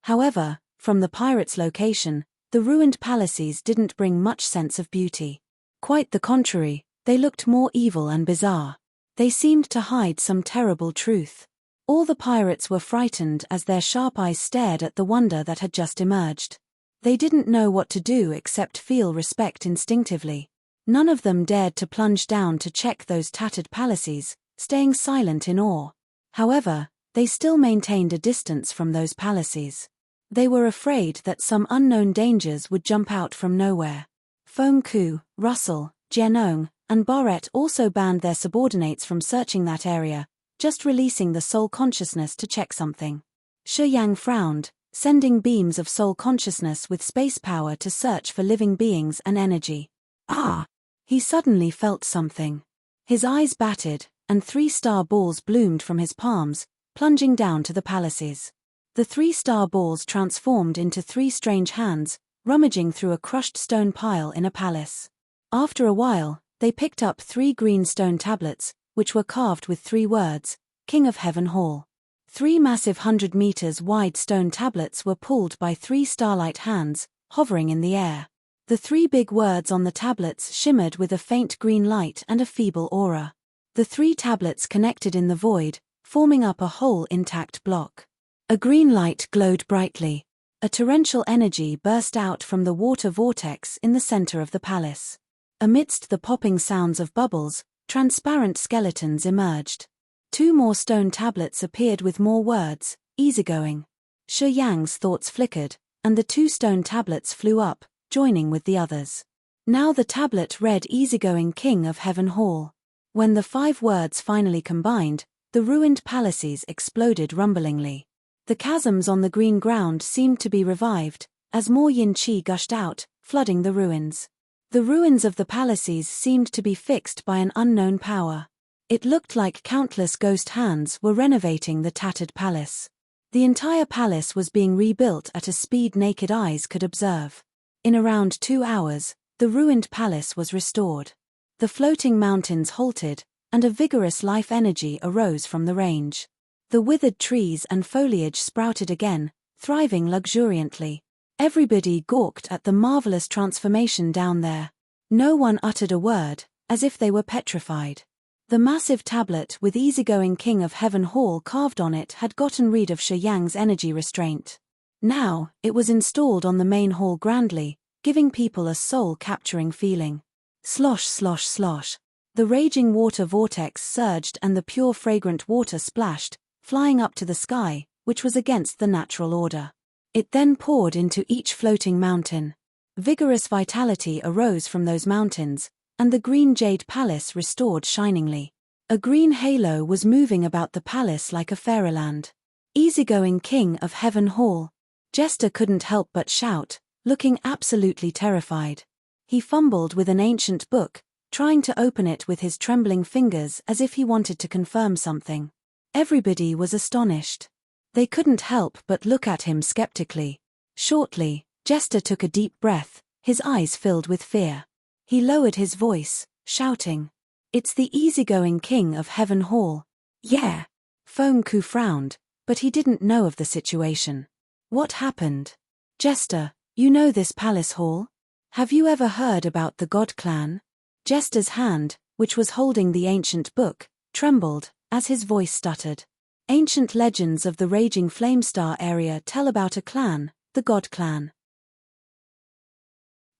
However, from the pirates' location, the ruined palaces didn't bring much sense of beauty. Quite the contrary, they looked more evil and bizarre. They seemed to hide some terrible truth. All the pirates were frightened as their sharp eyes stared at the wonder that had just emerged. They didn't know what to do except feel respect instinctively. None of them dared to plunge down to check those tattered palaces, staying silent in awe. However, they still maintained a distance from those palaces. They were afraid that some unknown dangers would jump out from nowhere. Feng Ku, Russell, Jianong, and Barrett also banned their subordinates from searching that area, just releasing the soul consciousness to check something. Shi Yang frowned, sending beams of soul consciousness with space power to search for living beings and energy. Ah! He suddenly felt something. His eyes batted, and 3-star balls bloomed from his palms, plunging down to the palaces. The 3-star balls transformed into 3 strange hands, rummaging through a crushed stone pile in a palace. After a while, they picked up 3 green stone tablets, which were carved with 3 words, King of Heaven Hall. 3 massive 100 meters wide stone tablets were pulled by 3 starlight hands, hovering in the air. The 3 big words on the tablets shimmered with a faint green light and a feeble aura. The 3 tablets connected in the void, forming up a whole intact block. A green light glowed brightly. A torrential energy burst out from the water vortex in the center of the palace. Amidst the popping sounds of bubbles, transparent skeletons emerged. 2 more stone tablets appeared with more words, easygoing. Shi Yang's thoughts flickered, and the 2 stone tablets flew up, joining with the others. Now the tablet read Easygoing King of Heaven Hall. When the 5 words finally combined, the ruined palaces exploded rumblingly. The chasms on the green ground seemed to be revived, as more yin qi gushed out, flooding the ruins. The ruins of the palaces seemed to be fixed by an unknown power. It looked like countless ghost hands were renovating the tattered palace. The entire palace was being rebuilt at a speed naked eyes could observe. In around 2 hours, the ruined palace was restored. The floating mountains halted, and a vigorous life energy arose from the range. The withered trees and foliage sprouted again, thriving luxuriantly. Everybody gawked at the marvelous transformation down there. No one uttered a word, as if they were petrified. The massive tablet with Easygoing King of Heaven Hall carved on it had gotten rid of Shi Yang's energy restraint. Now, it was installed on the main hall grandly, giving people a soul-capturing feeling. Slosh slosh slosh. The raging water vortex surged and the pure fragrant water splashed, flying up to the sky, which was against the natural order. It then poured into each floating mountain. Vigorous vitality arose from those mountains, and the green jade palace restored shiningly. A green halo was moving about the palace like a fairyland. Easygoing King of Heaven Hall. Jester couldn't help but shout, looking absolutely terrified. He fumbled with an ancient book, trying to open it with his trembling fingers as if he wanted to confirm something. Everybody was astonished. They couldn't help but look at him skeptically. Shortly, Jester took a deep breath, his eyes filled with fear. He lowered his voice, shouting, "It's the Easygoing King of Heaven Hall." Yeah. Feng Ku frowned, but he didn't know of the situation. What happened? Jester, you know this palace hall? Have you ever heard about the God Clan? Jester's hand, which was holding the ancient book, trembled, as his voice stuttered. Ancient legends of the raging Flamestar area tell about a clan, the God Clan.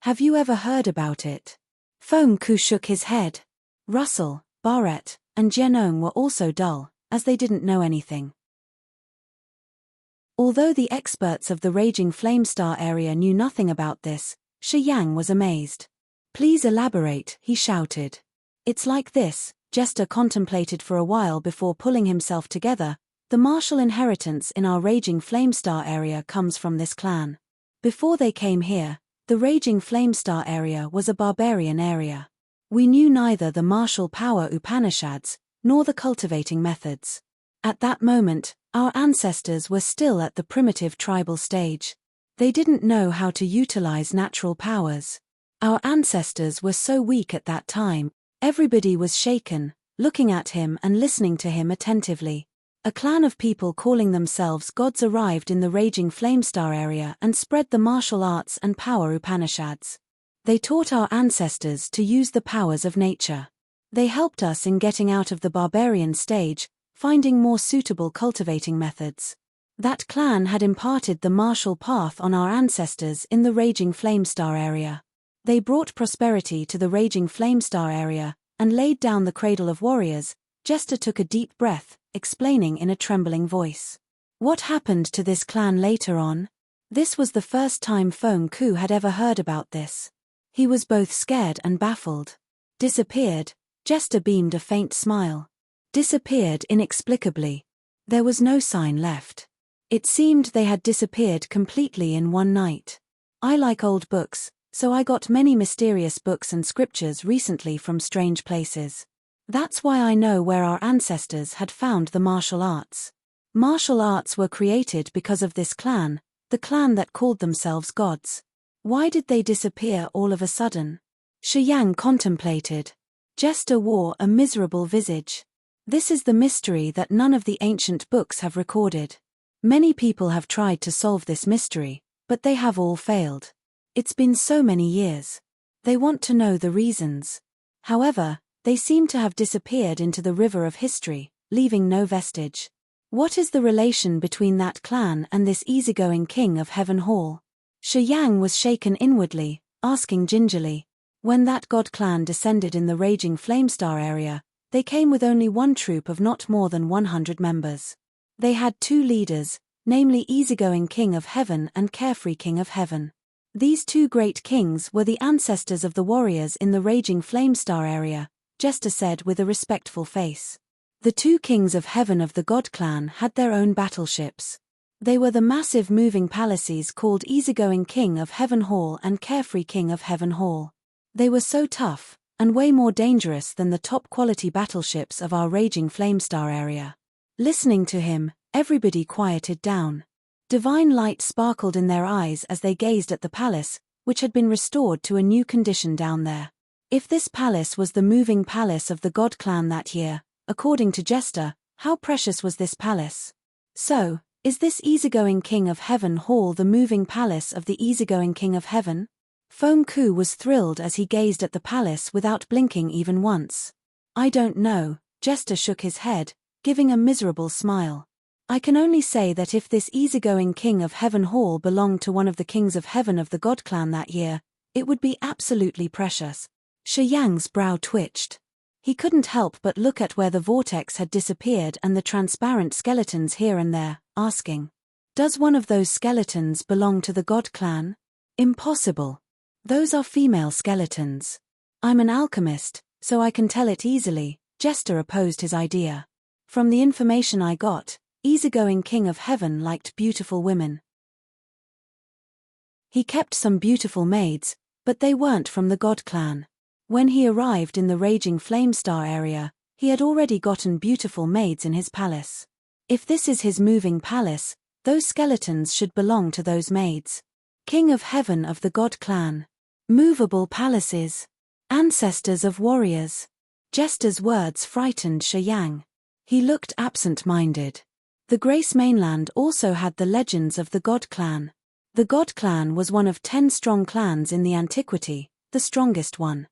Have you ever heard about it? Feng Ku shook his head. Russell, Barrett, and Jianong were also dull, as they didn't know anything. Although the experts of the raging Flamestar area knew nothing about this, Shi Yang was amazed. Please elaborate, he shouted. It's like this. Jester contemplated for a while before pulling himself together, The martial inheritance in our Raging Flamestar area comes from this clan. Before they came here, the Raging Flamestar area was a barbarian area. We knew neither the martial power Upanishads, nor the cultivating methods. At that moment, our ancestors were still at the primitive tribal stage. They didn't know how to utilize natural powers. Our ancestors were so weak at that time, everybody was shaken, looking at him and listening to him attentively. A clan of people calling themselves gods arrived in the Raging Flamestar area and spread the martial arts and power Upanishads. They taught our ancestors to use the powers of nature. They helped us in getting out of the barbarian stage, finding more suitable cultivating methods. That clan had imparted the martial path on our ancestors in the Raging Flamestar area. They brought prosperity to the Raging Flamestar area, and laid down the cradle of warriors. Jester took a deep breath, explaining in a trembling voice. What happened to this clan later on? This was the first time Feng Ku had ever heard about this. He was both scared and baffled. Disappeared. Jester beamed a faint smile. Disappeared inexplicably. There was no sign left. It seemed they had disappeared completely in one night. I like old books, so I got many mysterious books and scriptures recently from strange places. That's why I know where our ancestors had found the martial arts. Martial arts were created because of this clan, the clan that called themselves gods. Why did they disappear all of a sudden? Shi Yang contemplated. Jester wore a miserable visage. This is the mystery that none of the ancient books have recorded. Many people have tried to solve this mystery, but they have all failed. It's been so many years. They want to know the reasons. However, they seem to have disappeared into the river of history, leaving no vestige. What is the relation between that clan and this easygoing king of Heaven Hall? Shi Yang was shaken inwardly, asking gingerly. When that god clan descended in the Raging Flamestar area, they came with only one troop of not more than 100 members. They had two leaders, namely Easygoing King of Heaven and Carefree King of Heaven. These two great kings were the ancestors of the warriors in the Raging Flamestar area, Jester said with a respectful face. The two kings of heaven of the god clan had their own battleships. They were the massive moving palaces called Easygoing King of Heaven Hall and Carefree King of Heaven Hall. They were so tough, and way more dangerous than the top-quality battleships of our Raging Flamestar area. Listening to him, everybody quieted down. Divine light sparkled in their eyes as they gazed at the palace, which had been restored to a new condition down there. If this palace was the moving palace of the god clan that year, according to Jester, how precious was this palace? So, is this Easygoing King of Heaven Hall the moving palace of the Easygoing King of Heaven? Feng Ku was thrilled as he gazed at the palace without blinking even once. I don't know, Jester shook his head, giving a miserable smile. I can only say that if this Easygoing King of Heaven Hall belonged to one of the kings of heaven of the god clan that year, it would be absolutely precious. Shi Yang's brow twitched. He couldn't help but look at where the vortex had disappeared and the transparent skeletons here and there, asking, does one of those skeletons belong to the god clan? Impossible. Those are female skeletons. I'm an alchemist, so I can tell it easily, Jester opposed his idea. From the information I got, Easygoing King of Heaven liked beautiful women. He kept some beautiful maids, but they weren't from the god clan. When he arrived in the Raging Flamestar area, he had already gotten beautiful maids in his palace. If this is his moving palace, those skeletons should belong to those maids. King of Heaven of the god clan. Movable palaces. Ancestors of warriors. Jester's words frightened Shi Yang. He looked absent-minded. The Grace Mainland also had the legends of the god clan. The god clan was one of 10 strong clans in the antiquity, the strongest one.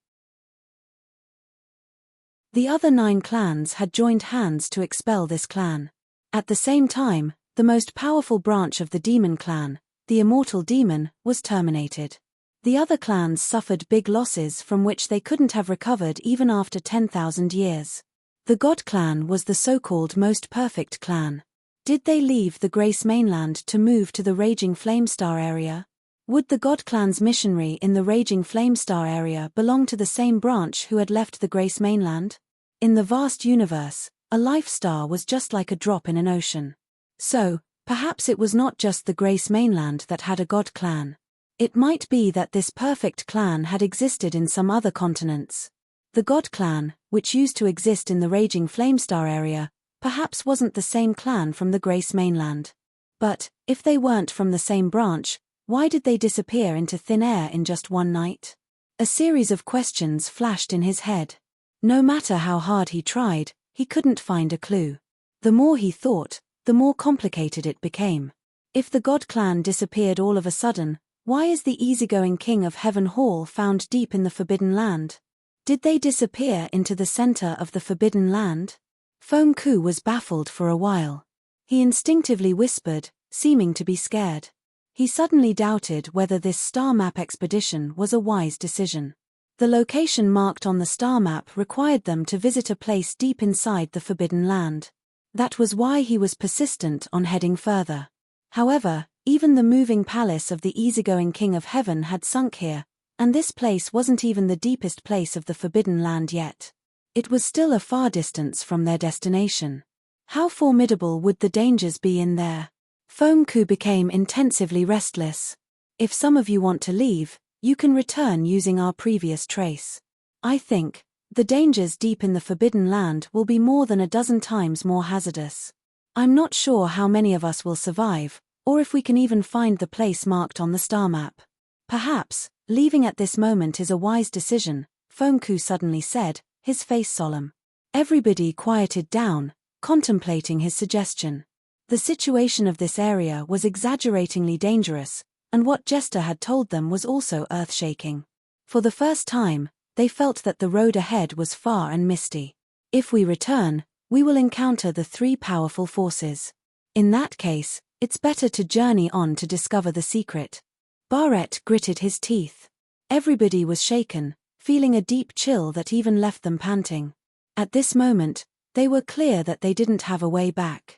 The other 9 clans had joined hands to expel this clan. At the same time, the most powerful branch of the demon clan, the immortal demon, was terminated. The other clans suffered big losses from which they couldn't have recovered even after 10,000 years. The god clan was the so-called most perfect clan. Did they leave the Grace Mainland to move to the Raging Flamestar area? Would the god clan's missionary in the Raging Flamestar area belong to the same branch who had left the Grace Mainland? In the vast universe, A life star was just like a drop in an ocean. So, perhaps it was not just the Grace mainland that had a god clan. It might be that this perfect clan had existed in some other continents. The god clan, which used to exist in the raging Flamestar area, perhaps wasn't the same clan from the Grace mainland. But, if they weren't from the same branch, why did they disappear into thin air in just one night? A series of questions flashed in his head. No matter how hard he tried, he couldn't find a clue. The more he thought, the more complicated it became. If the god clan disappeared all of a sudden, why is the easygoing king of Heaven Hall found deep in the Forbidden Land? Did they disappear into the center of the Forbidden Land? Feng Ku was baffled for a while. He instinctively whispered, seeming to be scared. He suddenly doubted whether this star map expedition was a wise decision. The location marked on the star map required them to visit a place deep inside the Forbidden Land. That was why he was persistent on heading further. However, even the moving palace of the easygoing King of Heaven had sunk here, and this place wasn't even the deepest place of the Forbidden Land yet. It was still a far distance from their destination. How formidable would the dangers be in there? Feng Ku became intensively restless. If some of you want to leave, you can return using our previous trace. I think the dangers deep in the Forbidden Land will be more than a dozen times more hazardous. I'm not sure how many of us will survive, or if we can even find the place marked on the star map. Perhaps, leaving at this moment is a wise decision, Feng Ku suddenly said, his face solemn. Everybody quieted down, contemplating his suggestion. The situation of this area was exaggeratingly dangerous, and what Jester had told them was also earth-shaking. For the first time, they felt that the road ahead was far and misty. If we return, we will encounter the three powerful forces. In that case, it's better to journey on to discover the secret. Barrett gritted his teeth. Everybody was shaken, feeling a deep chill that even left them panting. At this moment, they were clear that they didn't have a way back.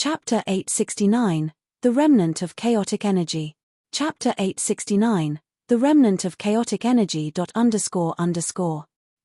Chapter 869, The Remnant of Chaotic Energy. Chapter 869, The Remnant of Chaotic Energy.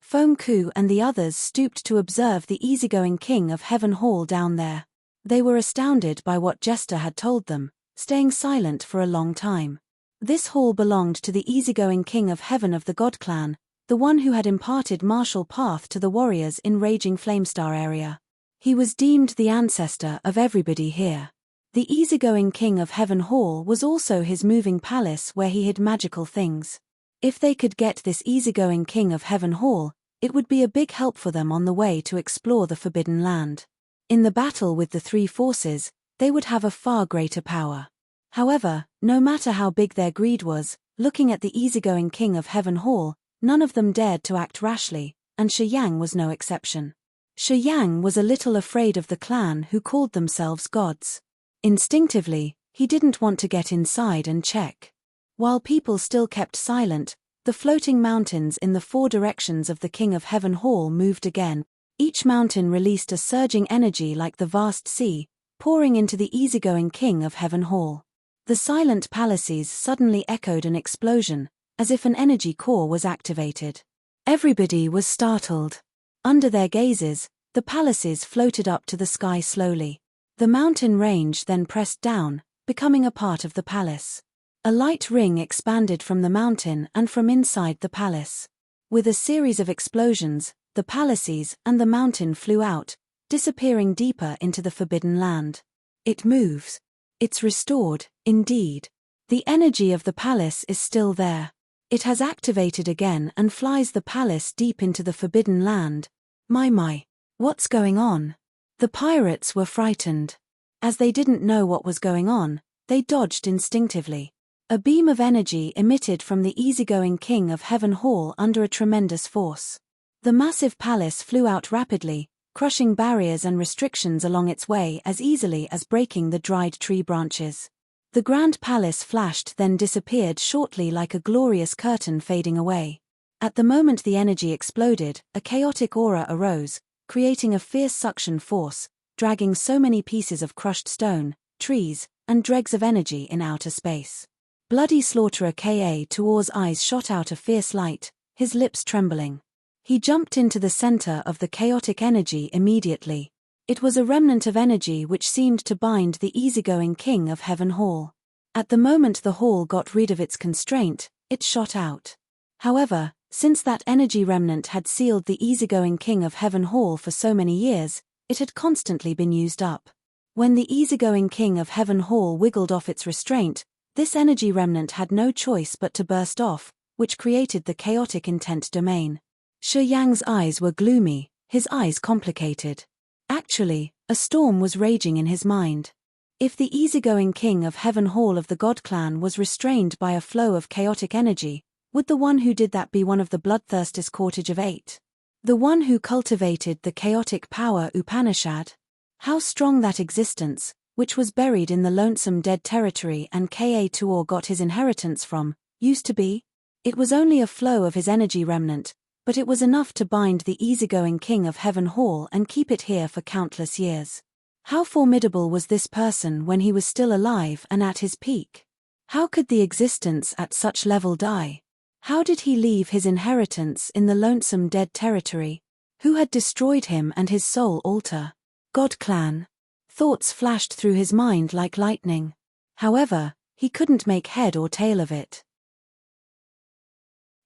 Feng Ku and the others stooped to observe the easygoing King of Heaven Hall down there. They were astounded by what Jester had told them, staying silent for a long time. This hall belonged to the easygoing King of Heaven of the God Clan, the one who had imparted martial path to the warriors in Raging Flamestar area. He was deemed the ancestor of everybody here. The easygoing King of Heaven Hall was also his moving palace where he hid magical things. If they could get this easygoing King of Heaven Hall, it would be a big help for them on the way to explore the Forbidden Land. In the battle with the three forces, they would have a far greater power. However, no matter how big their greed was, looking at the easygoing King of Heaven Hall, none of them dared to act rashly, and Shi Yang was no exception. Shi Yang was a little afraid of the clan who called themselves gods. Instinctively, he didn't want to get inside and check. While people still kept silent, the floating mountains in the four directions of the King of Heaven Hall moved again. Each mountain released a surging energy like the vast sea, pouring into the easygoing King of Heaven Hall. The silent palaces suddenly echoed an explosion, as if an energy core was activated. Everybody was startled. Under their gazes, the palaces floated up to the sky slowly. The mountain range then pressed down, becoming a part of the palace. A light ring expanded from the mountain and from inside the palace. With a series of explosions, the palaces and the mountain flew out, disappearing deeper into the Forbidden Land. It moves. It's restored, indeed. The energy of the palace is still there. It has activated again and flies the palace deep into the Forbidden Land. My, what's going on? The pirates were frightened. As they didn't know what was going on, they dodged instinctively. A beam of energy emitted from the easygoing King of Heaven Hall under a tremendous force. The massive palace flew out rapidly, crushing barriers and restrictions along its way as easily as breaking the dried tree branches. The grand palace flashed then disappeared shortly like a glorious curtain fading away. At the moment the energy exploded, a chaotic aura arose, creating a fierce suction force, dragging so many pieces of crushed stone, trees, and dregs of energy in outer space. Bloody Slaughterer Ka Tuor's eyes shot out a fierce light, his lips trembling. He jumped into the center of the chaotic energy immediately. It was a remnant of energy which seemed to bind the easygoing king of Heaven Hall. At the moment the hall got rid of its constraint, it shot out. However, since that energy remnant had sealed the easygoing king of Heaven Hall for so many years, it had constantly been used up. When the easygoing king of Heaven Hall wiggled off its restraint, this energy remnant had no choice but to burst off, which created the chaotic intent domain. Shi Yang's eyes were gloomy, his eyes complicated. Actually, a storm was raging in his mind. If the easygoing king of Heaven Hall of the God Clan was restrained by a flow of chaotic energy, would the one who did that be one of the bloodthirstiest courtage of 8? The one who cultivated the chaotic power Upanishad? How strong that existence, which was buried in the lonesome dead territory and Ka Tuor got his inheritance from, used to be? It was only a flow of his energy remnant, but it was enough to bind the easygoing king of Heaven Hall and keep it here for countless years. How formidable was this person when he was still alive and at his peak? How could the existence at such level die? How did he leave his inheritance in the lonesome dead territory? Who had destroyed him and his soul altar? God Clan. Thoughts flashed through his mind like lightning. However, he couldn't make head or tail of it.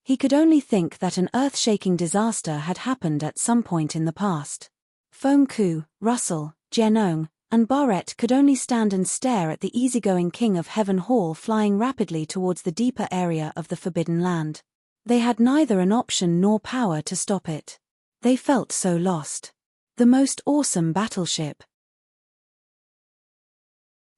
He could only think that an earth-shaking disaster had happened at some point in the past. Feng Ku, Russell, Genong, and Barrett could only stand and stare at the easygoing king of Heaven Hall flying rapidly towards the deeper area of the Forbidden Land. They had neither an option nor power to stop it. They felt so lost. The most awesome battleship.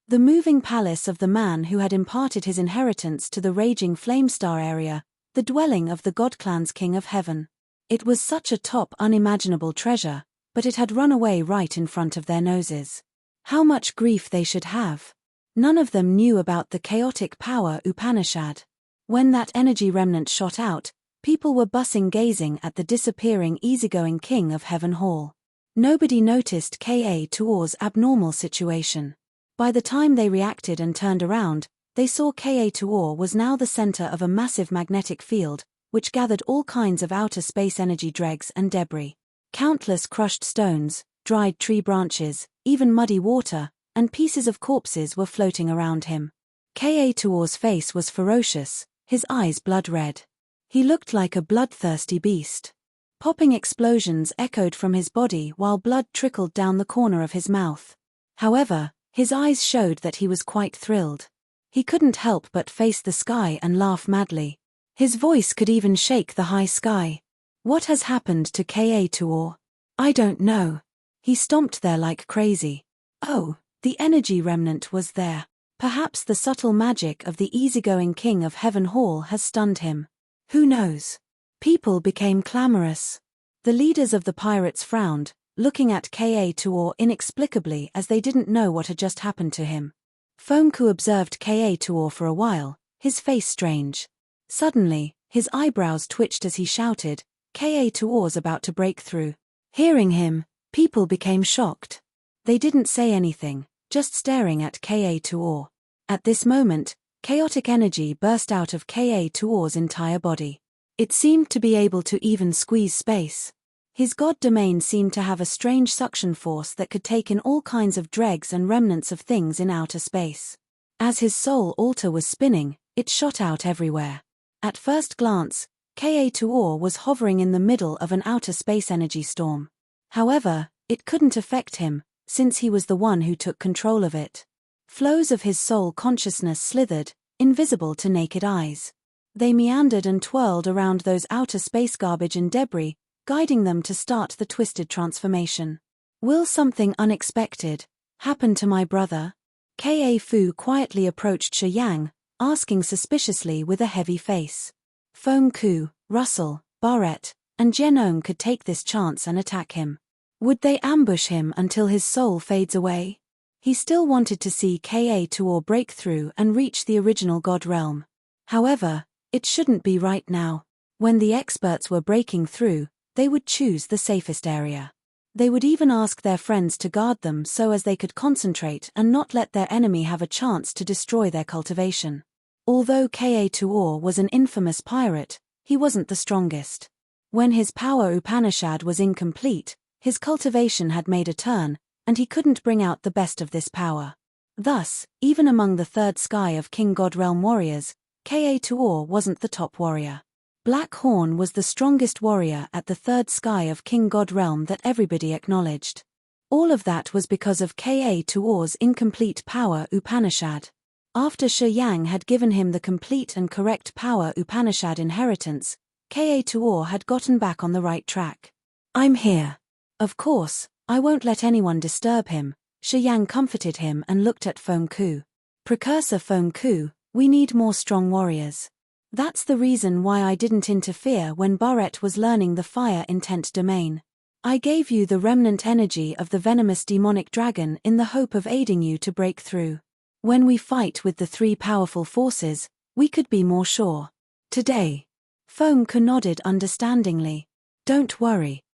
The moving palace of the man who had imparted his inheritance to the raging Flamestar area, the dwelling of the God Clan's King of Heaven. It was such a top unimaginable treasure, but it had run away right in front of their noses. How much grief they should have. None of them knew about the chaotic power Upanishad. When that energy remnant shot out, people were bussing gazing at the disappearing easygoing king of Heaven Hall. Nobody noticed Ka Tuor's abnormal situation. By the time they reacted and turned around, they saw Ka Tuor was now the center of a massive magnetic field, which gathered all kinds of outer space energy dregs and debris. Countless crushed stones, dried tree branches, even muddy water, and pieces of corpses were floating around him. Ka Tuor's face was ferocious, his eyes blood red. He looked like a bloodthirsty beast. Popping explosions echoed from his body while blood trickled down the corner of his mouth. However, his eyes showed that he was quite thrilled. He couldn't help but face the sky and laugh madly. His voice could even shake the high sky. What has happened to Ka Tuor? I don't know. He stomped there like crazy. Oh, the energy remnant was there. Perhaps the subtle magic of the easygoing king of Heaven Hall has stunned him. Who knows? People became clamorous. The leaders of the pirates frowned, looking at Ka Tuor inexplicably as they didn't know what had just happened to him. Feng Ku observed Ka Tuor for a while, his face strange. Suddenly, his eyebrows twitched as he shouted, Ka Tuor's about to break through. Hearing him, people became shocked. They didn't say anything, just staring at Ka Tuor. At this moment, chaotic energy burst out of Ka Tuor's entire body. It seemed to be able to even squeeze space. His god domain seemed to have a strange suction force that could take in all kinds of dregs and remnants of things in outer space. As his soul altar was spinning, it shot out everywhere. At first glance, Ka Tuor was hovering in the middle of an outer space energy storm. However, it couldn't affect him, since he was the one who took control of it. Flows of his soul consciousness slithered, invisible to naked eyes. They meandered and twirled around those outer space garbage and debris, guiding them to start the twisted transformation. Will something unexpected happen to my brother? Ka Fu quietly approached Shi Yang, asking suspiciously with a heavy face. Feng Ku, Russell, Barrett, and Genong could take this chance and attack him. Would they ambush him until his soul fades away? He still wanted to see Ka Tuor break through and reach the original god realm. However, it shouldn't be right now. When the experts were breaking through, they would choose the safest area. They would even ask their friends to guard them so as they could concentrate and not let their enemy have a chance to destroy their cultivation. Although Ka Tuor was an infamous pirate, he wasn't the strongest. When his power Upanishad was incomplete, his cultivation had made a turn, and he couldn't bring out the best of this power. Thus, even among the third sky of King God Realm warriors, Ka-Tuor wasn't the top warrior. Black Horn was the strongest warrior at the third sky of King God Realm that everybody acknowledged. All of that was because of Ka-Tuor's incomplete power Upanishad. After Shi Yang had given him the complete and correct power Upanishad inheritance, Ka-Tuor had gotten back on the right track. "I'm here. Of course, I won't let anyone disturb him," Shi Yang comforted him and looked at Feng Ku. "Precursor Feng Ku, we need more strong warriors. That's the reason why I didn't interfere when Barret was learning the fire intent domain. I gave you the remnant energy of the venomous demonic dragon in the hope of aiding you to break through. When we fight with the three powerful forces, we could be more sure. Today." Feng Ku nodded understandingly. "Don't worry.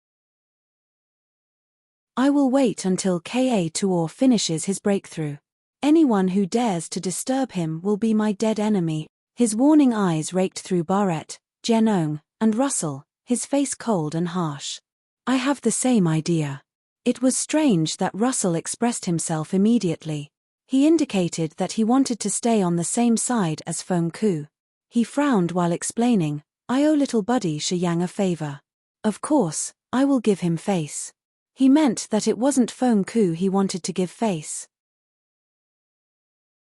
I will wait until Ka-Tuor finishes his breakthrough. Anyone who dares to disturb him will be my dead enemy." His warning eyes raked through Barret, Genong, and Russell, his face cold and harsh. "I have the same idea." It was strange that Russell expressed himself immediately. He indicated that he wanted to stay on the same side as Feng Ku. He frowned while explaining, "I owe little buddy Shi Yang a favor. Of course, I will give him face." He meant that it wasn't Feng Ku he wanted to give face.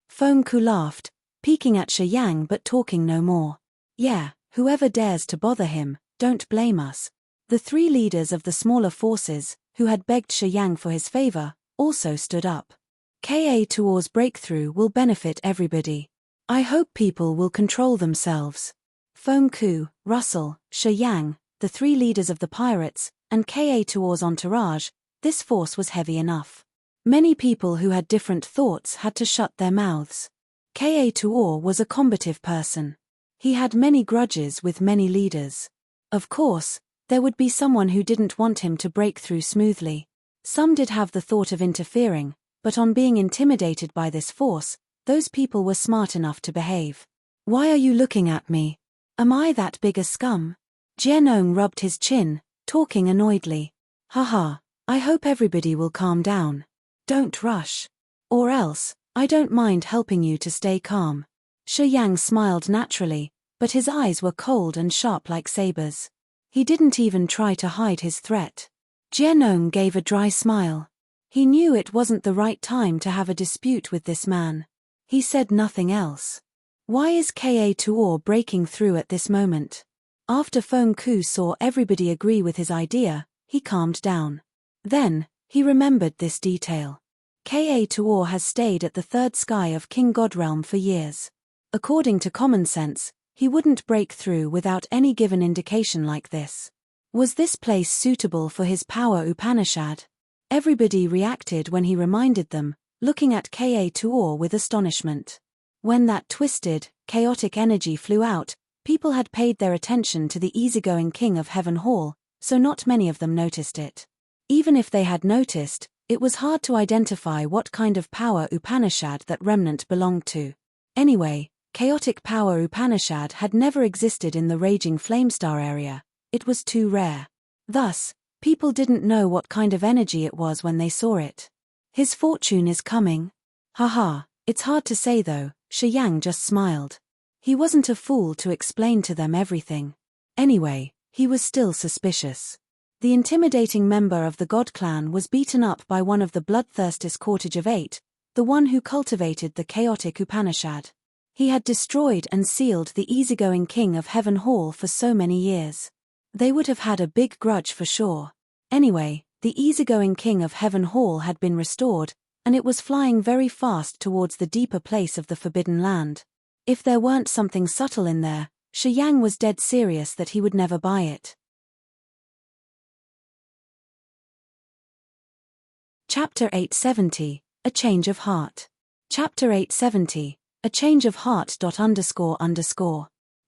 Feng Ku laughed, peeking at Shi Yang but talking no more. "Yeah, whoever dares to bother him, don't blame us." The three leaders of the smaller forces, who had begged Shi Yang for his favor, also stood up. Ka-Tuor's breakthrough will benefit everybody. I hope people will control themselves. Feng Ku, Russell, Shi Yang, the three leaders of the pirates, and Ka-Tuor's entourage, this force was heavy enough. Many people who had different thoughts had to shut their mouths. Ka-Tuor was a combative person. He had many grudges with many leaders. Of course, there would be someone who didn't want him to break through smoothly. Some did have the thought of interfering, but on being intimidated by this force, those people were smart enough to behave. "Why are you looking at me? Am I that big a scum?" Jianong rubbed his chin, talking annoyedly. "Haha, I hope everybody will calm down. Don't rush. Or else, I don't mind helping you to stay calm." Shi Yang smiled naturally, but his eyes were cold and sharp like sabers. He didn't even try to hide his threat. Jianong gave a dry smile. He knew it wasn't the right time to have a dispute with this man. He said nothing else. Why is Ka-Tuor breaking through at this moment? After Feng Ku saw everybody agree with his idea, he calmed down. Then, he remembered this detail. Ka-Tuor has stayed at the third sky of King Godrealm for years. According to common sense, he wouldn't break through without any given indication like this. Was this place suitable for his power Upanishad? Everybody reacted when he reminded them, looking at Ka-Tuor with astonishment. When that twisted, chaotic energy flew out, people had paid their attention to the easygoing king of Heaven Hall, so not many of them noticed it. Even if they had noticed, it was hard to identify what kind of power Upanishad that remnant belonged to. Anyway, chaotic power Upanishad had never existed in the raging Flamestar area. It was too rare. Thus, people didn't know what kind of energy it was when they saw it. His fortune is coming. Haha, it's hard to say though, Shi Yang just smiled. He wasn't a fool to explain to them everything. Anyway, he was still suspicious. The intimidating member of the God Clan was beaten up by one of the bloodthirstiest Cortage of Eight, the one who cultivated the chaotic Upanishad. He had destroyed and sealed the easygoing king of Heaven Hall for so many years. They would have had a big grudge for sure. Anyway, the easygoing king of Heaven Hall had been restored, and it was flying very fast towards the deeper place of the Forbidden Land. If there weren't something subtle in there, Shi Yang was dead serious that he would never buy it. Chapter 870, A Change of Heart. Chapter 870, A Change of Heart.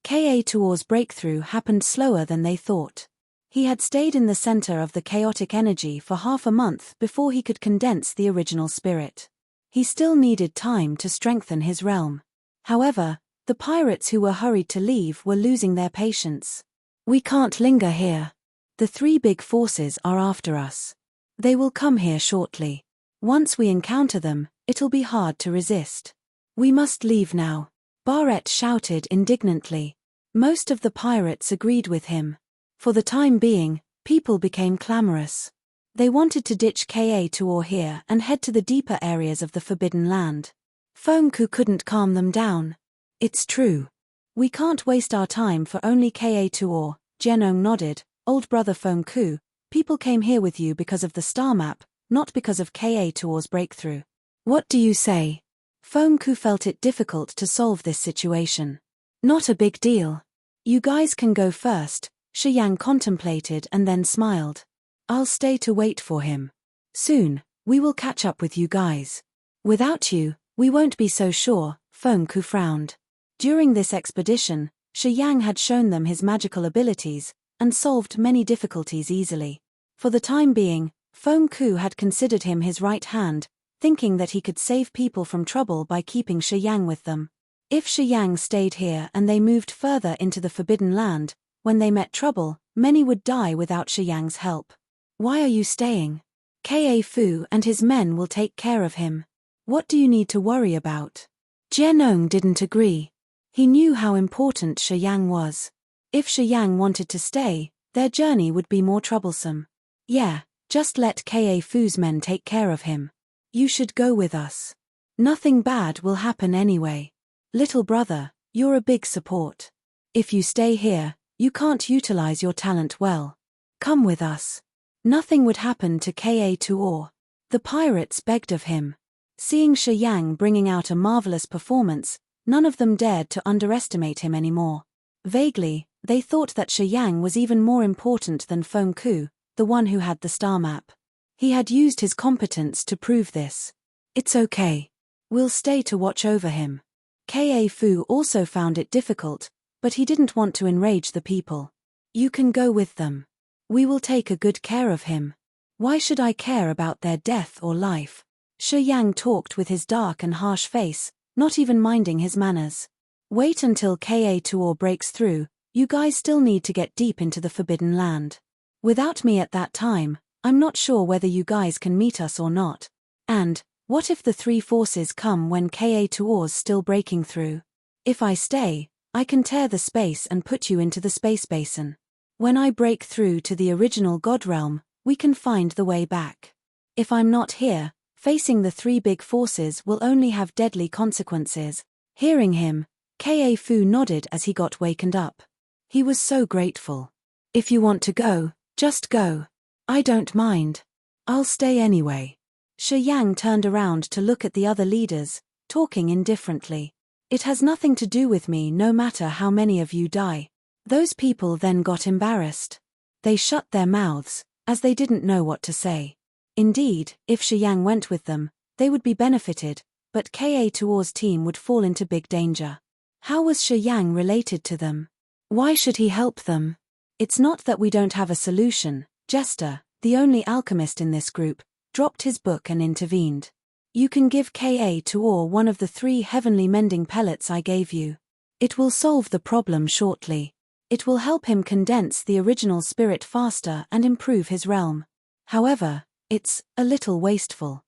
Ka-Tuor's breakthrough happened slower than they thought. He had stayed in the center of the chaotic energy for half a month before he could condense the original spirit. He still needed time to strengthen his realm. However, the pirates who were hurried to leave were losing their patience. We can't linger here. The three big forces are after us. They will come here shortly. Once we encounter them, it'll be hard to resist. We must leave now. Barrett shouted indignantly. Most of the pirates agreed with him. For the time being, people became clamorous. They wanted to ditch Ka-Tuor here and head to the deeper areas of the Forbidden Land. Fengku couldn't calm them down. It's true. We can't waste our time for only Ka-Tuor, Jianong nodded. Old brother Fengku, people came here with you because of the star map, not because of Ka-Tuor's breakthrough. What do you say? Fengku felt it difficult to solve this situation. Not a big deal. You guys can go first, Shi Yang contemplated and then smiled. I'll stay to wait for him. Soon, we will catch up with you guys. Without you, we won't be so sure, Fengku frowned. During this expedition, Shi Yang had shown them his magical abilities, and solved many difficulties easily. For the time being, Fengku had considered him his right hand, thinking that he could save people from trouble by keeping Shi Yang with them. If Shi Yang stayed here and they moved further into the Forbidden Land, when they met trouble, many would die without Shi Yang's help. Why are you staying? Ka-Fu and his men will take care of him. What do you need to worry about? Jianong didn't agree. He knew how important Shi Yang was. If Shi Yang wanted to stay, their journey would be more troublesome. Yeah, just let Ka-Fu's men take care of him. You should go with us. Nothing bad will happen anyway. Little brother, you're a big support. If you stay here, you can't utilize your talent well. Come with us. Nothing would happen to Ka-Tuor. The pirates begged of him. Seeing Shi Yang bringing out a marvelous performance, none of them dared to underestimate him anymore. Vaguely, they thought that Shi Yang was even more important than Fengku, the one who had the star map. He had used his competence to prove this. It's okay. We'll stay to watch over him. Ka-Fu also found it difficult, but he didn't want to enrage the people. You can go with them. We will take a good care of him. Why should I care about their death or life? Shi Yang talked with his dark and harsh face, not even minding his manners. Wait until Ka-Tuor breaks through, you guys still need to get deep into the Forbidden Land. Without me at that time, I'm not sure whether you guys can meet us or not. And, what if the three forces come when Ka-Tuor's still breaking through? If I stay, I can tear the space and put you into the space basin. When I break through to the original God realm, we can find the way back. If I'm not here, facing the three big forces will only have deadly consequences. Hearing him, Ka-Fu nodded as he got wakened up. He was so grateful. If you want to go, just go. I don't mind. I'll stay anyway. Shi Yang turned around to look at the other leaders, talking indifferently. It has nothing to do with me no matter how many of you die. Those people then got embarrassed. They shut their mouths, as they didn't know what to say. Indeed, if Shi Yang went with them, they would be benefited, but Ka-Tuor's team would fall into big danger. How was Shi Yang related to them? Why should he help them? It's not that we don't have a solution. Jester, the only alchemist in this group, dropped his book and intervened. You can give Ka-Tuor one of the 3 heavenly mending pellets I gave you. It will solve the problem shortly. It will help him condense the original spirit faster and improve his realm. However, it's a little wasteful.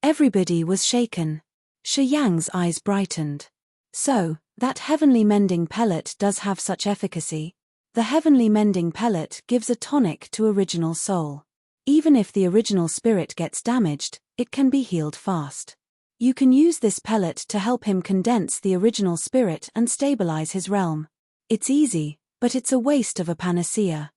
Everybody was shaken. Shi Yang's eyes brightened. So, that heavenly mending pellet does have such efficacy. The heavenly mending pellet gives a tonic to original soul. Even if the original spirit gets damaged, it can be healed fast. You can use this pellet to help him condense the original spirit and stabilize his realm. It's easy, but it's a waste of a panacea.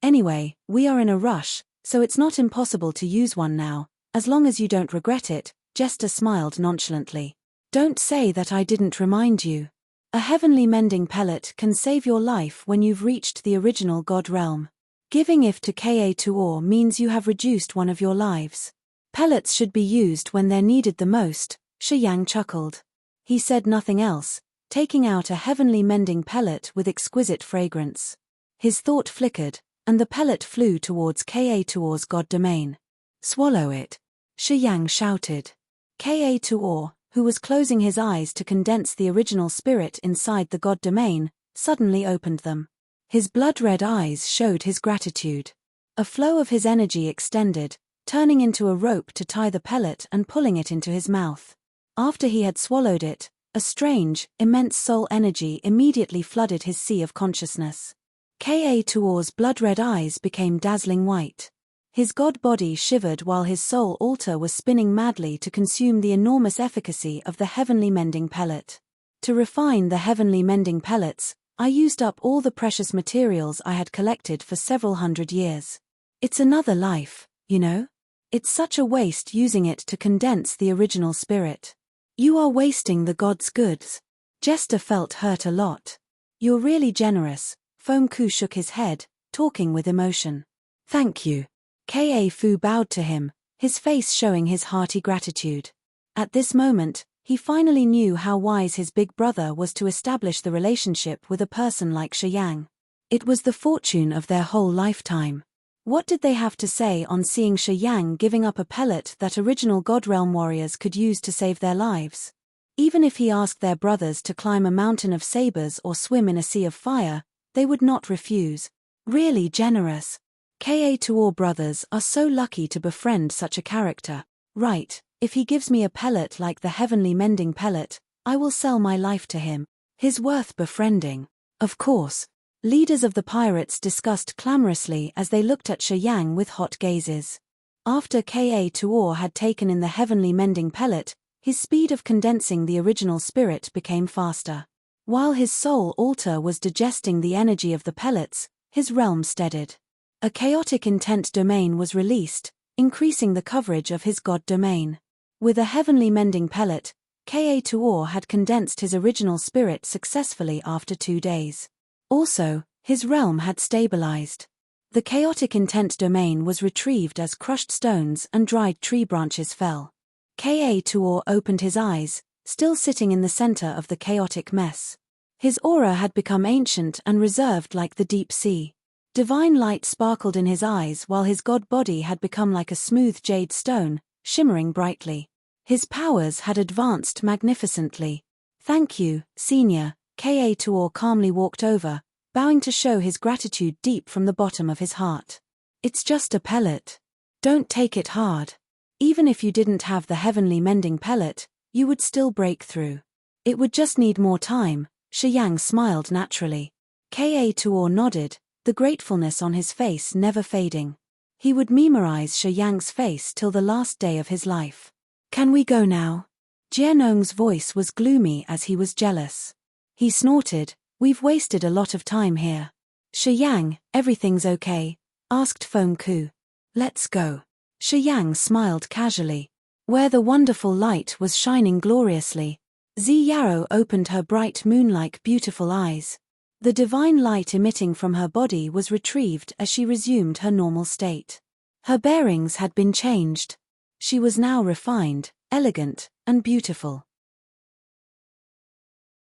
Anyway, we are in a rush, so it's not impossible to use one now, as long as you don't regret it, Jester smiled nonchalantly. Don't say that I didn't remind you. A heavenly mending pellet can save your life when you've reached the original God realm. Giving it to Ka-Tuor means you have reduced one of your lives. Pellets should be used when they're needed the most, Shi Yang chuckled. He said nothing else, taking out a heavenly mending pellet with exquisite fragrance. His thought flickered, and the pellet flew towards Ka-Tuor's god domain. Swallow it, Shi Yang shouted. Ka-Tuor, who was closing his eyes to condense the original spirit inside the god domain, suddenly opened them. His blood-red eyes showed his gratitude. A flow of his energy extended, turning into a rope to tie the pellet and pulling it into his mouth. After he had swallowed it, a strange, immense soul energy immediately flooded his sea of consciousness. Ka Tuor's blood-red eyes became dazzling white. His god body shivered while his soul altar was spinning madly to consume the enormous efficacy of the heavenly mending pellet. To refine the heavenly mending pellets, I used up all the precious materials I had collected for several hundred years. It's another life, you know? It's such a waste using it to condense the original spirit. You are wasting the god's goods. Jester felt hurt a lot. You're really generous. Feng Ku shook his head, talking with emotion. Thank you. Ka Fu bowed to him, his face showing his hearty gratitude. At this moment, he finally knew how wise his big brother was to establish the relationship with a person like Shi Yang. It was the fortune of their whole lifetime. What did they have to say on seeing Shi Yang giving up a pellet that original God Realm warriors could use to save their lives? Even if he asked their brothers to climb a mountain of sabers or swim in a sea of fire, they would not refuse. Really generous. Ka Tuor brothers are so lucky to befriend such a character. Right, if he gives me a pellet like the heavenly mending pellet, I will sell my life to him. He's worth befriending. Of course. Leaders of the pirates discussed clamorously as they looked at Shi Yang with hot gazes. After Ka Tuor had taken in the heavenly mending pellet, his speed of condensing the original spirit became faster. While his soul altar was digesting the energy of the pellets, his realm steadied. A chaotic intent domain was released, increasing the coverage of his god domain. With a heavenly mending pellet, Ka Tuor had condensed his original spirit successfully after 2 days. Also, his realm had stabilized. The chaotic intent domain was retrieved as crushed stones and dried tree branches fell. Ka Tuor opened his eyes, still sitting in the center of the chaotic mess. His aura had become ancient and reserved like the deep sea. Divine light sparkled in his eyes while his god body had become like a smooth jade stone, shimmering brightly. His powers had advanced magnificently. Thank you, Senior. Ka Tuor calmly walked over, bowing to show his gratitude deep from the bottom of his heart. It's just a pellet. Don't take it hard. Even if you didn't have the heavenly mending pellet, you would still break through. It would just need more time. Shi Yang smiled naturally. Ka Tuor nodded, the gratefulness on his face never fading. He would memorize Shi Yang's face till the last day of his life. Can we go now? Jianong's voice was gloomy as he was jealous. He snorted, we've wasted a lot of time here. Shi Yang, everything's okay? Asked Feng Ku. Let's go. Shi Yang smiled casually. Where the wonderful light was shining gloriously, Zi Yarrow opened her bright moon-like beautiful eyes. The divine light emitting from her body was retrieved as she resumed her normal state. Her bearings had been changed. She was now refined, elegant, and beautiful.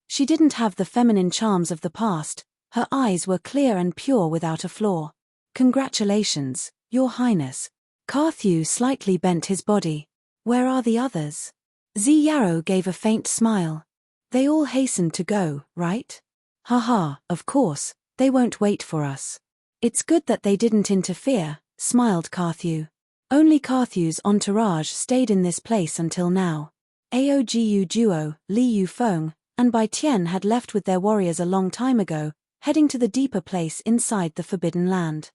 She didn't have the feminine charms of the past, her eyes were clear and pure without a flaw. Congratulations, Your Highness. Carthew slightly bent his body. Where are the others? Zi Yarrow gave a faint smile. They all hastened to go, right? Haha, of course, they won't wait for us. It's good that they didn't interfere, smiled Carthew. Only Carthew's entourage stayed in this place until now. Aogu Duo, Li Yufeng, and Bai Tian had left with their warriors a long time ago, heading to the deeper place inside the Forbidden Land.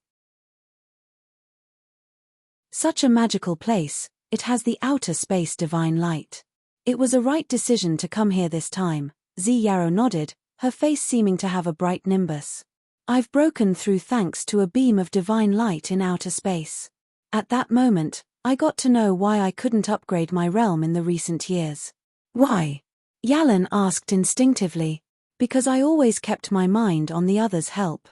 Such a magical place, it has the outer space divine light. It was a right decision to come here this time, Zi Yarrow nodded, her face seeming to have a bright nimbus. I've broken through thanks to a beam of divine light in outer space. At that moment, I got to know why I couldn't upgrade my realm in the recent years. Why? Yalan asked instinctively. Because I always kept my mind on the others' help.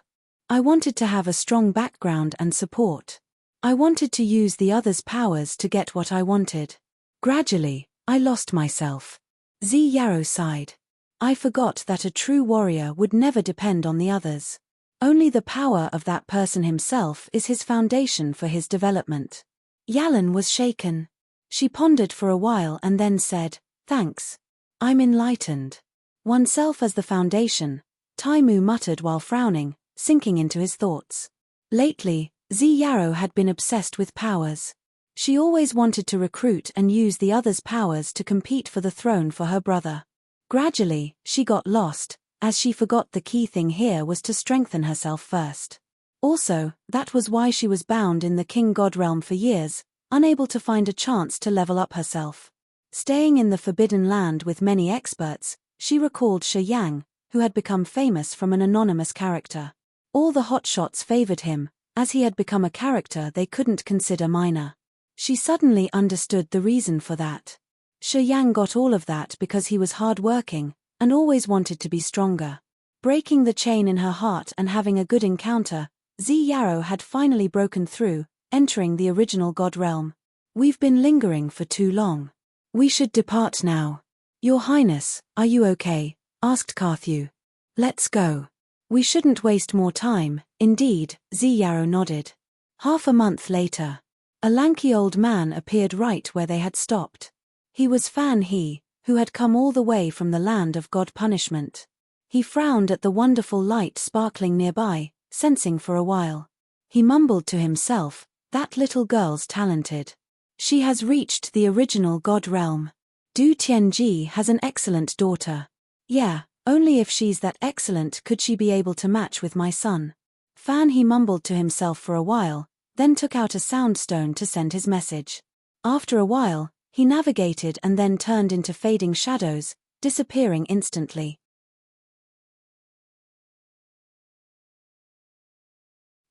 I wanted to have a strong background and support. I wanted to use the others' powers to get what I wanted. Gradually, I lost myself. Zi Yarrow sighed. I forgot that a true warrior would never depend on the others. Only the power of that person himself is his foundation for his development. Yalan was shaken. She pondered for a while and then said, Thanks. I'm enlightened. Oneself as the foundation, Taimu muttered while frowning, sinking into his thoughts. Lately, Zi Yarrow had been obsessed with powers. She always wanted to recruit and use the others' powers to compete for the throne for her brother. Gradually, she got lost, as she forgot the key thing here was to strengthen herself first. Also, that was why she was bound in the King God realm for years, unable to find a chance to level up herself. Staying in the Forbidden Land with many experts, she recalled Shi Yang, who had become famous from an anonymous character. All the hotshots favored him, as he had become a character they couldn't consider minor. She suddenly understood the reason for that. Shi Yang got all of that because he was hard-working, and always wanted to be stronger. Breaking the chain in her heart and having a good encounter, Zi Yarrow had finally broken through, entering the original God realm. We've been lingering for too long. We should depart now. Your Highness, are you okay? Asked Carthew. Let's go. We shouldn't waste more time. Indeed, Zi Yarrow nodded. Half a month later, a lanky old man appeared right where they had stopped. He was Fan He, who had come all the way from the land of God punishment. He frowned at the wonderful light sparkling nearby, sensing for a while. He mumbled to himself, that little girl's talented. She has reached the original God realm. Du Tianji has an excellent daughter. Yeah, only if she's that excellent could she be able to match with my son. Fan He mumbled to himself for a while, then took out a sound stone to send his message. After a while, he navigated and then turned into fading shadows, disappearing instantly.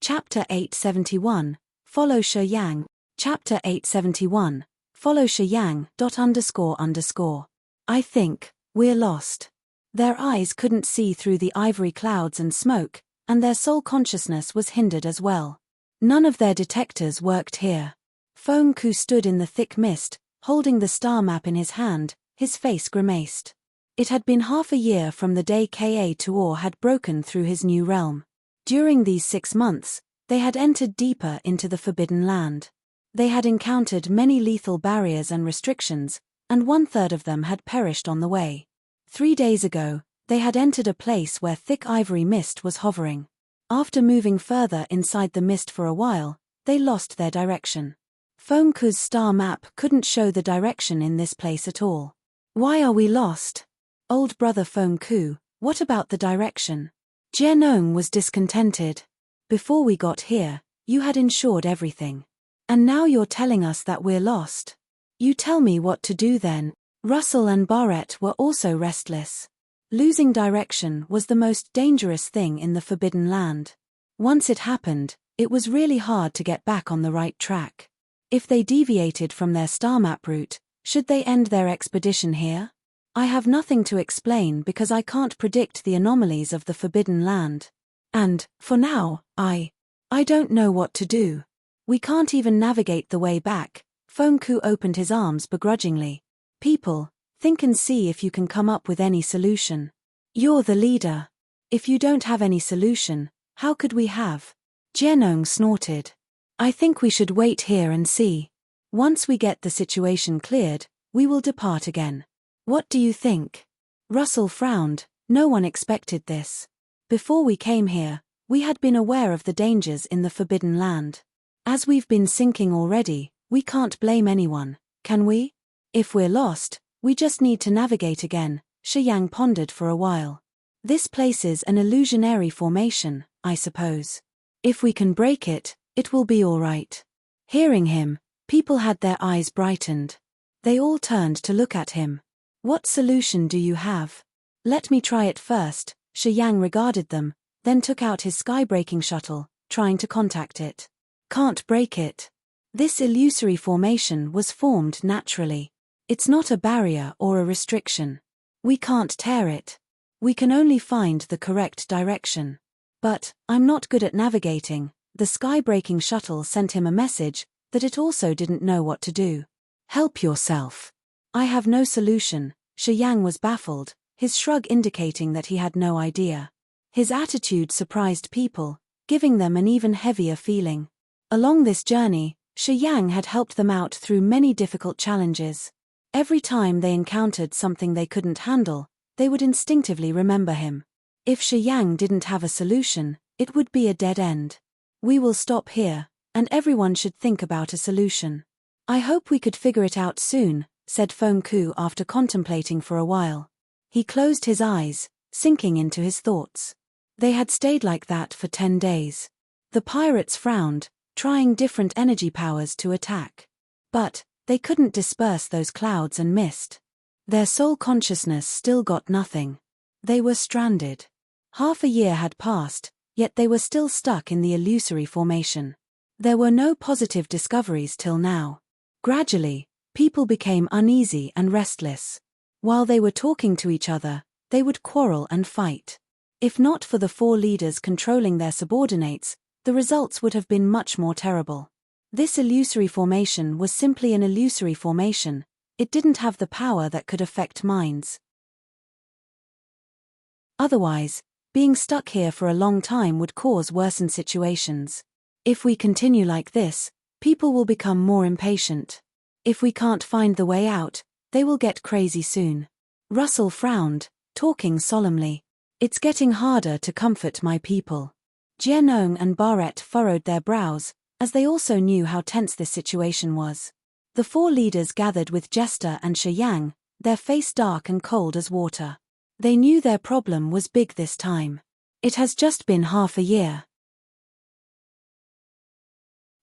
Chapter 871, Follow Shi Yang. Chapter 871, Follow Shi Yang. I think, we're lost. Their eyes couldn't see through the ivory clouds and smoke, and their soul consciousness was hindered as well. None of their detectors worked here. Feng Ku stood in the thick mist, holding the star map in his hand, his face grimaced. It had been half a year from the day Ka Tuor had broken through his new realm. During these 6 months, they had entered deeper into the Forbidden Land. They had encountered many lethal barriers and restrictions, and 1/3 of them had perished on the way. 3 days ago, they had entered a place where thick ivory mist was hovering. After moving further inside the mist for a while, they lost their direction. Feng Ku's star map couldn't show the direction in this place at all. Why are we lost? Old brother Feng Ku, what about the direction? Jianong was discontented. Before we got here, you had ensured everything. And now you're telling us that we're lost. You tell me what to do then. Russell and Barrett were also restless. Losing direction was the most dangerous thing in the Forbidden Land. Once it happened, it was really hard to get back on the right track. If they deviated from their star map route, should they end their expedition here? I have nothing to explain because I can't predict the anomalies of the Forbidden Land. And, for now, I don't know what to do. We can't even navigate the way back. Feng Ku opened his arms begrudgingly. People, think and see if you can come up with any solution. You're the leader. If you don't have any solution, how could we have? Jianong snorted. I think we should wait here and see. Once we get the situation cleared, we will depart again. What do you think? Russell frowned. No one expected this. Before we came here, we had been aware of the dangers in the Forbidden Land. As we've been sinking already, we can't blame anyone, can we? If we're lost, we just need to navigate again. Shi Yang pondered for a while. This place is an illusionary formation, I suppose. If we can break it, it will be all right. Hearing him, people had their eyes brightened. They all turned to look at him. What solution do you have? Let me try it first. Shi Yang regarded them, then took out his sky-breaking shuttle, trying to contact it. Can't break it. This illusory formation was formed naturally. It's not a barrier or a restriction. We can't tear it. We can only find the correct direction. But, I'm not good at navigating. The sky-breaking shuttle sent him a message that it also didn't know what to do. Help yourself. I have no solution. Shi Yang was baffled, his shrug indicating that he had no idea. His attitude surprised people, giving them an even heavier feeling. Along this journey, Shi Yang had helped them out through many difficult challenges. Every time they encountered something they couldn't handle, they would instinctively remember him. If Shi Yang didn't have a solution, it would be a dead end. We will stop here, and everyone should think about a solution. I hope we could figure it out soon, said Feng Ku after contemplating for a while. He closed his eyes, sinking into his thoughts. They had stayed like that for 10 days. The pirates frowned, trying different energy powers to attack. But they couldn't disperse those clouds and mist. Their soul consciousness still got nothing. They were stranded. Half a year had passed, yet they were still stuck in the illusory formation. There were no positive discoveries till now. Gradually, people became uneasy and restless. While they were talking to each other, they would quarrel and fight. If not for the 4 leaders controlling their subordinates, the results would have been much more terrible. This illusory formation was simply an illusory formation. It didn't have the power that could affect minds. Otherwise, being stuck here for a long time would cause worsened situations. If we continue like this, people will become more impatient. If we can't find the way out, they will get crazy soon. Russell frowned, talking solemnly. It's getting harder to comfort my people. Jianong and Barrett furrowed their brows, as they also knew how tense this situation was. The 4 leaders gathered with Jester and Shi Yang, their face dark and cold as water. They knew their problem was big this time. It has just been half a year.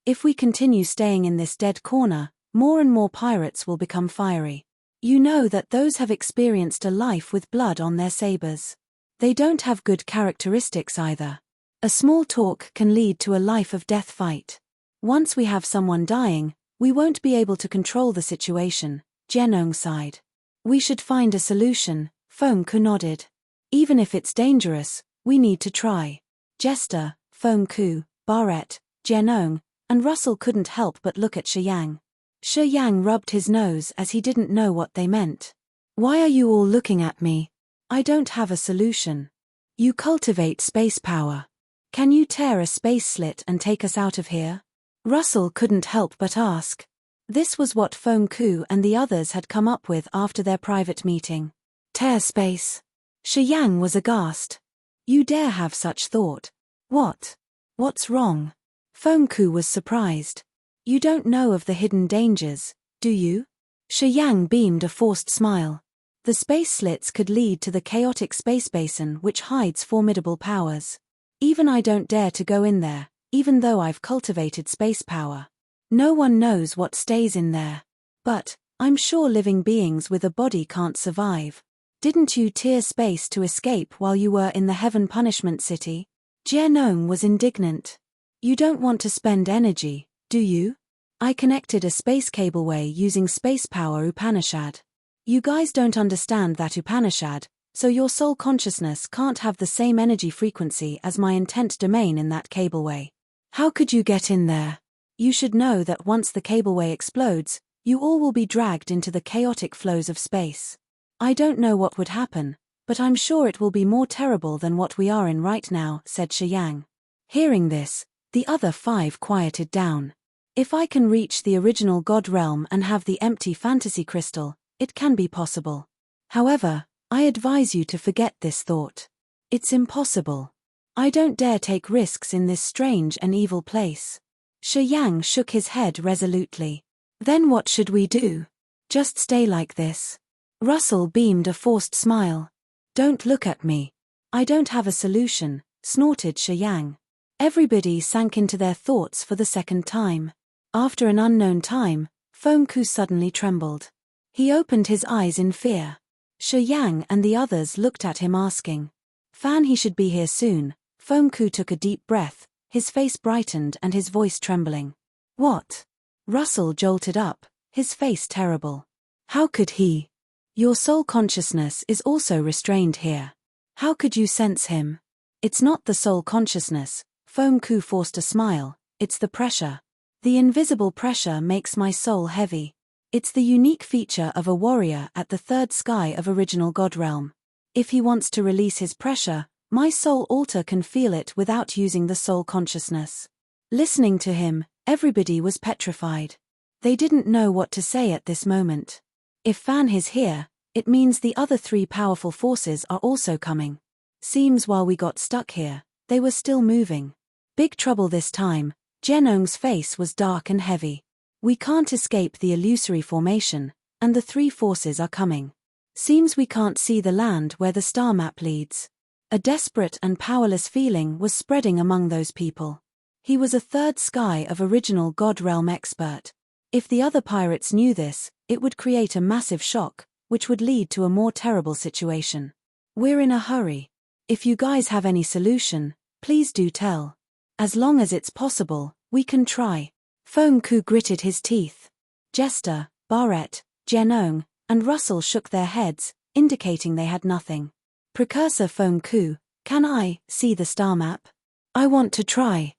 If we continue staying in this dead corner, more and more pirates will become fiery. You know that those have experienced a life with blood on their sabers. They don't have good characteristics either. A small talk can lead to a life of death fight. Once we have someone dying, we won't be able to control the situation, Jianong sighed. We should find a solution, Feng Ku nodded. Even if it's dangerous, we need to try. Jester, Feng Ku, Barrett, Jianong, and Russell couldn't help but look at Shi Yang. Shi Yang rubbed his nose as he didn't know what they meant. Why are you all looking at me? I don't have a solution. You cultivate space power. Can you tear a space slit and take us out of here? Russell couldn't help but ask. This was what Feng Ku and the others had come up with after their private meeting. Tear space. Shi Yang was aghast. You dare have such thought? What? What's wrong? Feng Ku was surprised. You don't know of the hidden dangers, do you? Shi Yang beamed a forced smile. The space slits could lead to the chaotic space basin which hides formidable powers. Even I don't dare to go in there, even though I've cultivated space power. No one knows what stays in there. But I'm sure living beings with a body can't survive. Didn't you tear space to escape while you were in the Heaven Punishment City? Jianong was indignant. You don't want to spend energy, do you? I connected a space cableway using space power Upanishad. You guys don't understand that Upanishad, so your soul consciousness can't have the same energy frequency as my intent domain in that cableway. How could you get in there? You should know that once the cableway explodes, you all will be dragged into the chaotic flows of space. I don't know what would happen, but I'm sure it will be more terrible than what we are in right now, said Shi Yang. Hearing this, the other 5 quieted down. If I can reach the original God realm and have the empty fantasy crystal, it can be possible. However, I advise you to forget this thought. It's impossible. I don't dare take risks in this strange and evil place. Shi Yang shook his head resolutely. Then what should we do? Just stay like this? Russell beamed a forced smile. Don't look at me. I don't have a solution, snorted Shi Yang. Everybody sank into their thoughts for the second time. After an unknown time, Feng Ku suddenly trembled. He opened his eyes in fear. Shi Yang and the others looked at him asking. Fan, he should be here soon. Feng Ku took a deep breath, his face brightened and his voice trembling. What? Russell jolted up, his face terrible. How could he? Your soul consciousness is also restrained here. How could you sense him? It's not the soul consciousness, Feng Ku forced a smile, it's the pressure. The invisible pressure makes my soul heavy. It's the unique feature of a warrior at the 3rd sky of original God realm. If he wants to release his pressure, my soul altar can feel it without using the soul consciousness. Listening to him, everybody was petrified. They didn't know what to say at this moment. If Fan is here, it means the other three powerful forces are also coming. Seems while we got stuck here, they were still moving. Big trouble this time. Genong's face was dark and heavy. We can't escape the illusory formation, and the three forces are coming. Seems we can't see the land where the star map leads. A desperate and powerless feeling was spreading among those people. He was a third sky of original God Realm expert. If the other pirates knew this, it would create a massive shock, which would lead to a more terrible situation. We're in a hurry. If you guys have any solution, please do tell. As long as it's possible, we can try. Feng Ku gritted his teeth. Jester, Barrett, Genong, and Russell shook their heads, indicating they had nothing. Precursor Feng Ku, can I see the star map? I want to try.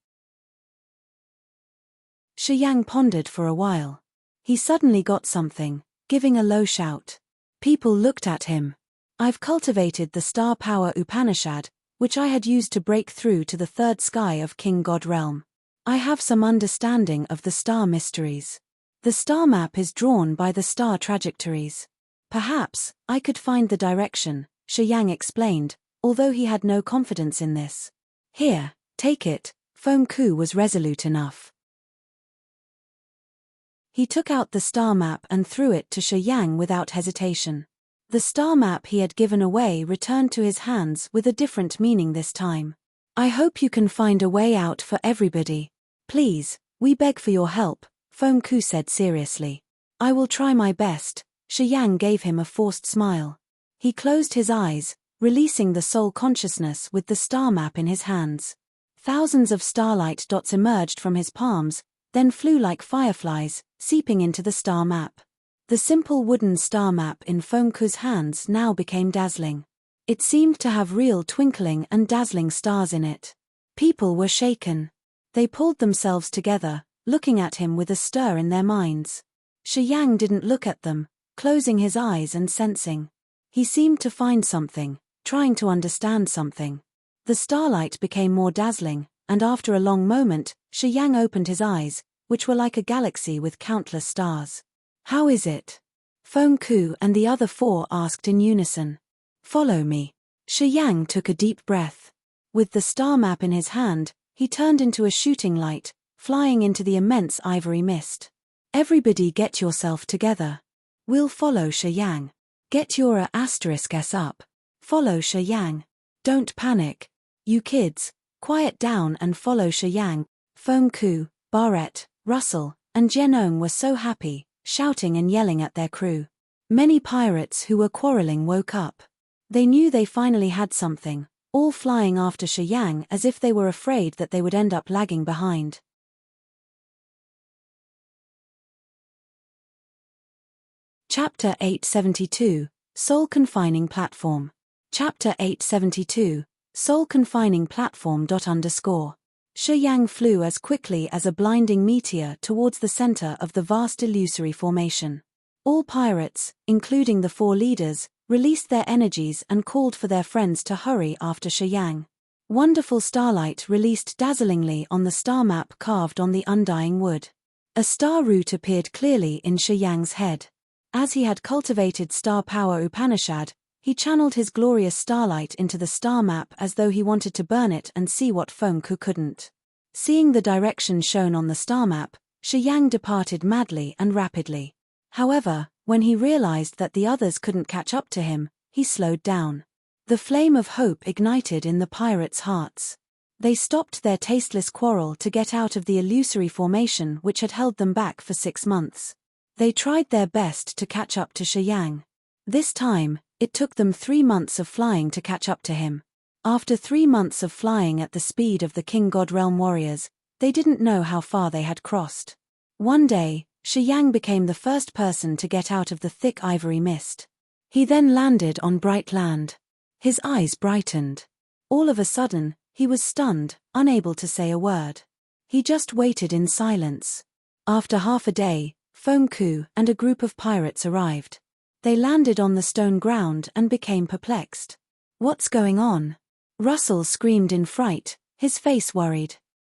Shi Yang pondered for a while. He suddenly got something, giving a low shout. People looked at him. I've cultivated the Star Power Upanishad, which I had used to break through to the third sky of King God Realm. I have some understanding of the star mysteries. The star map is drawn by the star trajectories. Perhaps I could find the direction, Shi Yang explained, although he had no confidence in this. Here, take it. Feng Ku was resolute enough. He took out the star map and threw it to Shi Yang without hesitation. The star map he had given away returned to his hands with a different meaning this time. I hope you can find a way out for everybody. Please, we beg for your help, Feng Ku said seriously. I will try my best. Shi Yang gave him a forced smile. He closed his eyes, releasing the soul consciousness with the star map in his hands. Thousands of starlight dots emerged from his palms, then flew like fireflies, seeping into the star map. The simple wooden star map in Feng Ku's hands now became dazzling. It seemed to have real twinkling and dazzling stars in it. People were shaken. They pulled themselves together, looking at him with a stir in their minds. Shi Yang didn't look at them, closing his eyes and sensing. He seemed to find something, trying to understand something. The starlight became more dazzling, and after a long moment, Shi Yang opened his eyes, which were like a galaxy with countless stars. How is it? Feng Ku and the other four asked in unison. Follow me. Shi Yang took a deep breath. With the star map in his hand, he turned into a shooting light, flying into the immense ivory mist. Everybody get yourself together. We'll follow Shi Yang. Get your *S up. Follow Shi Yang. Don't panic. You kids, quiet down and follow Shi Yang. Feng Ku, Barrett, Russell, and Genong were so happy, shouting and yelling at their crew. Many pirates who were quarreling woke up. They knew they finally had something, all flying after Shi Yang as if they were afraid that they would end up lagging behind. Chapter 872, Soul Confining Platform. Chapter 872, Soul Confining Platform. Shi Yang flew as quickly as a blinding meteor towards the center of the vast illusory formation. All pirates, including the four leaders, released their energies and called for their friends to hurry after Shi Yang. Wonderful starlight released dazzlingly on the star map carved on the undying wood. A star root appeared clearly in Shi Yang's head. As he had cultivated Star Power Upanishad, he channeled his glorious starlight into the star map as though he wanted to burn it and see what Feng Ku couldn't. Seeing the direction shown on the star map, Shi Yang departed madly and rapidly. However, when he realized that the others couldn't catch up to him, he slowed down. The flame of hope ignited in the pirates' hearts. They stopped their tasteless quarrel to get out of the illusory formation which had held them back for 6 months. They tried their best to catch up to Shi Yang. This time, it took them 3 months of flying to catch up to him. After 3 months of flying at the speed of the King God Realm warriors, they didn't know how far they had crossed. One day, Shi Yang became the first person to get out of the thick ivory mist. He then landed on bright land. His eyes brightened. All of a sudden, he was stunned, unable to say a word. He just waited in silence. After half a day, Feng Ku and a group of pirates arrived. They landed on the stone ground and became perplexed. What's going on? Russell screamed in fright, his face worried.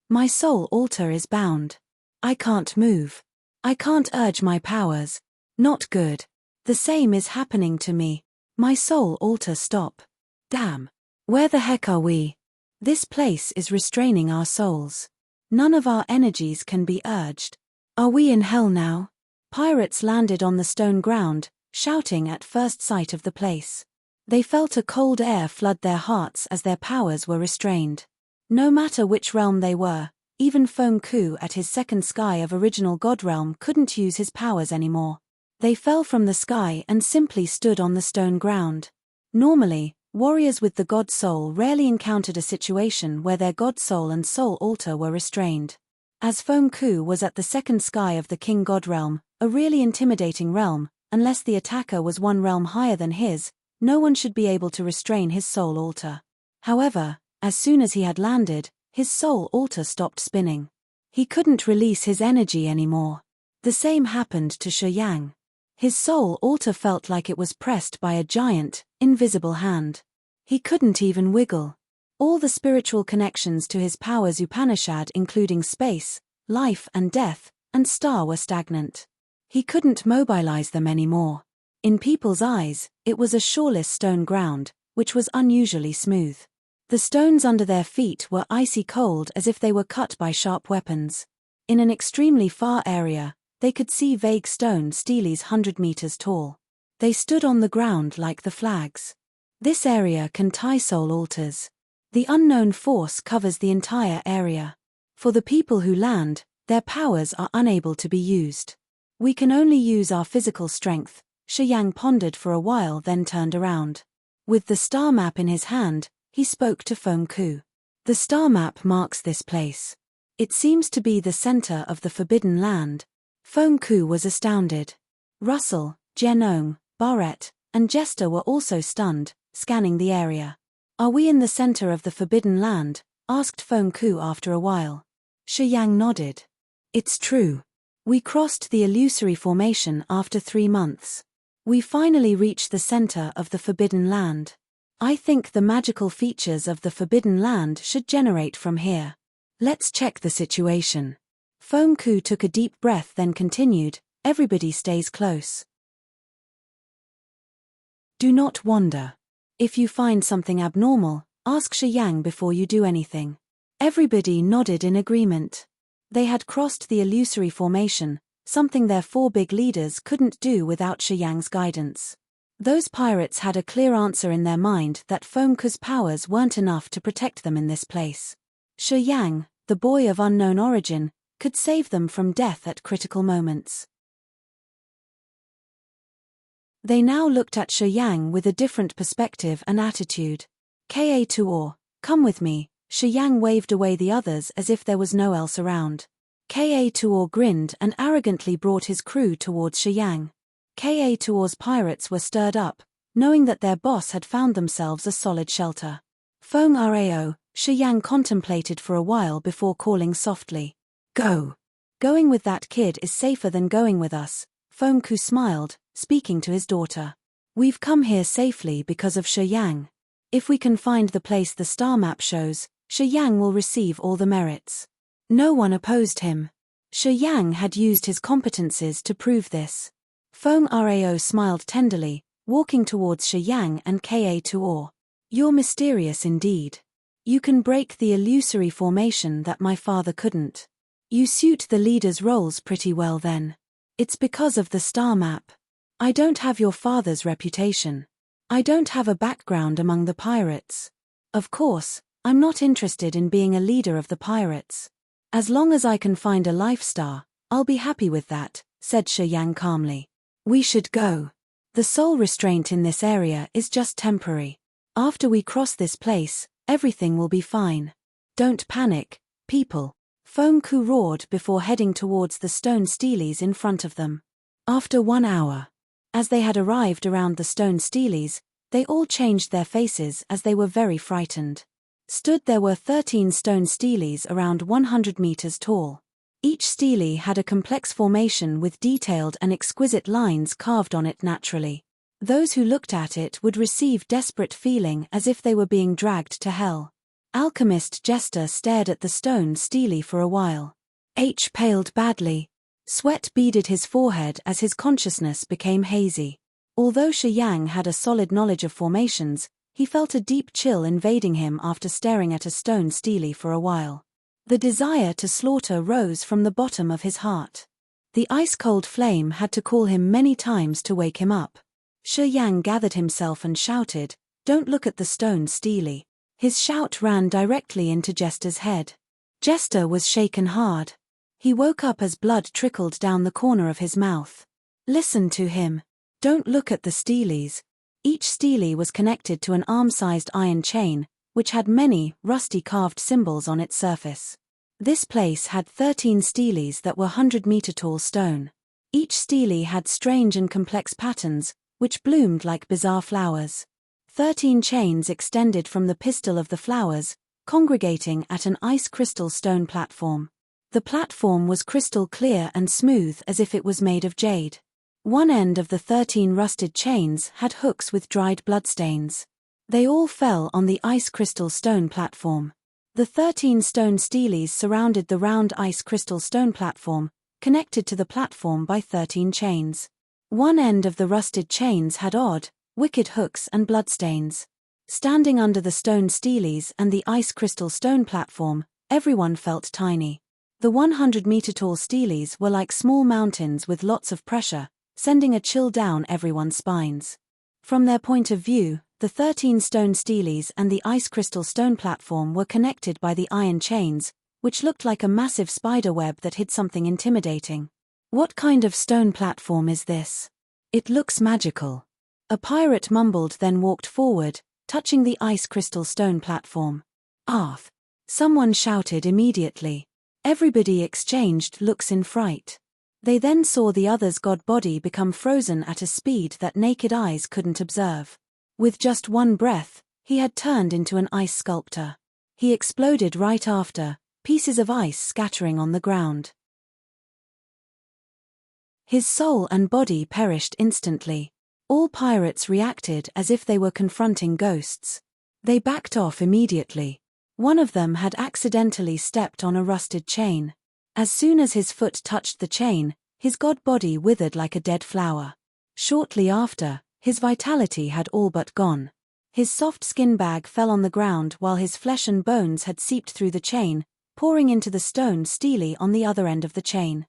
My soul altar is bound. I can't move. I can't urge my powers. Not good. The same is happening to me. My soul altar stop. Damn. Where the heck are we? This place is restraining our souls. None of our energies can be urged. Are we in hell now? Pirates landed on the stone ground, shouting at first sight of the place. They felt a cold air flood their hearts as their powers were restrained. No matter which realm they were, even Feng Ku at his second sky of original god realm couldn't use his powers anymore. They fell from the sky and simply stood on the stone ground. Normally, warriors with the god soul rarely encountered a situation where their god soul and soul altar were restrained. As Feng Ku was at the second sky of the king god realm, a really intimidating realm, unless the attacker was one realm higher than his, no one should be able to restrain his soul altar. However, as soon as he had landed, his soul altar stopped spinning. He couldn't release his energy anymore. The same happened to Shi Yang. His soul altar felt like it was pressed by a giant, invisible hand. He couldn't even wiggle. All the spiritual connections to his powers Upanishad, including space, life and death, and star, were stagnant. He couldn't mobilize them anymore. In people's eyes, it was a shoreless stone ground, which was unusually smooth. The stones under their feet were icy cold as if they were cut by sharp weapons. In an extremely far area, they could see vague stone steles 100 meters tall. They stood on the ground like the flags. This area can tie soul altars. The unknown force covers the entire area. For the people who land, their powers are unable to be used. We can only use our physical strength. Shi Yang pondered for a while, then turned around. With the star map in his hand, he spoke to Feng Ku. The star map marks this place. It seems to be the center of the Forbidden Land. Feng Ku was astounded. Russell, Genong, Barrett, and Jester were also stunned, scanning the area. Are we in the center of the Forbidden Land? Asked Feng Ku after a while. Shi Yang nodded. It's true. We crossed the illusory formation after 3 months. We finally reached the center of the Forbidden Land. I think the magical features of the Forbidden Land should generate from here. Let's check the situation. Feng Ku took a deep breath, then continued, everybody stays close. Do not wander. If you find something abnormal, ask Shi Yang before you do anything. Everybody nodded in agreement. They had crossed the illusory formation, something their 4 big leaders couldn't do without Shi Yang's guidance. Those pirates had a clear answer in their mind that Feng Ku's powers weren't enough to protect them in this place. Shi Yang, the boy of unknown origin, could save them from death at critical moments. They now looked at Shi Yang with a different perspective and attitude. Ka Tuor, come with me. Shi Yang waved away the others as if there was no else around. Ka Tuor grinned and arrogantly brought his crew towards Shi Yang. Ka Tuor's pirates were stirred up, knowing that their boss had found themselves a solid shelter. Feng Rao, Shi Yang contemplated for a while before calling softly. Go. Going with that kid is safer than going with us. Feng Ku smiled, speaking to his daughter. We've come here safely because of Shi Yang. If we can find the place the star map shows, Shi Yang will receive all the merits. No one opposed him. Shi Yang had used his competencies to prove this. Feng Rao smiled tenderly, walking towards Shi Yang and Ka Tuor. You're mysterious indeed. You can break the illusory formation that my father couldn't. You suit the leader's roles pretty well then. It's because of the star map. I don't have your father's reputation. I don't have a background among the pirates. Of course, I'm not interested in being a leader of the pirates. As long as I can find a life star, I'll be happy with that, said Shi Yang calmly. We should go. The soul restraint in this area is just temporary. After we cross this place, everything will be fine. Don't panic, people. Feng Ku roared before heading towards the stone steles in front of them. After 1 hour. As they had arrived around the stone steles, they all changed their faces as they were very frightened. Stood there were 13 stone steles around 100 meters tall. Each stele had a complex formation with detailed and exquisite lines carved on it naturally. Those who looked at it would receive desperate feeling as if they were being dragged to hell. Alchemist Jester stared at the stone stele for a while. H paled badly. Sweat beaded his forehead as his consciousness became hazy. Although Shi Yang had a solid knowledge of formations, he felt a deep chill invading him after staring at a stone stele for a while. The desire to slaughter rose from the bottom of his heart. The ice-cold flame had to call him many times to wake him up. Shi Yang gathered himself and shouted, "Don't look at the stone stele." His shout ran directly into Jester's head. Jester was shaken hard. He woke up as blood trickled down the corner of his mouth. Listen to him. Don't look at the steles. Each stele was connected to an arm-sized iron chain, which had many, rusty carved symbols on its surface. This place had 13 steles that were 100-meter-tall stone. Each stele had strange and complex patterns, which bloomed like bizarre flowers. 13 chains extended from the pistil of the flowers, congregating at an ice crystal stone platform. The platform was crystal clear and smooth as if it was made of jade. One end of the 13 rusted chains had hooks with dried bloodstains. They all fell on the ice crystal stone platform. The 13 stone steles surrounded the round ice crystal stone platform, connected to the platform by 13 chains. One end of the rusted chains had odd, wicked hooks and bloodstains. Standing under the stone steles and the ice crystal stone platform, everyone felt tiny. The 100-meter-tall steles were like small mountains with lots of pressure, sending a chill down everyone's spines. From their point of view, the 13 stone steles and the ice crystal stone platform were connected by the iron chains, which looked like a massive spider web that hid something intimidating. What kind of stone platform is this? It looks magical. A pirate mumbled, then walked forward, touching the ice crystal stone platform. Arth! Someone shouted immediately. Everybody exchanged looks in fright. They then saw the other's god body become frozen at a speed that naked eyes couldn't observe. With just one breath, he had turned into an ice sculptor. He exploded right after, pieces of ice scattering on the ground. His soul and body perished instantly. All pirates reacted as if they were confronting ghosts. They backed off immediately. One of them had accidentally stepped on a rusted chain. As soon as his foot touched the chain, his god body withered like a dead flower. Shortly after, his vitality had all but gone. His soft skin bag fell on the ground while his flesh and bones had seeped through the chain, pouring into the stone stele on the other end of the chain.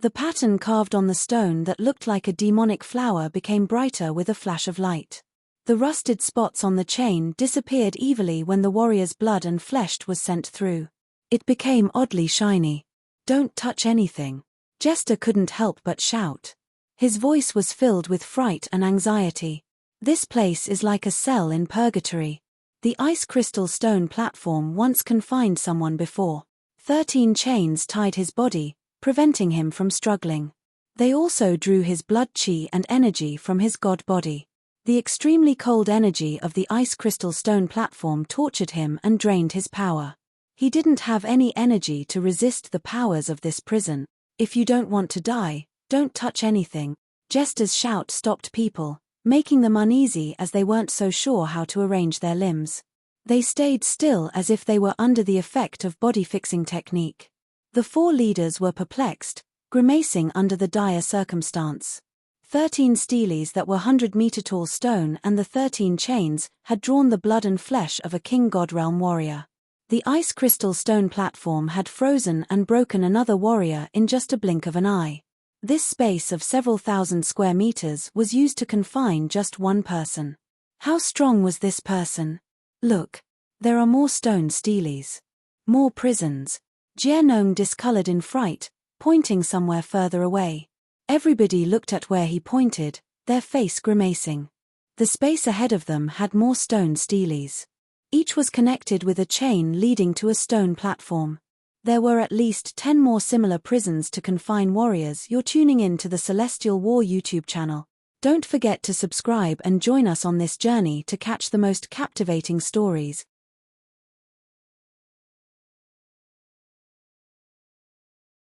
The pattern carved on the stone that looked like a demonic flower became brighter with a flash of light. The rusted spots on the chain disappeared evilly when the warrior's blood and flesh was sent through. It became oddly shiny. "Don't touch anything." Jester couldn't help but shout. His voice was filled with fright and anxiety. This place is like a cell in purgatory. The ice crystal stone platform once confined someone before. 13 chains tied his body, preventing him from struggling. They also drew his blood chi and energy from his god body. The extremely cold energy of the ice crystal stone platform tortured him and drained his power. He didn't have any energy to resist the powers of this prison. "If you don't want to die, don't touch anything." Jester's shout stopped people, making them uneasy as they weren't so sure how to arrange their limbs. They stayed still as if they were under the effect of body-fixing technique. The 4 leaders were perplexed, grimacing under the dire circumstance. 13 steles that were 100-meter-tall stone and the 13 chains had drawn the blood and flesh of a king god realm warrior. The ice crystal stone platform had frozen and broken another warrior in just a blink of an eye. This space of several thousand square meters was used to confine just one person. How strong was this person? "Look. There are more stone steles. More prisons." Jianong discolored in fright, pointing somewhere further away. Everybody looked at where he pointed, their face grimacing. The space ahead of them had more stone steles. Each was connected with a chain leading to a stone platform. There were at least 10 more similar prisons to confine warriors. You're tuning in to the Celestial War YouTube channel. Don't forget to subscribe and join us on this journey to catch the most captivating stories.